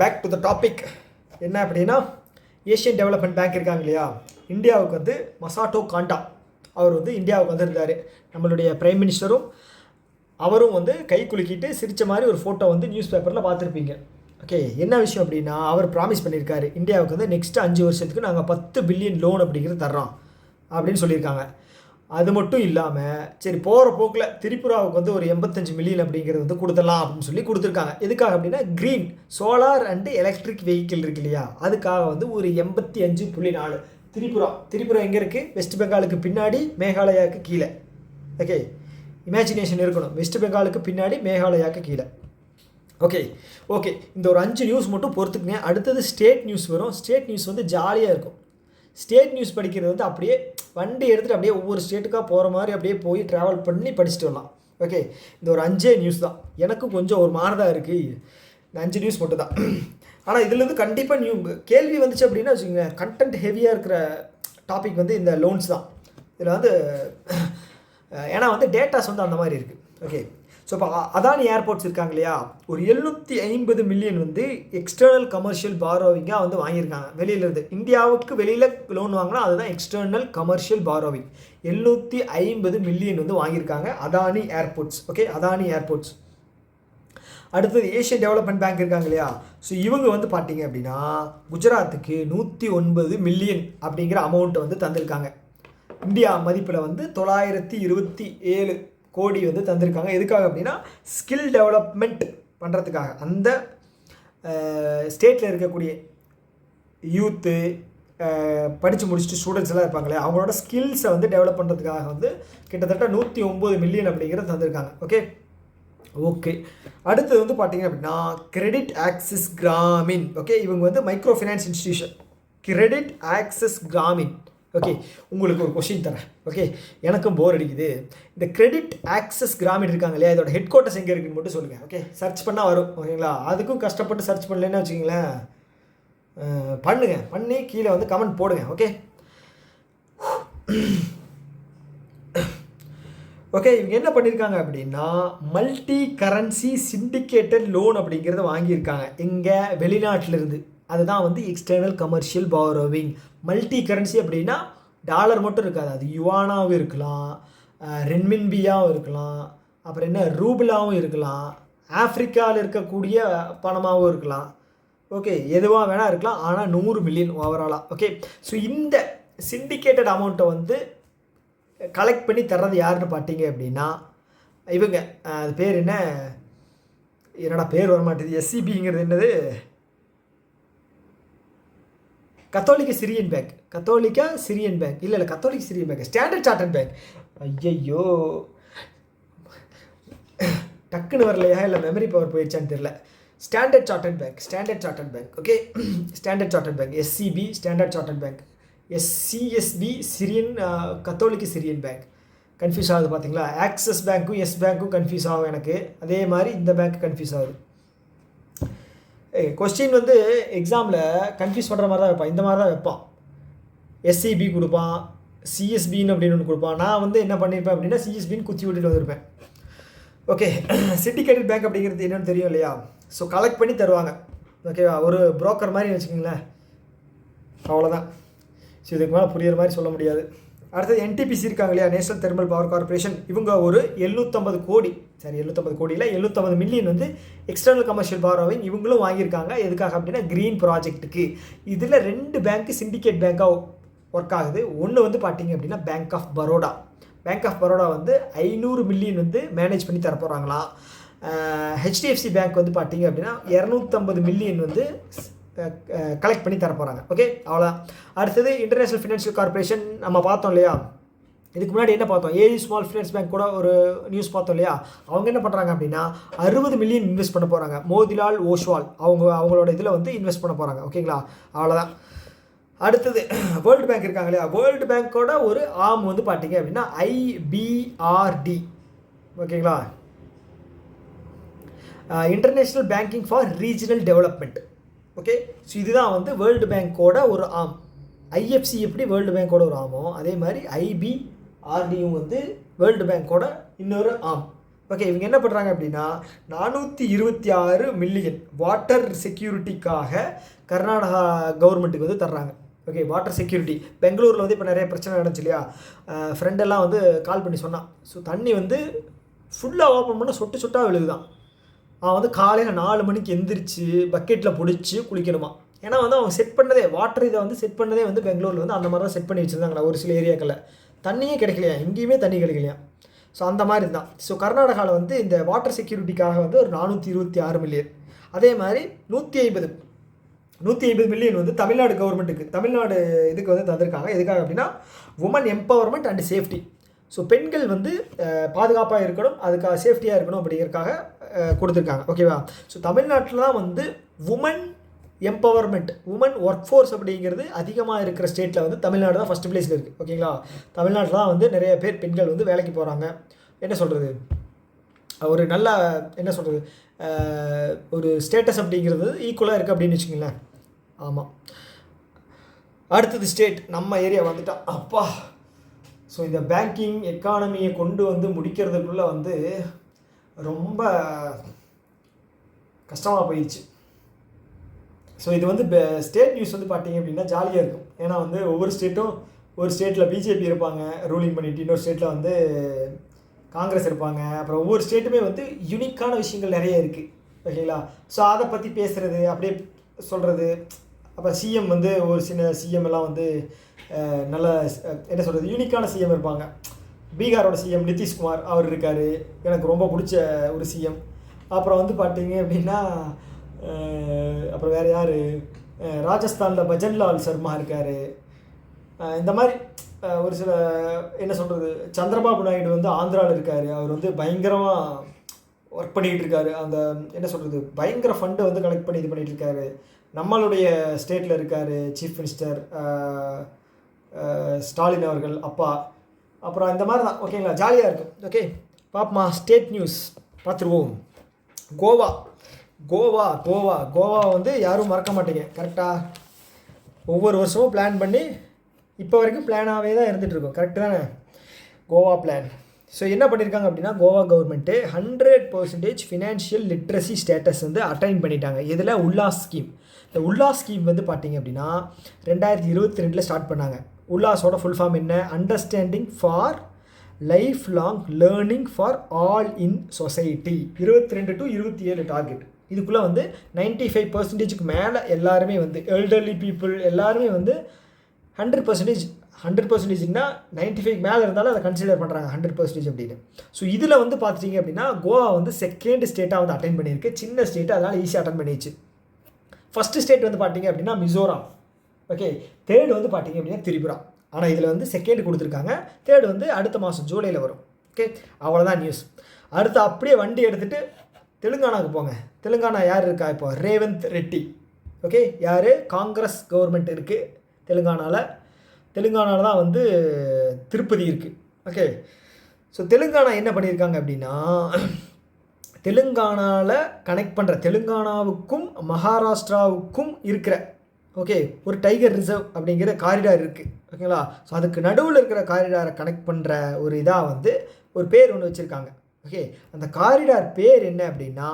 Back to the topic. என்ன அப்படின்னா, ஏஷியன் டெவலப்மெண்ட் பேங்க் இருக்காங்க இல்லையா, இந்தியாவுக்கு வந்து மசாட்டோ காண்டா அவர் வந்து இந்தியாவுக்கு வந்திருந்தார். நம்மளுடைய பிரைம் மினிஸ்டரும் அவரும் வந்து கை குலுக்கிட்டு சிரித்த மாதிரி ஒரு ஃபோட்டோ வந்து நியூஸ் பேப்பரில் பார்த்துருப்பீங்க. ஓகே, என்ன விஷயம் அப்படின்னா, அவர் ப்ராமிஸ் பண்ணியிருக்காரு இந்தியாவுக்கு வந்து நெக்ஸ்ட்டு 5 வருஷத்துக்கு நாங்கள் 10 பில்லியன் லோன் அப்படிங்கிறது தர்றோம் அப்படின்னு சொல்லியிருக்காங்க. அது மட்டும் இல்லாமல் சரி போகிற போக்கில் திரிபுராவுக்கு வந்து ஒரு 85 மில்லியன் அப்படிங்கிறது வந்து கொடுத்துடலாம் அப்படின்னு சொல்லி கொடுத்துருக்காங்க. எதுக்காக அப்படின்னா, green solar and electric vehicle இருக்கு இல்லையா, அதுக்காக வந்து ஒரு 85.4. திரிபுரா எங்கே இருக்குது, வெஸ்ட் பெங்காலுக்கு பின்னாடி மேகாலயாவுக்கு கீழே. ஓகே, இமேஜினேஷன் இருக்கணும், வெஸ்ட் பெங்காலுக்கு பின்னாடி மேகாலயாவுக்கு கீழே. Okay okay. இந்த ஒரு 5 நியூஸ் மட்டும் பொறுத்துக்குங்க. அடுத்தது ஸ்டேட் நியூஸ் வரும். ஸ்டேட் நியூஸ் வந்து ஜாலியாக இருக்கும். ஸ்டேட் நியூஸ் படிக்கிறது வந்து அப்படியே வண்டி எடுத்துகிட்டு அப்படியே ஒவ்வொரு ஸ்டேட்டுக்காக போகிற மாதிரி அப்படியே போய் ட்ராவல் பண்ணி படிச்சுட்டு வரலாம். ஓகே, இந்த ஒரு 5 நியூஸ் தான். எனக்கும் கொஞ்சம் ஒரு மாறுதான் இருக்குது, இந்த 5 நியூஸ் மட்டும் தான். ஆனால் இதுலேருந்து கண்டிப்பாக கேள்வி வந்துச்சு அப்படின்னா வச்சுக்கோங்க, கண்டென்ட் ஹெவியாக இருக்கிற டாபிக் வந்து இந்த லோன்ஸ் தான். இதில் வந்து ஏன்னா வந்து டேட்டாஸ் வந்து அந்த மாதிரி இருக்குது. ஓகே, ஸோ இப்போ அதானி ஏர்போர்ட்ஸ் இருக்காங்க இல்லையா, ஒரு 750 மில்லியன் வந்து எக்ஸ்டர்னல் கமர்ஷியல் பாரோவிங்காக வந்து வாங்கியிருக்காங்க வெளியிலேருந்து. இந்தியாவுக்கு வெளியில் லோன் வாங்கினா அதுதான் எக்ஸ்டர்னல் கமர்ஷியல் பாரோவிங். 750 மில்லியன் வந்து வாங்கியிருக்காங்க Adani airports. Okay, Adani airports. அடுத்தது ஏஷியன் டெவலப்மெண்ட் பேங்க் இருக்காங்க இல்லையா, ஸோ இவங்க வந்து பார்த்தீங்க அப்படின்னா குஜராத்துக்கு 109 மில்லியன் அப்படிங்கிற அமௌண்ட்டை வந்து தந்திருக்காங்க. இந்தியா மதிப்பில் வந்து 927 கோடி வந்து தந்திருக்காங்க. எதுக்காக அப்படின்னா, ஸ்கில் டெவலப்மெண்ட் பண்ணுறதுக்காக. அந்த ஸ்டேட்டில் இருக்கக்கூடிய யூத்து படித்து முடிச்சுட்டு ஸ்டூடெண்ட்ஸ் எல்லாம் இருப்பாங்களே, அவங்களோட ஸ்கில்ஸை வந்து டெவலப் பண்ணுறதுக்காக வந்து கிட்டத்தட்ட 109 மில்லியன் அப்படிங்கிறத தந்திருக்காங்க. Okay okay. அடுத்தது வந்து பார்த்தீங்க அப்படின்னா கிரெடிட் ஆக்சிஸ் கிராமின். ஓகே, இவங்க வந்து micro finance institution credit axis Gramin. Okay, உங்களுக்கு ஒரு கொஷின் தரேன். ஓகே, எனக்கும் போர் அடிக்குது. இந்த கிரெடிட் ஆக்சஸ் கிராமின் இருக்காங்க இல்லையா, இதோட ஹெட் குவார்ட்டர்ஸ் எங்கே இருக்குன்னு மட்டும் சொல்லுங்கள். ஓகே, சர்ச் பண்ணால் வரும். ஓகேங்களா, அதுக்கும் கஷ்டப்பட்டு சர்ச் பண்ணலன்னு வச்சுக்கிங்களேன், பண்ணி கீழே வந்து கமெண்ட் போடுங்க. Okay okay. இவங்க என்ன பண்ணியிருக்காங்க அப்படின்னா, மல்டி கரன்சி சிண்டிகேட்டட் லோன் அப்படிங்கிறத வாங்கியிருக்காங்க இங்கே வெளிநாட்டிலிருந்து. அதுதான் வந்து external commercial borrowing. Multi currency அப்படின்னா டாலர் மட்டும் இருக்காது, அது யுவானாவும் இருக்கலாம், ரென்மின்பியாவும் இருக்கலாம், அப்புறம் என்ன ரூபிளாவும் இருக்கலாம், ஆஃப்ரிக்காவில் இருக்கக்கூடிய பணமாகவும் இருக்கலாம். ஓகே, எதுவாக வேணால் இருக்கலாம். ஆனால் 100 மில்லியன் ஓவராலாக. ஓகே, ஸோ இந்த சிண்டிகேட்டட் அமௌண்ட்டை வந்து கலெக்ட் பண்ணி தர்றது யாருன்னு பார்த்தீங்க அப்படின்னா இவங்க, அது பேர் என்னடா பேர் வரமாட்டேது, எஸ்சிபிங்கிறது என்னது, கத்தோலிக்க சிரியன் பேங்க். இல்லை கத்தோலிக்க Syrian bank, standard chartered bank. ஐயையோ, டக்குன்னு வரலையா, இல்லை மெமரி பவர் போயிடுச்சான்னு தெரியல. Standard chartered bank. Okay, standard chartered bank, SCB standard chartered bank, CSB Syrian கத்தோலிக்க சிரியன் பேங்க். கன்ஃபியூஸ் ஆகுது பார்த்தீங்களா, ஆக்சிஸ் பேங்க்கும் எஸ் பேங்க்கும் கன்ஃபியூஸ் ஆகும் எனக்கு, அதே மாதிரி இந்த பேங்க் கன்ஃபியூஸ் ஆகுது. கொஸ்டின் வந்து எக்ஸாமில் கன்ஃபியூஸ் பண்ணுற மாதிரி தான் வைப்பான், இந்த மாதிரி தான் வைப்பான். எஸ்சிபி கொடுப்பான், சிஎஸ்பின்னு அப்படின்னு ஒன்று கொடுப்பான். நான் வந்து என்ன பண்ணியிருப்பேன் அப்படின்னா சிஎஸ்பின்னு குத்தி விட்டுட்டு வந்திருப்பேன். ஓகே, சிண்டிகேட்டட் பேங்க் அப்படிங்கிறது என்னென்னு தெரியும் இல்லையா, ஸோ கலெக்ட் பண்ணி தருவாங்க. ஓகேவா, ஒரு புரோக்கர் மாதிரி வச்சுக்கிங்களேன், அவ்வளோதான். ஸோ இதுக்கு மேலே புரியுற மாதிரி சொல்ல முடியாது. அடுத்தது NTPC இருக்காங்க இல்லையா, நேஷனல் தெர்மல் பவர் கார்பரேஷன், இவங்க ஒரு 750 கோடி, சரி 750 கோடியில் 750 மில்லியன் வந்து எக்ஸ்டர்னல் கமர்ஷியல் பாரோவிங் இவங்களும் வாங்கியிருக்காங்க. எதுக்காக அப்படின்னா க்ரீன் ப்ராஜெக்ட்டுக்கு. இதில் 2 பேங்க்கு சிண்டிகேட் பேங்காக ஒர்க் ஆகுது. ஒன்று வந்து பார்த்தீங்க அப்படின்னா bank of Baroda. Bank of Baroda வந்து 500 மில்லியன் வந்து மேனேஜ் பண்ணி தரப்போகிறாங்களாம். HDFC பேங்க் வந்து பார்த்தீங்க அப்படின்னா 250 மில்லியன் வந்து கலெக்ட் பண்ணி தரப்போகிறாங்க. ஓகே, அவ்வளோதான். அடுத்தது இன்டர்நேஷ்னல் ஃபினான்ஷியல் கார்பரேஷன் நம்ம பார்த்தோம் இல்லையா. இதுக்கு முன்னாடி என்ன பார்த்தோம், ஏஜி ஸ்மால் ஃபினான்ஸ் பேங்க் கூட ஒரு நியூஸ் பார்த்தோம் இல்லையா. அவங்க என்ன பண்ணுறாங்க அப்படின்னா 60 மில்லியன் இன்வெஸ்ட் பண்ண போகிறாங்க. மோதிலால் ஓஸ்வால் அவங்களோட இதில் வந்து இன்வெஸ்ட் பண்ண போகிறாங்க. ஓகேங்களா, அவ்வளோதான். அடுத்தது வேர்ல்டு பேங்க் இருக்காங்க இல்லையா, வேர்ல்டு பேங்க்கோட ஒரு ஆர்ம் வந்து பார்த்தீங்க அப்படின்னா IBRD. ஓகேங்களா, international banking for regional development. Okay, so இதுதான் வந்து வேர்ல்டு பேங்க்கோட ஒரு ஆர்ம். IFC எப்படி வேர்ல்டு பேங்க்கோட ஒரு ஆர்மோ அதே மாதிரி IBRDயும் வந்து வேர்ல்டு பேங்க்கோட இன்னொரு ஆர்ம். ஓகே, இவங்க என்ன பண்ணுறாங்க அப்படின்னா 426 மில்லியன் வாட்டர் செக்யூரிட்டிக்காக கர்நாடகா கவர்மெண்ட்டுக்கு வந்து தர்றாங்க. Okay, water security. பெங்களூரில் வந்து இப்போ நிறைய பிரச்சனை நடந்துச்சு இல்லையா. ஃப்ரெண்டெல்லாம் வந்து கால் பண்ணி சொன்னான். ஸோ தண்ணி வந்து ஃபுல்லாக ஓப்பன் பண்ண சொட்டு சொட்டாக விழுகுதான். அவன் வந்து காலையில் 4 மணிக்கு எந்திரிச்சு பக்கெட்டில் பிடிச்சி குளிக்கணுமா. ஏன்னா வந்து அவங்க செட் பண்ணதே வாட்டர் இதை வந்து செட் பண்ணதே வந்து பெங்களூரில் வந்து அந்த மாதிரி தான் செட் பண்ணி வச்சுருந்தாங்களா. ஒரு சில ஏரியாக்களில் தண்ணியே கிடைக்கலையா, எங்கேயுமே தண்ணி கிடைக்கலையா. ஸோ அந்த மாதிரி தான். ஸோ கர்நாடகாவில் வந்து இந்த வாட்டர் செக்யூரிட்டிக்காக வந்து ஒரு 426 மில்லியன். அதே மாதிரி 150 மில்லியன் வந்து தமிழ்நாடு கவர்மெண்ட்டுக்கு, தமிழ்நாடு இதுக்கு வந்து தந்திருக்காங்க. எதுக்காக அப்படின்னா woman empowerment and safety. So பெண்கள் வந்து பாதுகாப்பாக இருக்கணும், அதுக்காக சேஃப்டியாக இருக்கணும் அப்படிங்கிறதுக்காக கொடுத்துருக்காங்க. ஓகேவா. ஸோ தமிழ்நாட்டில் தான் வந்து woman empowerment, woman work force அப்படிங்கிறது அதிகமாக இருக்கிற ஸ்டேட்டில் வந்து தமிழ்நாடு தான் ஃபஸ்ட் பிளேஸில் இருக்குது. ஓகேங்களா, தமிழ்நாட்டில் தான் வந்து நிறைய பேர் பெண்கள் வந்து வேலைக்கு போகிறாங்க. என்ன சொல்கிறது, ஒரு நல்ல என்ன சொல்கிறது ஒரு ஸ்டேட்டஸ் அப்படிங்கிறது ஈக்குவலாக இருக்குது அப்படின்னு வச்சுக்கோங்களேன். ஆமாம். அடுத்தது ஸ்டேட் நம்ம ஏரியா வந்துட்டான். அப்பா, ஸோ இந்த பேங்கிங் எக்கானமியை கொண்டு வந்து முடிக்கிறதுக்குள்ளே வந்து ரொம்ப கஷ்டமாக போயிடுச்சு. ஸோ இது வந்து ஸ்டேட் நியூஸ் வந்து பார்த்தீங்க அப்படின்னா ஜாலியாக இருக்கும். ஏன்னா வந்து ஒவ்வொரு ஸ்டேட்டும், ஒரு ஸ்டேட்டில் பிஜேபி இருப்பாங்க ரூலிங் பண்ணிட்டு, இன்னொரு ஸ்டேட்டில் வந்து காங்கிரஸ் இருப்பாங்க. அப்புறம் ஒவ்வொரு ஸ்டேட்டுமே வந்து யூனிக்கான விஷயங்கள் நிறைய இருக்குது. ஓகேங்களா, ஸோ அதை பற்றி பேசுகிறது, அப்படியே சொல்கிறது. அப்புறம் சிஎம் வந்து ஒரு சின்ன சிஎம் எல்லாம் வந்து நல்ல என்ன சொல்கிறது யூனிக்கான சிஎம் இருப்பாங்க. பீகாரோட சிஎம் நிதிஷ்குமார் அவர் இருக்கார், எனக்கு ரொம்ப பிடிச்ச ஒரு சிஎம். அப்புறம் வந்து பார்த்தீங்க அப்படின்னா அப்புறம் வேறு யார், ராஜஸ்தானில் பஜன்லால் சர்மா இருக்கார். இந்த மாதிரி ஒரு சில என்ன சொல்கிறது, சந்திரபாபு நாயுடு வந்து ஆந்திராவில் இருக்கார். அவர் வந்து பயங்கரமாக ஒர்க் பண்ணிகிட்டு இருக்காரு. அந்த என்ன சொல்கிறது பயங்கர ஃபண்டை வந்து கலெக்ட் பண்ணி இது பண்ணிகிட்டு இருக்காரு. நம்மளுடைய ஸ்டேட்டில் இருக்கார் சீஃப் மினிஸ்டர் ஸ்டாலின் அவர்கள் அப்பா. அப்புறம் இந்த மாதிரி தான். ஓகேங்களா, ஜாலியாக இருக்கும். ஓகே, பாப்பமா ஸ்டேட் நியூஸ் பார்த்துருவோம். கோவா கோவா கோவா கோவா வந்து யாரும் மறக்க மாட்டீங்க. கரெக்டாக ஒவ்வொரு வருஷமும் பிளான் பண்ணி இப்போ வரைக்கும் பிளானாகவே தான் இருந்துகிட்ருக்கோம். கரெக்டு தானே, கோவா பிளான். ஸோ என்ன பண்ணியிருக்காங்க அப்படின்னா Goa government 100% financial literacy status வந்து அட்டைன் பண்ணிட்டாங்க. இதில் உல்லாஸ் ஸ்கீம். இந்த உல்லாஸ் ஸ்கீம் வந்து பார்த்தீங்க அப்படின்னா 2022 ஸ்டார்ட் பண்ணாங்க. உல்லாஸோட ஃபுல் ஃபார்ம் என்ன, understanding for life long learning for all in society. 22 to 27 target. இதுக்குள்ளே வந்து 95% மேலே எல்லாருமே வந்து எல்டர்லி பீப்புள் எல்லாருமே வந்து 100%னா 95 மேலே இருந்தாலும் அதை கன்சிடர் பண்ணுறாங்க 100% அப்படின்னு. ஸோ இதில் வந்து பார்த்துட்டிங்க அப்படின்னா கோவா வந்து செகண்ட் ஸ்டேட்டாக வந்து அட்டன் பண்ணியிருக்கு. சின்ன ஸ்டேட்டு, அதனால் ஈஸியாக அட்டன் பண்ணிடுச்சு. ஃபஸ்ட்டு ஸ்டேட் வந்து பார்த்திங்க அப்படின்னா மிசோராம். ஓகே, தேர்டு வந்து பார்த்திங்க அப்படின்னா திரிபுரா. ஆனால் இதில் வந்து செகண்ட் கொடுத்துருக்காங்க. தேர்டு வந்து அடுத்த மாதம் ஜூலையில் வரும். ஓகே, அவ்வளோதான் நியூஸ். அடுத்து அப்படியே வண்டி எடுத்துகிட்டு தெலுங்கானாவுக்கு போங்க. தெலுங்கானா யார் இருக்கா இப்போ, ரேவந்த் ரெட்டி. ஓகே, யார், காங்கிரஸ் கவர்மெண்ட் இருக்குது தெலுங்கானாவில் தான் வந்து திருப்பதி இருக்குது. ஓகே, ஸோ தெலுங்கானா என்ன பண்ணியிருக்காங்க அப்படின்னா தெலுங்கானாவில் கனெக்ட் பண்ணுற தெலுங்கானாவுக்கும் மகாராஷ்டிராவுக்கும் இருக்கிற ஓகே ஒரு டைகர் ரிசர்வ் அப்படிங்கிற காரிடார் இருக்குது. ஓகேங்களா, ஸோ அதுக்கு நடுவில் இருக்கிற காரிடாரை கனெக்ட் பண்ணுற ஒரு இதாக வந்து ஒரு பேர் ஒன்று வச்சுருக்காங்க. ஓகே, அந்த காரிடார் பேர் என்ன அப்படின்னா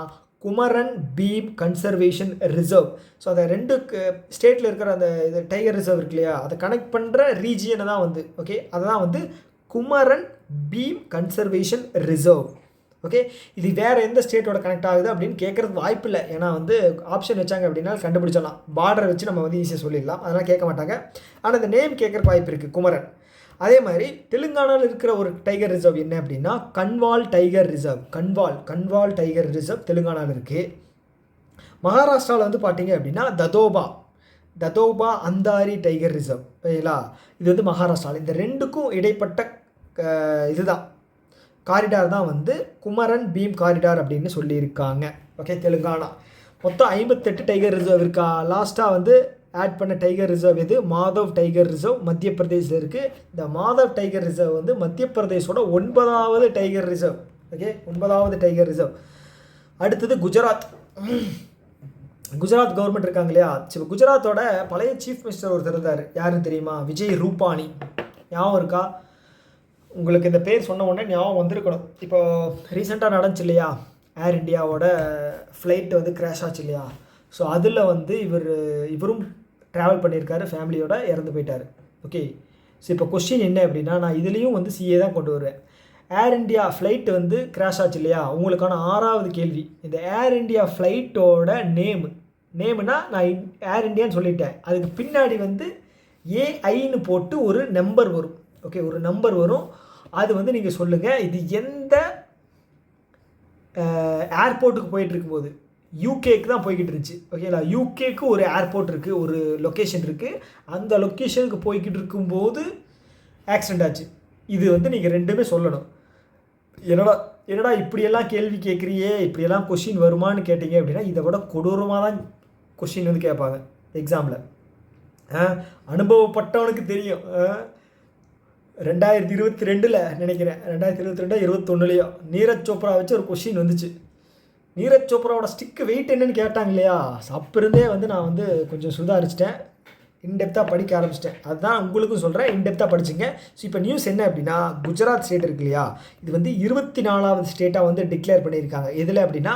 Kumaran Bhim conservation reserve. So அந்த 2 ஸ்டேட்டில் இருக்கிற அந்த இது டைகர் ரிசர்வ் இருக்கு இல்லையா, அதை கனெக்ட் பண்ணுற ரீஜியனை தான் வந்து ஓகே அதுதான் வந்து Kumaran Bhim conservation reserve. Okay, இது வேறு எந்த ஸ்டேட்டோட கனெக்ட் ஆகுது அப்படின்னு கேட்குறதுக்கு வாய்ப்பு இல்லை. ஏன்னா வந்து ஆப்ஷன் வச்சாங்க அப்படின்னா கண்டுபிடிச்சிடலாம். பார்டரை வச்சு நம்ம வந்து ஈஸியாக சொல்லிடலாம், அதெல்லாம் கேட்க மாட்டாங்க. ஆனால் இந்த நேம் கேட்குறக்கு வாய்ப்பு இருக்குது குமரன். அதே மாதிரி தெலுங்கானாவில் இருக்கிற ஒரு டைகர் ரிசர்வ் என்ன அப்படின்னா Kanwal tiger reserve. Kanwal tiger reserve தெலுங்கானாவில் இருக்குது. மகாராஷ்டிராவில் வந்து பார்த்தீங்க அப்படின்னா ததோபா அந்தாரி டைகர் ரிசர்வ். ஓகேங்களா, இது வந்து மகாராஷ்டிராவில். இந்த 2க்கும் இடைப்பட்ட இதுதான் காரிடார் தான் வந்து குமரன் பீம் காரிடார் அப்படின்னு சொல்லியிருக்காங்க. ஓகே, தெலுங்கானா மொத்தம் 58 டைகர் ரிசர்வ் இருக்கா. லாஸ்ட்டாக வந்து ஆட் பண்ண டைகர் ரிசர்வ் இது மாதவ் டைகர் ரிசர்வ் மத்திய பிரதேசில் இருக்குது. இந்த மாதவ் டைகர் ரிசர்வ் வந்து மத்திய பிரதேஷோட 9வது டைகர் ரிசர்வ். ஓகே, 9வது டைகர் ரிசர்வ். அடுத்தது குஜராத் கவர்மெண்ட் இருக்காங்க இல்லையா. குஜராத்தோட பழைய சீஃப் மினிஸ்டர் ஒருத்தர் இருந்தார், யாருன்னு தெரியுமா? விஜய் ரூபானி. ஞாபகம் இருக்கா உங்களுக்கு? இந்த பேர் சொன்ன உடனே ஞாபகம் வந்திருக்கணும். இப்போ ரீசெண்டாக நடந்துச்சு இல்லையா, ஏர் இண்டியாவோட ஃப்ளைட் வந்து கிராஷ் ஆச்சு இல்லையா. ஸோ அதில் வந்து இவரும் ட்ராவல் பண்ணியிருக்காரு, ஃபேமிலியோட இறந்து போயிட்டார். ஓகே, ஸோ இப்போ கொஸ்டின் என்ன அப்படின்னா, நான் இதுலேயும் வந்து சிஏ தான் கொண்டு வருவேன். ஏர் இண்டியா ஃப்ளைட் வந்து கிராஷ் ஆச்சு இல்லையா, உங்களுக்கான 6வது கேள்வி. இந்த ஏர் இண்டியா ஃப்ளைட்டோட நேமுனா நான் ஏர் இண்டியான்னு சொல்லிட்டேன், அதுக்கு பின்னாடி வந்து ஏஐன்னு போட்டு ஒரு நம்பர் வரும். ஓகே, ஒரு நம்பர் வரும். அது வந்து நீங்கள் சொல்லுங்கள், இது எந்த ஏர்போர்ட்டுக்கு போயிட்டு இருக்கும்போது. யூகேக்கு தான் போய்கிட்டு இருந்துச்சு. ஓகேங்களா, யூகேக்கு ஒரு ஏர்போர்ட் இருக்குது, ஒரு லொக்கேஷன் இருக்குது. அந்த லொக்கேஷனுக்கு போய்கிட்டு இருக்கும்போது ஆக்சிடெண்ட் ஆச்சு. இது வந்து நீங்கள் 2மே சொல்லணும். என்னடா இப்படியெல்லாம் கேள்வி கேட்குறியே, இப்படியெல்லாம் கொஷின் வருமானு கேட்டிங்க அப்படின்னா இதை விட கொடூரமாக தான் கொஷின் வந்து கேட்பாங்க எக்ஸாமில். அனுபவப்பட்டவனுக்கு தெரியும். 2022 நினைக்கிறேன், 2022 21 நீரஜ் சோப்ரா வச்சு ஒரு கொஷின் வந்துச்சு. நீரஜ் சோப்ராவோட ஸ்டிக்கு வெயிட் என்னன்னு கேட்டாங்க இல்லையா. அப்போருந்தே வந்து நான் வந்து கொஞ்சம் சுதாரிச்சிட்டேன், இன்டெப்த்தாக படிக்க ஆரம்பிச்சிட்டேன். அதுதான் உங்களுக்கும் சொல்கிறேன், இன்டெப்த்தாக படிச்சுங்க. ஸோ இப்போ நியூஸ் என்ன அப்படின்னா, குஜராத் ஸ்டேட் இருக்கு இல்லையா, இது வந்து 24வது ஸ்டேட்டாக வந்து டிக்ளேர் பண்ணியிருக்காங்க. எதில் அப்படின்னா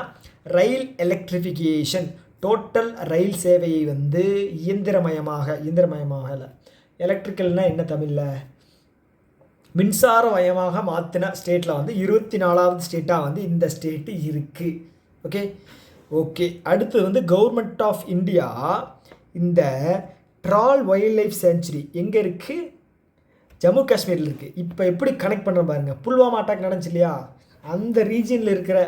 ரயில் எலக்ட்ரிஃபிகேஷன். டோட்டல் ரயில் சேவையை வந்து இயந்திரமயமாக இல்லை, எலக்ட்ரிக்கல்னால் என்ன தமிழில், மின்சாரமயமாக மாற்றின ஸ்டேட்டில் வந்து 24வது ஸ்டேட்டாக வந்து இந்த ஸ்டேட்டு இருக்குது. ஓகே, அடுத்து வந்து கவர்மெண்ட் ஆஃப் இந்தியா இந்த ட்ரால் வைல்ட் லைஃப் சேஞ்சுரி எங்கே இருக்குது? ஜம்மு காஷ்மீரில் இருக்குது. இப்போ எப்படி கனெக்ட் பண்ணுற பாருங்கள், புல்வாமா அட்டாக் நடந்துச்சு இல்லையா, அந்த ரீஜனில் இருக்கிற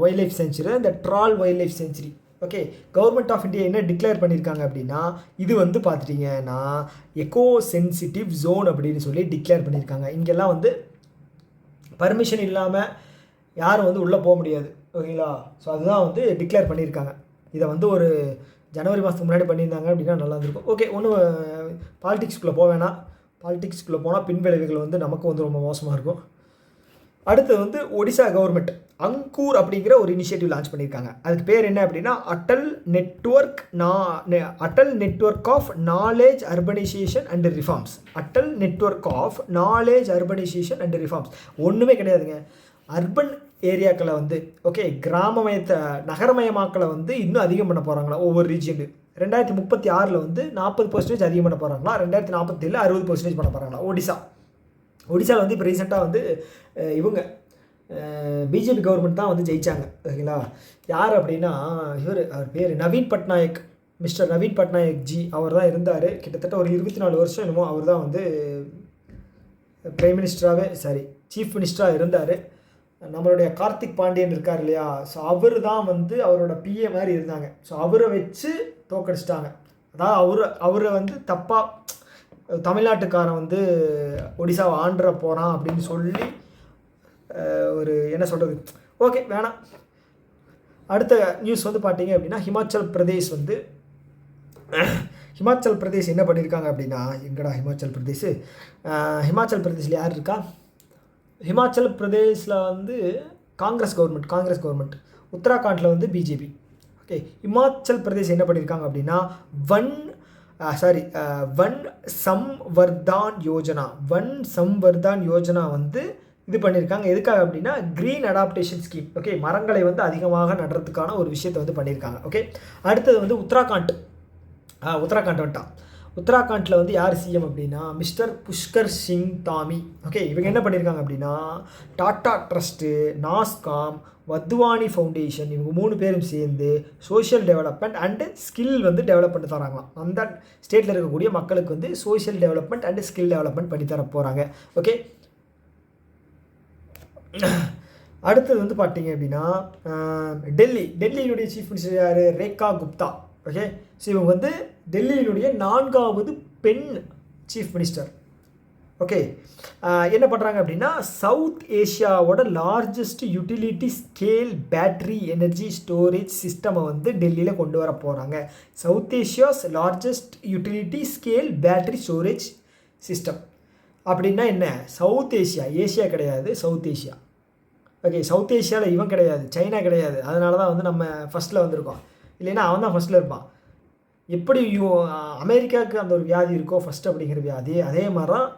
வைல்ட் லைஃப் சேஞ்சுரி இந்த Tral wild life sanctuary. Okay, government of India என்ன டிக்ளேர் பண்ணியிருக்காங்க அப்படின்னா, இது வந்து பார்த்துட்டிங்கன்னா எக்கோ சென்சிட்டிவ் ஜோன் அப்படின்னு சொல்லி டிக்ளேர் பண்ணியிருக்காங்க. இங்கெல்லாம் வந்து பர்மிஷன் இல்லாமல் யாரும் வந்து உள்ளே போக முடியாது. ஓகேங்களா, ஸோ அதுதான் வந்து டிக்ளேர் பண்ணியிருக்காங்க. இதை வந்து ஒரு ஜனவரி மாதத்துக்கு முன்னாடி பண்ணியிருந்தாங்க அப்படின்னா நல்லா இருந்திருக்கும். ஓகே, ஒன்றும் பாலிடிக்ஸ்குள்ளே போவேணாம். பாலிடிக்ஸ்குள்ளே போனால் பின்விளைவுகள் வந்து நமக்கு வந்து ரொம்ப மோசமாக இருக்கும். அடுத்து வந்து ஒடிசா கவர்மெண்ட் அங்கூர் அப்படிங்கிற ஒரு இனிஷியேட்டிவ் லான்ச் பண்ணியிருக்காங்க. அதுக்கு பேர் என்ன அப்படின்னா Atal network of knowledge urbanisation and reforms. Atal network of knowledge urbanisation and reforms. ஒன்றுமே கிடையாதுங்க. அர்பன் ஏரியாக்களை வந்து நகரமயமாக்களை வந்து இன்னும் அதிகம் பண்ண போகிறாங்களா ஒவ்வொரு ரீஜியனு. 2036 வந்து 40% அதிகம் பண்ண போகிறாங்களா, 2047 60% பண்ண போகிறாங்களா. ஒடிசாவில் வந்து இப்போ ரீசெண்டாக வந்து இவங்க பிஜேபி கவர்மெண்ட் தான் வந்து ஜெயித்தாங்க. ஓகேங்களா, யார் அப்படின்னா அவர் பேர் மிஸ்டர் நவீன் பட்நாயக் ஜி. அவர் தான் இருந்தார் கிட்டத்தட்ட ஒரு 24 வருஷம் என்னமோ அவர் தான் வந்து சீஃப் மினிஸ்டராக இருந்தார். நம்மளுடைய கார்த்திக் பாண்டியன் இருக்கார் இல்லையா, ஸோ அவர் தான் வந்து அவரோட பிஏ மாதிரி இருந்தாங்க. ஸோ அவரை வச்சு தோக்கடிச்சிட்டாங்க. அதாவது அவரை வந்து தப்பாக தமிழ்நாட்டுக்காரன் வந்து ஒடிசாவை ஆண்டுற போகிறான் அப்படின்னு சொல்லி ஒரு என்ன சொல்கிறது. ஓகே, வேணாம். அடுத்த நியூஸ் வந்து பார்த்தீங்க அப்படின்னா ஹிமாச்சல் பிரதேஷ் என்ன பண்ணியிருக்காங்க அப்படின்னா, எங்கடா ஹிமாச்சல் பிரதேஷில் யார் இருக்கா? ஹிமாச்சல் பிரதேஷில் வந்து காங்கிரஸ் கவர்மெண்ட், உத்தராகண்டில் வந்து பிஜேபி. ஓகே, ஹிமாச்சல் பிரதேஷ் என்ன பண்ணியிருக்காங்க அப்படின்னா வன் சம்வர்தான் யோஜனா வந்து இது பண்ணியிருக்காங்க. எதுக்காக அப்படின்னா க்ரீன் அடாப்டேஷன் ஸ்கீம். ஓகே, மரங்களை வந்து அதிகமாக நடுறதுக்கான ஒரு விஷயத்தை வந்து பண்ணியிருக்காங்க. ஓகே, அடுத்தது வந்து உத்தராகண்ட் வந்துட்டான். உத்தராகண்டில் வந்து யார் சிஎம் அப்படின்னா மிஸ்டர் புஷ்கர் சிங் தாமி. ஓகே, இவங்க என்ன பண்ணியிருக்காங்க அப்படின்னா டாடா ட்ரஸ்ட்டு, நாஸ்காம், வத்வானி ஃபவுண்டேஷன் இவங்க 3 பேரும் சேர்ந்து சோஷியல் டெவலப்மெண்ட் அண்டு ஸ்கில் வந்து டெவலப் பண்ணி தராங்களாம். அந்த ஸ்டேட்டில் இருக்கக்கூடிய மக்களுக்கு வந்து social development and skill development பண்ணி தர போகிறாங்க. ஓகே, அடுத்தது வந்து பார்த்தீங்க அப்படின்னா டெல்லியினுடைய சீஃப் மினிஸ்டர் யார்? ரேகா குப்தா. ஓகே, ஸோ இவங்க வந்து டெல்லியினுடைய 4வது பெண் சீஃப் மினிஸ்டர். ஓகே, என்ன பண்ணுறாங்க அப்படின்னா சவுத் ஏஷியாவோட largest utility scale battery energy storage சிஸ்டமை வந்து டெல்லியில் கொண்டு வர போகிறாங்க. South Asia's largest utility scale battery storage system அப்படின்னா என்ன? சவுத் ஏஷியா கிடையாது, சவுத் ஏஷியா. ஓகே, சவுத் ஏஷியாவில் இவன் கிடையாது, சைனா கிடையாது. அதனால தான் வந்து நம்ம ஃபஸ்ட்டில் வந்திருக்கோம். இல்லைன்னா அவன் தான் ஃபஸ்ட்டில் இருப்பான். எப்படி அமெரிக்காவுக்கு அந்த ஒரு வியாதி இருக்கோ ஃபஸ்ட் அப்படிங்கிற வியாதி, அதே மாதிரி தான்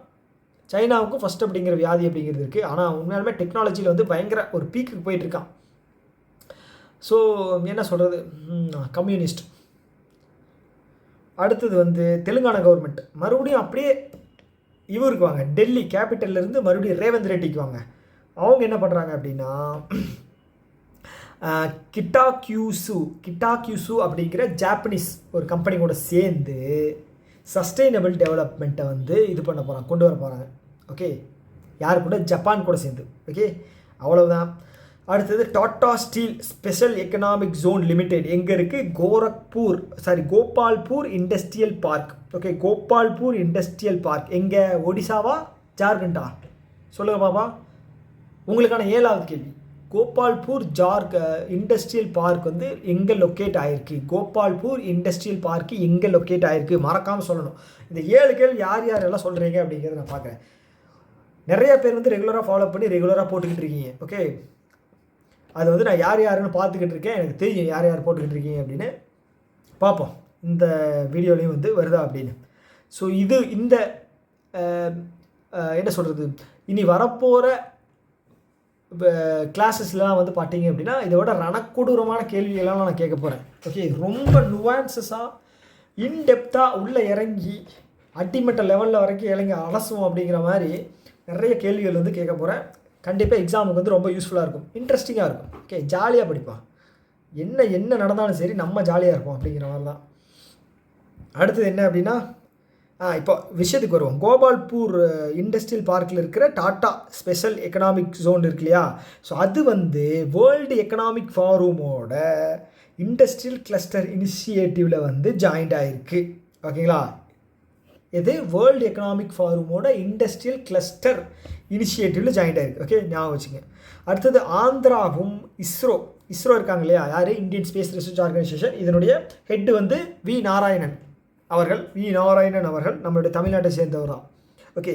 சைனாவுக்கும் ஃபஸ்ட் அப்படிங்கிற வியாதி அப்படிங்கிறது இருக்குது. ஆனால் உண்மையாலுமே டெக்னாலஜியில் வந்து பயங்கர ஒரு பீக்குக்கு போயிட்டுருக்கான். ஸோ என்ன சொல்கிறது, கம்யூனிஸ்ட். அடுத்தது வந்து தெலுங்கானா கவர்மெண்ட் மறுபடியும் அப்படியே இவருக்கு வாங்க, டெல்லி கேபிட்டல்லேருந்து மறுபடியும் ரேவந்த் ரெட்டிக்கு வாங்க. அவங்க என்ன பண்ணுறாங்க அப்படின்னா கிட்டாக்யூசு அப்படிங்கிற ஜாப்பனீஸ் ஒரு கம்பெனி கூட சேர்ந்து சஸ்டைனபிள் டெவலப்மெண்ட்டை வந்து இது பண்ண போகிறாங்க, கொண்டு வர போகிறாங்க. ஓகே, யார் கூட? ஜப்பான் கூட சேர்ந்து. ஓகே, அவ்வளவுதான். அடுத்தது Tata steel special economic zone limited எங்கே இருக்குது? Gopalpur industrial park. Okay, Gopalpur industrial park எங்கே? ஒடிசாவா, ஜார்க்கண்டா? சொல்லுங்கள் பாப்பா. உங்களுக்கான 7வது கேள்வி, கோபால்பூர் இண்டஸ்ட்ரியல் பார்க் வந்து எங்கே லொக்கேட் ஆகிருக்கு? கோபால்பூர் இண்டஸ்ட்ரியல் பார்க்கு எங்கே லொக்கேட் ஆகிருக்கு? மறக்காமல் சொல்லணும். இந்த 7 கேள்வி யாரெல்லாம் சொல்கிறீங்க அப்படிங்கிறத நான் பார்க்குறேன். நிறைய பேர் வந்து ரெகுலராக ஃபாலோ பண்ணி ரெகுலராக போட்டுக்கிட்டு இருக்கீங்க. ஓகே, அது வந்து நான் யாருன்னு பார்த்துக்கிட்டு இருக்கேன். எனக்கு தெரியும் யார் போட்டுக்கிட்டு இருக்கீங்க அப்படின்னு. பார்ப்போம் இந்த வீடியோலையும் வந்து வருதா அப்படின்னு. ஸோ இந்த என்ன சொல்கிறது, இனி வரப்போகிற கிளாஸஸ்லாம் வந்து பார்த்தீங்க அப்படின்னா இதோட ரணக்கொடூரமான கேள்விகள்லாம் நான் கேட்க போகிறேன். ஓகே, ரொம்ப நுவான்சஸாக இன்டெப்த்தாக உள்ளே இறங்கி அடிமட்ட லெவலில் வரைக்கும் இறங்கி அலசுவோம் அப்படிங்கிற மாதிரி நிறைய கேள்விகள் வந்து கேட்க போகிறேன். கண்டிப்பாக எக்ஸாமுக்கு வந்து ரொம்ப யூஸ்ஃபுல்லாக இருக்கும், இன்ட்ரெஸ்டிங்காக இருக்கும். ஓகே, ஜாலியாக படிப்பான். என்ன நடந்தாலும் சரி நம்ம ஜாலியாக இருப்போம் அப்படிங்கிற மாதிரி தான். அடுத்தது என்ன அப்படின்னா இப்போ விஷயத்துக்கு வருவோம். கோபால்பூர் இண்டஸ்ட்ரியல் பார்க்கில் இருக்கிற டாட்டா ஸ்பெஷல் எக்கனாமிக் ஜோன் இருக்கு இல்லையா? ஸோ அது வந்து வேர்ல்டு எக்கனாமிக் ஃபாரமோட இண்டஸ்ட்ரியல் கிளஸ்டர் இனிஷியேட்டிவில் வந்து ஜாயிண்ட் ஆகிருக்கு. ஓகேங்களா? இது வேர்ல்டு எக்கனாமிக் ஃபாரமோட இண்டஸ்ட்ரியல் கிளஸ்டர் இனிஷியேட்டிவில் ஜாயிண்ட் ஆகிருக்கு. ஓகே, ஞாபகம் வச்சுங்க. அடுத்தது ஆந்திராவும் இஸ்ரோ இருக்காங்க இல்லையா? யார்? Indian space research organisation. இதனுடைய ஹெட்டு வந்து வி நாராயணன் அவர்கள் நம்மளுடைய தமிழ்நாட்டை சேர்ந்தவர் தான். ஓகே,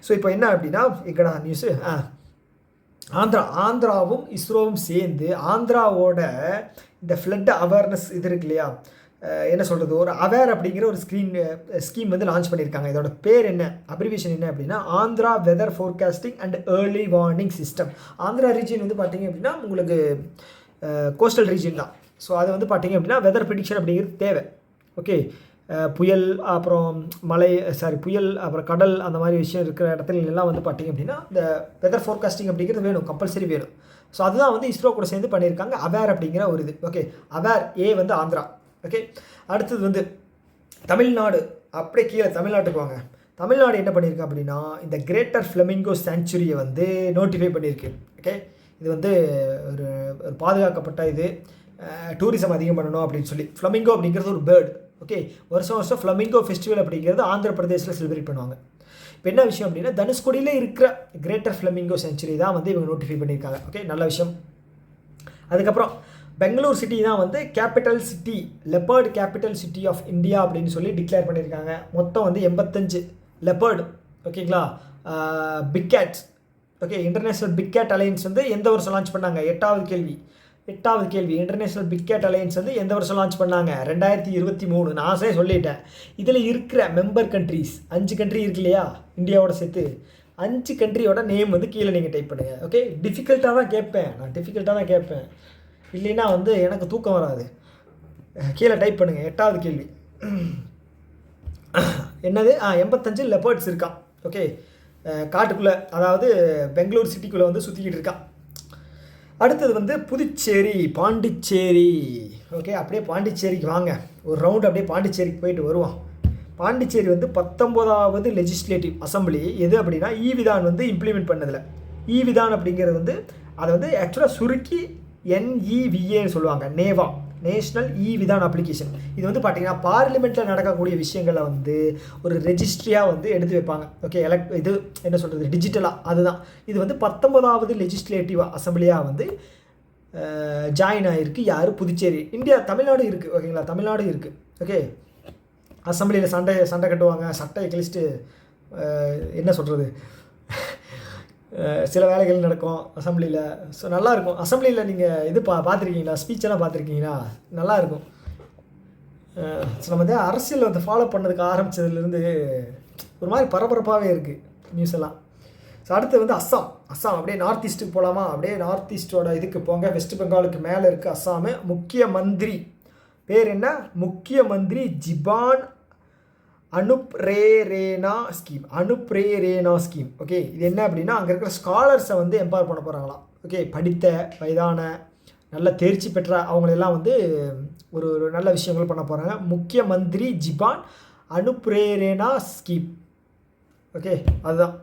ஸோ இப்போ என்ன அப்படின்னா எங்கடா நியூஸு, ஆந்திராவும் இஸ்ரோவும் சேர்ந்து ஆந்திராவோட இந்த ஃப்ளட் அவேர்னஸ் இது இருக்கு இல்லையா, என்ன சொல்கிறது, ஒரு அவேர் அப்படிங்கிற ஒரு ஸ்கீம் வந்து லான்ச் பண்ணியிருக்காங்க. இதோட பேர் என்ன, அப்ரிவியேஷன் என்ன அப்படின்னா Andhra weather forecasting and early warning system. Andhra region வந்து பார்த்தீங்க அப்படின்னா உங்களுக்கு கோஸ்டல் ரீஜன் தான். ஸோ அது வந்து பார்த்தீங்க அப்படின்னா வெதர் ப்ரிடிக்ஷன் அப்படிங்கிறது தேவை. ஓகே, புயல் அப்புறம் புயல் அப்புறம் கடல் அந்த மாதிரி விஷயம் இருக்கிற இடத்துல எல்லாம் வந்து பார்த்திங்க அப்படின்னா இந்த வெதர் ஃபோர்காஸ்டிங் அப்படிங்கிறது வேணும், கம்பல்சரி வேணும். ஸோ அதுதான் வந்து இஸ்ரோ கூட சேர்ந்து பண்ணியிருக்காங்க அவேர் அப்படிங்கிற ஒரு இது. ஓகே, அவேர் வந்து ஆந்திரா. ஓகே, அடுத்தது வந்து தமிழ்நாடு. அப்படியே கீழே தமிழ்நாட்டுக்கு வாங்க. தமிழ்நாடு என்ன பண்ணியிருக்கு அப்படின்னா இந்த கிரேட்டர் ஃப்ளமிங்கோ சாங்சுரியை வந்து நோட்டிஃபை பண்ணியிருக்கு. ஓகே, இது வந்து ஒரு பாதுகாக்கப்பட்ட இது, டூரிசம் அதிகம் பண்ணணும் அப்படின்னு சொல்லி. ஃப்ளமிங்கோ அப்படிங்கிறது ஒரு பேர்டு. ஓகே, வருஷம் ஃப்ளமிங்கோ ஃபெஸ்டிவல் அப்படிங்கிறது ஆந்திர பிரதேசில் செலிப்ரேட் பண்ணுவாங்க. இப்போ என்ன விஷயம் அப்படின்னா தனுஷ்கோடியில் இருக்கிற கிரேட்டர் ஃப்ளமிங்கோ சென்ச்சுரி தான் வந்து இவங்க நோட்டிஃபை பண்ணியிருக்காங்க. ஓகே, நல்ல விஷயம். அதுக்கப்புறம் பெங்களூர் சிட்டி தான் வந்து capital city, leopard capital city of India அப்படின்னு சொல்லி டிக்ளேர் பண்ணியிருக்காங்க. மொத்தம் வந்து 85 லெப்பர்டு. ஓகேங்களா, big cats. Okay, international big cat alliance வந்து எந்த வருஷம் லான்ச் பண்ணாங்க? 8வது கேள்வி. இன்டர்நேஷ்னல் பிக் கேட் அலையன்ஸ் வந்து எந்த வருஷம் லான்ச் பண்ணாங்க? 2023. நான் சொல்லிட்டேன். இதில் இருக்கிற மெம்பர் கண்ட்ரீஸ் 5 கண்ட்ரி இருக்கு இல்லையா, இந்தியாவோட சேர்த்து. 5 கண்ட்ரியோட நேம் வந்து கீழே நீங்கள் டைப் பண்ணுங்கள். ஓகே, டிஃபிகல்ட்டாக தான் கேட்பேன், நான் டிஃபிகல்ட்டாக தான் கேட்பேன், இல்லைன்னா வந்து எனக்கு தூக்கம் வராது. கீழே டைப் பண்ணுங்கள். 8வது கேள்வி என்னது? 85 லெப்பர்ட்ஸ் இருக்கான். ஓகே, காட்டுக்குள்ளே, அதாவது பெங்களூர் சிட்டிக்குள்ளே வந்து சுற்றிக்கிட்டு இருக்கான். அடுத்தது வந்து புதுச்சேரி, பாண்டிச்சேரி. ஓகே, அப்படியே பாண்டிச்சேரிக்கு வாங்க, ஒரு ரவுண்டு அப்படியே பாண்டிச்சேரிக்கு போயிட்டு வருவோம். பாண்டிச்சேரி வந்து 19வது லெஜிஸ்லேட்டிவ் அசம்பிளி எது அப்படின்னா விதான் வந்து இம்ப்ளிமெண்ட் பண்ணதில். விதான் அப்படிங்கிறது வந்து அதை வந்து ஆக்சுவலாக சுருக்கி NEVAன்னு சொல்லுவாங்க, நேவா, நேஷ்னல் விதான் அப்ளிகேஷன். இது வந்து பார்த்தீங்கன்னா பார்லிமெண்ட்டில் நடக்கக்கூடிய விஷயங்களை வந்து ஒரு ரெஜிஸ்ட்ரியாக வந்து எடுத்து வைப்பாங்க. ஓகே, இது என்ன சொல்கிறது, டிஜிட்டலாக. அதுதான் இது வந்து 19வது லெஜிஸ்லேட்டிவ் அசம்பிளியாக வந்து ஜாயின் ஆகிருக்கு. யார்? புதுச்சேரி. இந்தியா, தமிழ்நாடு இருக்குது. ஓகேங்களா, தமிழ்நாடு இருக்குது. ஓகே, அசம்பிளியில் சண்டை கட்டுவாங்க, சட்டையை கிழிச்சிட்டு என்ன சொல்கிறது, சில வேலைகள் நடக்கும் அசம்பிளியில். ஸோ நல்லாயிருக்கும். அசம்பிளியில் நீங்கள் இது பார்த்துருக்கீங்களா? ஸ்பீச்செல்லாம் பார்த்துருக்கீங்களா? நல்லாயிருக்கும். ஸோ நம்ம வந்து அரசியல் வந்து ஃபாலோ பண்ணதுக்கு ஆரம்பித்ததுலேருந்து ஒரு மாதிரி பரபரப்பாகவே இருக்குது நியூஸ் எல்லாம். ஸோ அடுத்து வந்து அஸ்ஸாம் அப்படியே நார்த் ஈஸ்ட்டுக்கு போகலாமா? அப்படியே நார்த் ஈஸ்ட்டோட இதுக்கு போங்க. வெஸ்ட் பெங்காலுக்கு மேலே இருக்குது அஸ்ஸாமு. முக்கிய மந்திரி பேர் என்ன? முக்கிய மந்திரி ஜிபான் அனுப்ரேரேனா ஸ்கீம். ஓகே, இது என்ன அப்படின்னா அங்கே இருக்கிற ஸ்காலர்ஸை வந்து எம்பவர் பண்ண போகிறாங்களாம். ஓகே, படித்த வயதான நல்ல தேர்ச்சி பெற்ற அவங்களெல்லாம் வந்து ஒரு நல்ல விஷயங்கள் பண்ண போகிறாங்க. முக்கிய மந்திரி ஜிபான் அனுப்ரேரேனா ஸ்கீம். ஓகே, அதுதான்.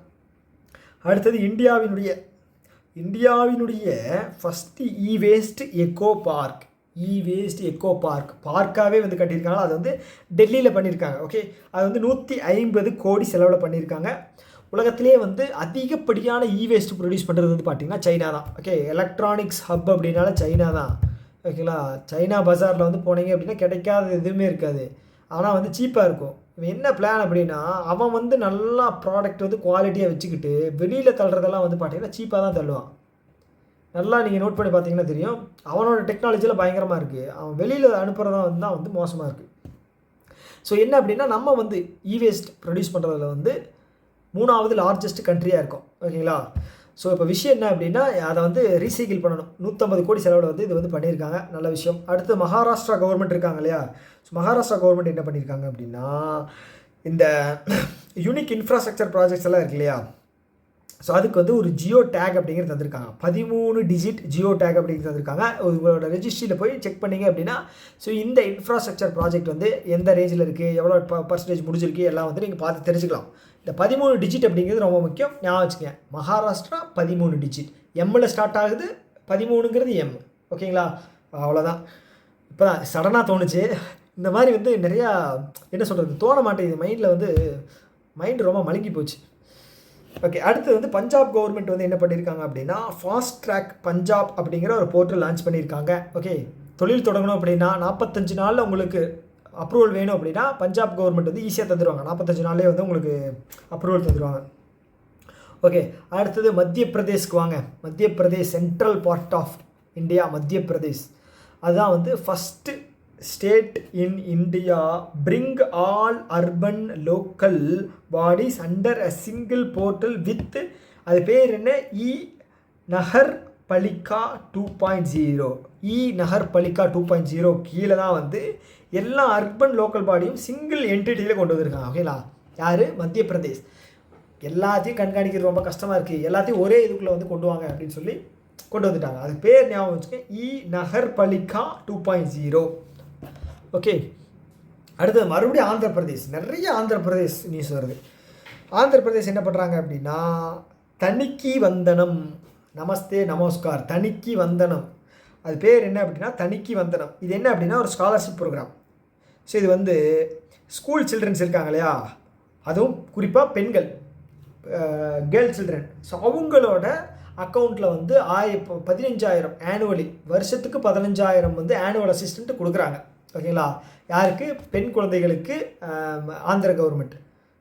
அடுத்தது இந்தியாவினுடைய ஃபஸ்ட்டு வேஸ்ட் எக்கோ பார்க்காகவே வந்து கட்டியிருக்காங்க. அது வந்து டெல்லியில் பண்ணியிருக்காங்க. ஓகே, அது வந்து 150 கோடி செலவில் பண்ணியிருக்காங்க. உலகத்திலே வந்து அதிகப்படியான வேஸ்ட் ப்ரொடியூஸ் பண்ணுறது வந்து பார்த்திங்கன்னா சைனா தான். ஓகே, எலக்ட்ரானிக்ஸ் ஹப் அப்படின்னால சைனா தான். ஓகேங்களா, சைனா பஜாரில் வந்து போனீங்க அப்படின்னா கிடைக்காத எதுவுமே இருக்காது, ஆனால் வந்து சீப்பாக இருக்கும். என்ன பிளான் அப்படின்னா அவன் வந்து நல்லா ப்ராடக்ட் வந்து குவாலிட்டியாக வச்சுக்கிட்டு வெளியில் தள்ளுறதெல்லாம் வந்து பார்த்திங்கன்னா சீப்பாக தான் தள்ளுவான். நல்லா நீங்கள் நோட் பண்ணி பார்த்தீங்கன்னா தெரியும், அவனோட டெக்னாலஜியில் பயங்கரமாக இருக்குது. அவன் வெளியில் அனுப்புகிறதா வந்து மோசமாக இருக்குது. ஸோ என்ன அப்படின்னா நம்ம வந்து வேஸ்ட் ப்ரொடியூஸ் பண்ணுறதுல வந்து 3வது லார்ஜஸ்ட் கண்ட்ரியாக இருக்கும். ஓகேங்களா, ஸோ இப்போ விஷயம் என்ன அப்படின்னா அதை வந்து ரீசைக்கிள் பண்ணணும். 150 கோடி செலவில் வந்து இது வந்து பண்ணியிருக்காங்க. நல்ல விஷயம். அடுத்து மகாராஷ்டிரா கவர்மெண்ட் இருக்காங்க இல்லையா? ஸோ மகாராஷ்டிரா கவர்மெண்ட் என்ன பண்ணியிருக்காங்க அப்படின்னா இந்த யூனிக் இன்ஃப்ராஸ்ட்ரக்சர் ப்ராஜெக்ட்ஸ் எல்லாம் இருக்கு இல்லையா? ஸோ அதுக்கு வந்து ஒரு ஜியோ டேக் அப்படிங்கிறது தந்திருக்காங்க. 13 டிஜிட் ஜியோ டேக் அப்படிங்கிறது தந்திருக்காங்க. உங்களோட ரெஜிஸ்ட்ரியில் போய் செக் பண்ணிங்க அப்படின்னா ஸோ இந்த இன்ஃப்ராஸ்ட்ரக்சர் ப்ராஜெக்ட் வந்து எந்த ரேஞ்சில் இருக்குது, எவ்வளோ பர்சன்டேஜ் முடிஞ்சிருக்கு எல்லாம் வந்து நீங்கள் பார்த்து தெரிஞ்சுக்கலாம். இந்த 13 டிஜிட் அப்படிங்கிறது ரொம்ப முக்கியம், ஞாபகம் வச்சுக்கங்க. மகாராஷ்டிரா 13 டிஜிட், எம்மில் ஸ்டார்ட் ஆகுது, 13ங்கிறது எம். ஓகேங்களா, அவ்வளோதான். இப்போ தான் சடனாக தோணுச்சு. இந்த மாதிரி வந்து நிறையா என்ன சொல்கிறது தோண மாட்டேங்குது மைண்டில், வந்து மைண்டு ரொம்ப மழுங்கி போச்சு. ஓகே, அடுத்து வந்து பஞ்சாப் கவர்மெண்ட் வந்து என்ன பண்ணியிருக்காங்க அப்படின்னா ஃபாஸ்ட் ட்ராக் பஞ்சாப் அப்படிங்கிற ஒரு போர்ட்டல் லான்ச் பண்ணியிருக்காங்க. ஓகே, தொழில் தொடங்கணும் அப்படின்னா 45 நாளில் உங்களுக்கு அப்ரூவல் வேணும் அப்படின்னா பஞ்சாப் கவர்மெண்ட் வந்து ஈஸியாக தந்துடுவாங்க. 45 நாள்லேயே வந்து உங்களுக்கு அப்ரூவல் தந்துடுவாங்க. ஓகே, அடுத்தது மத்திய பிரதேஷ்க்கு வாங்க. Madhya Pradesh central part of India, Madhya Pradesh. அதுதான் வந்து first state in India bring all urban local bodies under a single portal with, அது பேர் என்ன, நகர் பலிகா 2.0. நகர் பலிகா 2.0 கீழே தான் வந்து எல்லா அர்பன் லோக்கல் பாடியும் சிங்கிள் என்டிட்டியில் கொண்டு வந்திருக்காங்க. ஓகேங்களா, யார்? மத்திய பிரதேஷ். எல்லாத்தையும் கண்காணிக்கிறது ரொம்ப கஷ்டமாக இருக்குது, எல்லாத்தையும் ஒரே இதுக்குள்ளே வந்து கொண்டு வாங்க அப்படின்னு சொல்லி கொண்டு வந்துட்டாங்க. அது பேர் ஞாபகம் வச்சுக்கோங்க, நகர் பலிகா 2.0. ஓகே, அடுத்தது மறுபடியும் ஆந்திர பிரதேஷ். நிறைய ஆந்திர பிரதேஷ் நியூஸ் வருது. ஆந்திர பிரதேஷ் என்ன பண்ணுறாங்க அப்படின்னா தணிக்கி வந்தனம், நமஸ்தே நமஸ்கார், தணிக்கி வந்தனம். அது பேர் என்ன அப்படின்னா தணிக்கி வந்தனம். இது என்ன அப்படின்னா ஒரு ஸ்காலர்ஷிப் ப்ரோக்ராம். ஸோ இது வந்து ஸ்கூல் சில்ட்ரன்ஸ் இருக்காங்க இல்லையா, அதுவும் குறிப்பாக பெண்கள், கேர்ள் சில்ட்ரன். ஸோ அவங்களோட அக்கௌண்ட்டில் வந்து 15,000 ஆனுவலி, வருஷத்துக்கு 15,000 வந்து ஆனுவல் அசிஸ்டன்ட் கொடுக்குறாங்க. ஓகேங்களா, யாருக்கு? பெண் குழந்தைகளுக்கு ஆந்திர கவர்மெண்ட்.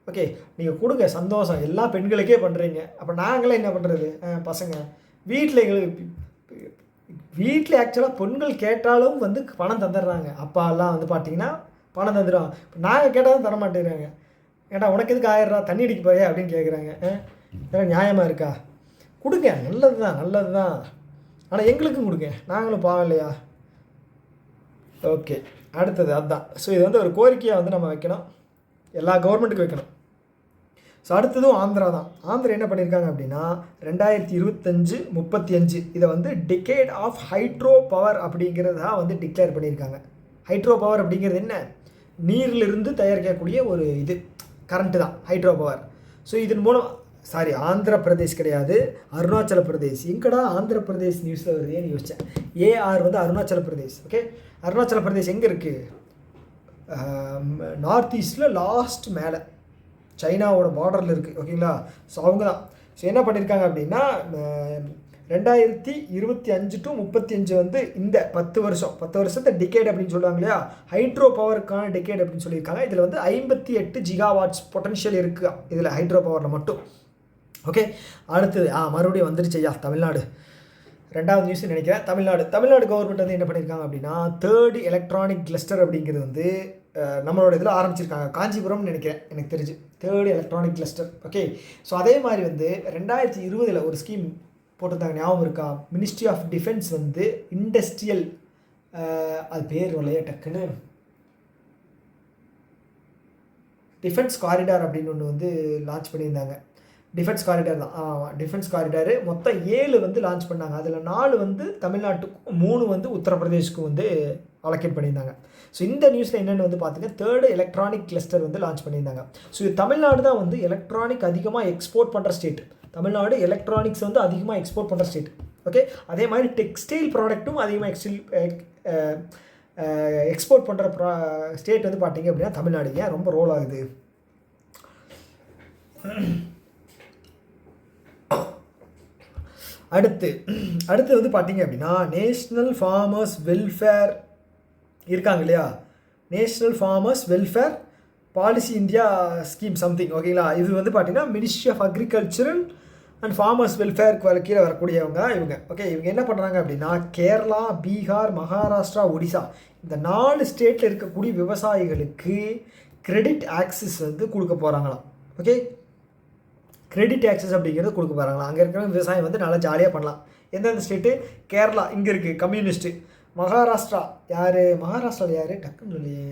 ஓகே, நீங்கள் கொடுங்க, சந்தோஷம், எல்லா பெண்களுக்கே பண்ணுறீங்க. அப்போ நாங்களே என்ன பண்ணுறது? பசங்க வீட்டில் எங்களுக்கு ஆக்சுவலாக பெண்கள் கேட்டாலும் வந்து பணம் தந்துடுறாங்க. அப்பாலாம் வந்து பார்த்தீங்கன்னா பணம் தந்துடுவாங்க. இப்போ நாங்கள் கேட்டாலும் தர மாட்டேங்கிறாங்க. ஏன்டா உனக்கு எதுக்கு 1000 ரூபா, தண்ணி அடிக்க போறியா அப்படின்னு கேட்குறாங்க. ஏன்னா நியாயமாக இருக்கா? கொடுங்க, நல்லது தான், நல்லது தான். ஆனால் எங்களுக்கும் கொடுங்க, நாங்களும் பாவம் இல்லையா? ஓகே, அடுத்தது அதுதான். ஸோ இது வந்து ஒரு கோரிக்கையாக வந்து நம்ம வைக்கணும், எல்லா கவர்மெண்ட்டுக்கும் வைக்கணும். ஸோ அடுத்ததும் ஆந்திரா தான். ஆந்திரா என்ன பண்ணியிருக்காங்க அப்படின்னா 2025-35 இதை வந்து டிகேட் ஆஃப் ஹைட்ரோ பவர் அப்படிங்கிறதா வந்து டிக்ளேர் பண்ணியிருக்காங்க. ஹைட்ரோ பவர் அப்படிங்கிறது என்ன? நீரிலிருந்து தயாரிக்கக்கூடிய ஒரு இது கரண்ட்டு தான் ஹைட்ரோ பவர். ஸோ இதன் மூலம் ஆந்திர பிரதேஷ் கிடையாது, அருணாச்சல பிரதேஷ். எங்கடா ஆந்திர பிரதேஷ் நியூஸில் வருதேன்னு யோசித்தேன். ஏஆர் வந்து அருணாச்சல பிரதேஷ். ஓகே, அருணாச்சல பிரதேஷ் எங்கே இருக்குது? நார்த் ஈஸ்டில் லாஸ்ட் மேலே சைனாவோட பார்டரில் இருக்குது. ஓகேங்களா? ஸோ அவங்க தான். ஸோ என்ன பண்ணியிருக்காங்க அப்படின்னா 2025 to 35 வந்து இந்த 10 வருஷத்தை டிகேட் அப்படின்னு சொல்லுவாங்க இல்லையா, ஹைட்ரோ பவருக்கான டிகேட் அப்படின்னு சொல்லியிருக்காங்க. இதில் வந்து 58 ஜிகாவாட்ஸ் பொட்டன்ஷியல் இருக்குது இதில் ஹைட்ரோ பவரில் மட்டும். ஓகே, அடுத்தது மறுபடியும் வந்துருச்சு ஐயா தமிழ்நாடு. ரெண்டாவது நியூஸ் நினைக்கிறேன். தமிழ்நாடு கவர்மெண்ட் வந்து என்ன பண்ணியிருக்காங்க அப்படின்னா 3rd எலக்ட்ரானிக் கிளஸ்டர் அப்படிங்கிறது வந்து நம்மளோட இதில் ஆரம்பிச்சிருக்காங்க. காஞ்சிபுரம்னு நினைக்கிறேன் எனக்கு தெரிஞ்சு 3rd electronic cluster. Okay, so அதே மாதிரி வந்து 2020 ஒரு ஸ்கீம் போட்டிருந்தாங்க, ஞாபகம் இருக்கா? மினிஸ்ட்ரி ஆஃப் டிஃபென்ஸ் வந்து இண்டஸ்ட்ரியல், அது பேர் இல்லையா டக்குன்னு, டிஃபென்ஸ் காரிடார் அப்படின்னு ஒன்று வந்து லான்ச் பண்ணியிருந்தாங்க. டிஃபென்ஸ் காரிடார் தான், டிஃபென்ஸ் காரிடாரு மொத்தம் 7 வந்து லான்ச் பண்ணாங்க. அதில் 4 வந்து தமிழ்நாட்டுக்கும் 3 வந்து உத்தரப்பிரதேஷ்க்கும் வந்து அலோகேட் பண்ணியிருந்தாங்க. ஸோ இந்த நியூஸில் என்னென்னு வந்து பார்த்தீங்கன்னா 3rd எலக்ட்ரானிக் கிளஸ்டர் வந்து லான்ச் பண்ணியிருந்தாங்க. ஸோ இது தமிழ்நாடு தான் வந்து எலக்ட்ரானிக் அதிகமாக எக்ஸ்போர்ட் பண்ணுற ஸ்டேட். தமிழ்நாடு எலக்ட்ரானிக்ஸ் வந்து அதிகமாக எக்ஸ்போர்ட் பண்ணுற ஸ்டேட். ஓகே, அதே மாதிரி டெக்ஸ்டைல் ப்ராடக்ட்டும் அதிகமாக எக்ஸ்போர்ட் பண்ணுற ஸ்டேட் வந்து பார்த்தீங்க அப்படின்னா தமிழ்நாடு. ஏன் ரொம்ப ரோல் ஆகுது? அடுத்து வந்து பார்த்தீங்க அப்படின்னா நேஷ்னல் ஃபார்மர்ஸ் வெல்ஃபேர் இருக்காங்க இல்லையா, national farmers welfare policy India scheme something. ஓகேங்களா? இது வந்து பார்த்தீங்கன்னா ministry of agricultural and farmers welfare கீழே வரக்கூடியவங்க இவங்க. ஓகே, இவங்க என்ன பண்ணுறாங்க அப்படின்னா கேரளா, பீகார், மகாராஷ்டிரா, ஒடிசா இந்த 4 ஸ்டேட்டில் இருக்கக்கூடிய விவசாயிகளுக்கு கிரெடிட் ஆக்சஸ் வந்து கொடுக்க போகிறாங்களாம். ஓகே, கிரெடிட் ஆக்சஸ் அப்படிங்கிறது கொடுக்க போகிறாங்களா. அங்கே இருக்கிற விவசாயம் வந்து நல்லா ஜாலியாக பண்ணலாம். எந்தெந்த ஸ்டேட்டு? கேரளா இங்கே இருக்குது கம்யூனிஸ்ட்டு. மகாராஷ்டிரா மகாராஷ்டிராவில் யார் டக்குன்னு இல்லையே,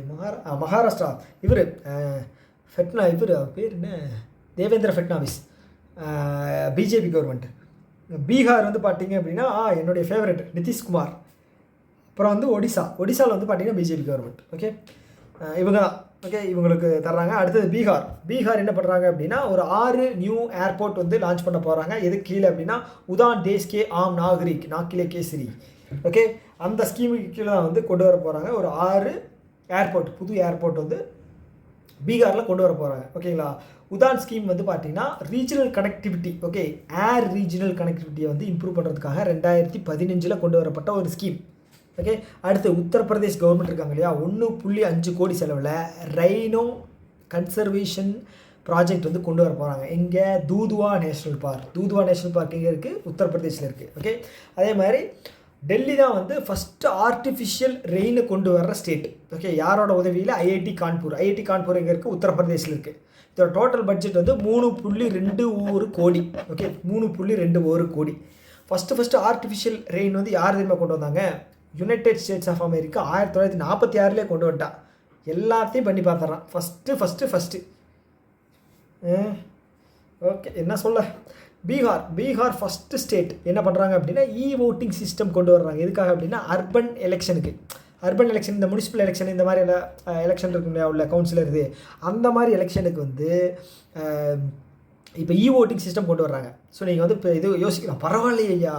மகாராஷ்டிரா இவர் இவர் பேர் என்ன, தேவேந்திர ஃபட்னாவிஸ், பிஜேபி கவர்மெண்ட். பீகார் வந்து பார்த்தீங்க அப்படின்னா என்னுடைய ஃபேவரட் நிதிஷ்குமார். அப்புறம் வந்து ஒடிசாவில் வந்து பார்த்தீங்கன்னா பிஜேபி கவர்மெண்ட். ஓகே, இவங்க தான். ஓகே, இவங்களுக்கு தர்றாங்க. அடுத்தது பீகார் என்ன பண்ணுறாங்க அப்படின்னா ஒரு 6 நியூ ஏர்போர்ட் வந்து லான்ச் பண்ண போகிறாங்க. எது கீழே அப்படின்னா உதான் தேஷ் கே ஆம் நாகரிக் நாக்கிலே கேசரி. ஓகே, அந்த ஸ்கீமுக்கு கீழே தான் வந்து கொண்டு வர போகிறாங்க. ஒரு 6 ஏர்போர்ட், புது ஏர்போர்ட் வந்து பீகாரில் கொண்டு வர போகிறாங்க. ஓகேங்களா? உதான் ஸ்கீம் வந்து பார்த்தீங்கன்னா ரீஜனல் கனெக்டிவிட்டி. ஓகே, ஏர் ரீஜனல் கனெக்டிவிட்டியை வந்து இம்ப்ரூவ் பண்ணுறதுக்காக 2015 கொண்டு வரப்பட்ட ஒரு ஸ்கீம். ஓகே, அடுத்து உத்தரப்பிரதேஷ் கவர்மெண்ட் இருக்காங்க இல்லையா, 1.5 கோடி செலவில் ரைனோ கன்சர்வேஷன் ப்ராஜெக்ட் வந்து கொண்டு வர போகிறாங்க. எங்கே? தூதுவா நேஷ்னல் பார்க் எங்கே இருக்குது? உத்தரப்பிரதேஷில் இருக்குது. ஓகே, அதே மாதிரி டெல்லி தான் வந்து ஃபஸ்ட்டு ஆர்டிஃபிஷியல் ரெயினை கொண்டு வர்ற ஸ்டேட். ஓகே, யாரோட உதவியில்? ஐஐடி கான்பூர் எங்கே இருக்குது? உத்தரப்பிரதேசில் இருக்குது. இதோட டோட்டல் பட்ஜெட் வந்து 3.21 கோடி. ஓகே, 3.21 கோடி. ஃபஸ்ட்டு ஆர்டிஃபிஷியல் ரெயின் வந்து யார் தெரியுமா கொண்டு வந்தாங்க? யுனைடெட் ஸ்டேட்ஸ் ஆஃப் அமெரிக்கா 1946 கொண்டு வந்துட்டா. எல்லாத்தையும் பண்ணி பார்த்துட்றான். ஃபஸ்ட்டு ஓகே, என்ன சொல்ல, பீகார் ஃபஸ்ட்டு ஸ்டேட் என்ன பண்ணுறாங்க அப்படின்னா ஓட்டிங் சிஸ்டம் கொண்டு வர்றாங்க. எதுக்காக அப்படின்னா அர்பன் எலெக்ஷன், இந்த முனிசிபல் எலெக்ஷன், இந்த மாதிரி எலெக்ஷன் இருக்கு இல்லையா, உள்ள கவுன்சிலர் இது, அந்த மாதிரி எலெக்ஷனுக்கு வந்து இப்போ ஓட்டிங் சிஸ்டம் கொண்டு வர்றாங்க. ஸோ நீங்கள் வந்து இப்போ இது யோசிக்கலாம், பரவாயில்லையா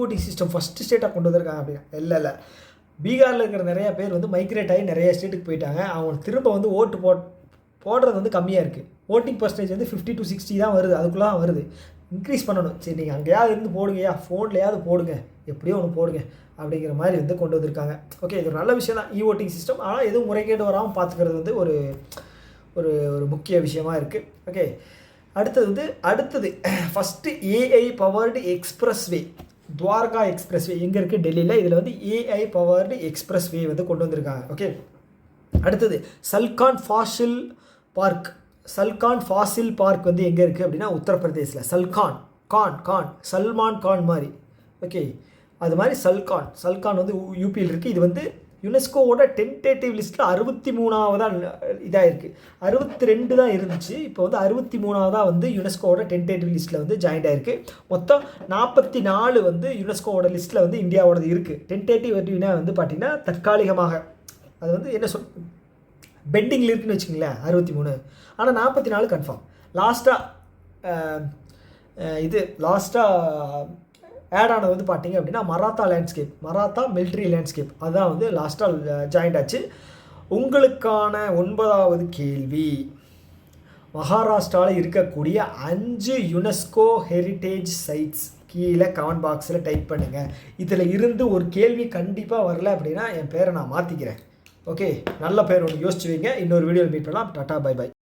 ஓட்டிங் சிஸ்டம் ஃபஸ்ட்டு ஸ்டேட்டாக கொண்டு வந்திருக்காங்க அப்படின்னா. இல்லை, பீகாரில் இருக்கிற நிறையா பேர் வந்து மைக்ரேட் ஆகி நிறைய ஸ்டேட்டுக்கு போயிட்டாங்க. அவங்க திரும்ப வந்து ஓட்டு போடுறது வந்து கம்மியாக இருக்குது. ஓட்டிங் பர்சன்டேஜ் வந்து 50 to 60 தான் வருது, அதுக்குள்ளே தான் வருது. இன்க்ரீஸ் பண்ணணும். சரி, நீங்கள் அங்கேயாவது இருந்து போடுங்கய்யா, ஃபோன்லையாவது போடுங்க, எப்படியோ ஒன்று போடுங்க அப்படிங்கிற மாதிரி வந்து கொண்டு வந்திருக்காங்க. ஓகே, இது ஒரு நல்ல விஷயம் தான் ஓட்டிங் சிஸ்டம். ஆனால் எதுவும் முறைகேடு வராமல் பார்த்துக்கிறது வந்து ஒரு ஒரு ஒரு முக்கிய விஷயமா இருக்குது. ஓகே, அடுத்தது first AI powered expressway, Dwarka expressway எங்கே இருக்குது? டெல்லியில். இதில் வந்து ஏஐ பவர்டு எக்ஸ்பிரஸ்வே வந்து கொண்டு வந்திருக்காங்க. ஓகே, அடுத்தது சல்கான் ஃபாசில் பார்க் சல்கான் ஃபாசில் பார்க் வந்து எங்கே இருக்குது அப்படின்னா உத்தரப்பிரதேசில். சல்மான் கான் மாதிரி. ஓகே, அது மாதிரி சல்கான் வந்து யூபியில் இருக்குது. இது வந்து யுனெஸ்கோவோட டென்டேட்டிவ் லிஸ்ட்டில் 63ஆவதாக இதாக இருக்குது. 62 தான் இருந்துச்சு, இப்போ வந்து 63ஆவதாக வந்து யுனெஸ்கோவோட டென்டேட்டிவ் லிஸ்ட்டில் வந்து ஜாயின்ட் ஆகிருக்கு. மொத்தம் 44 வந்து யுனெஸ்கோவோட லிஸ்ட்டில் வந்து இந்தியாவோடது இருக்குது. டென்டேட்டிவ் அப்படின்னா வந்து பார்த்திங்கன்னா தற்காலிகமாக, அது வந்து என்ன பெண்டிங்கில் இருக்குன்னு வச்சுங்களேன் 63. ஆனால் 44 கன்ஃபார்ம். லாஸ்ட்டாக ஆட் ஆனது வந்து பார்த்தீங்க அப்படின்னா மராத்தா மிலிட்ரி லேண்ட்ஸ்கேப் அதுதான் வந்து லாஸ்ட்டாக ஜாயின்ட் ஆச்சு. உங்களுக்கான 9வது கேள்வி, மகாராஷ்டிராவில் இருக்கக்கூடிய 5 யுனெஸ்கோ ஹெரிட்டேஜ் சைட்ஸ் கீழே கமெண்ட் பாக்ஸில் டைப் பண்ணுங்கள். இதில் இருந்து ஒரு கேள்வி கண்டிப்பாக வரல அப்படின்னா என் பேரை நான் மாற்றிக்கிறேன். ஓகே, நல்ல பேர் ஒன்று யோசிச்சு வைங்க. இன்னொரு வீடியோவில் மீட் பண்ணலாம். Tata, bye by.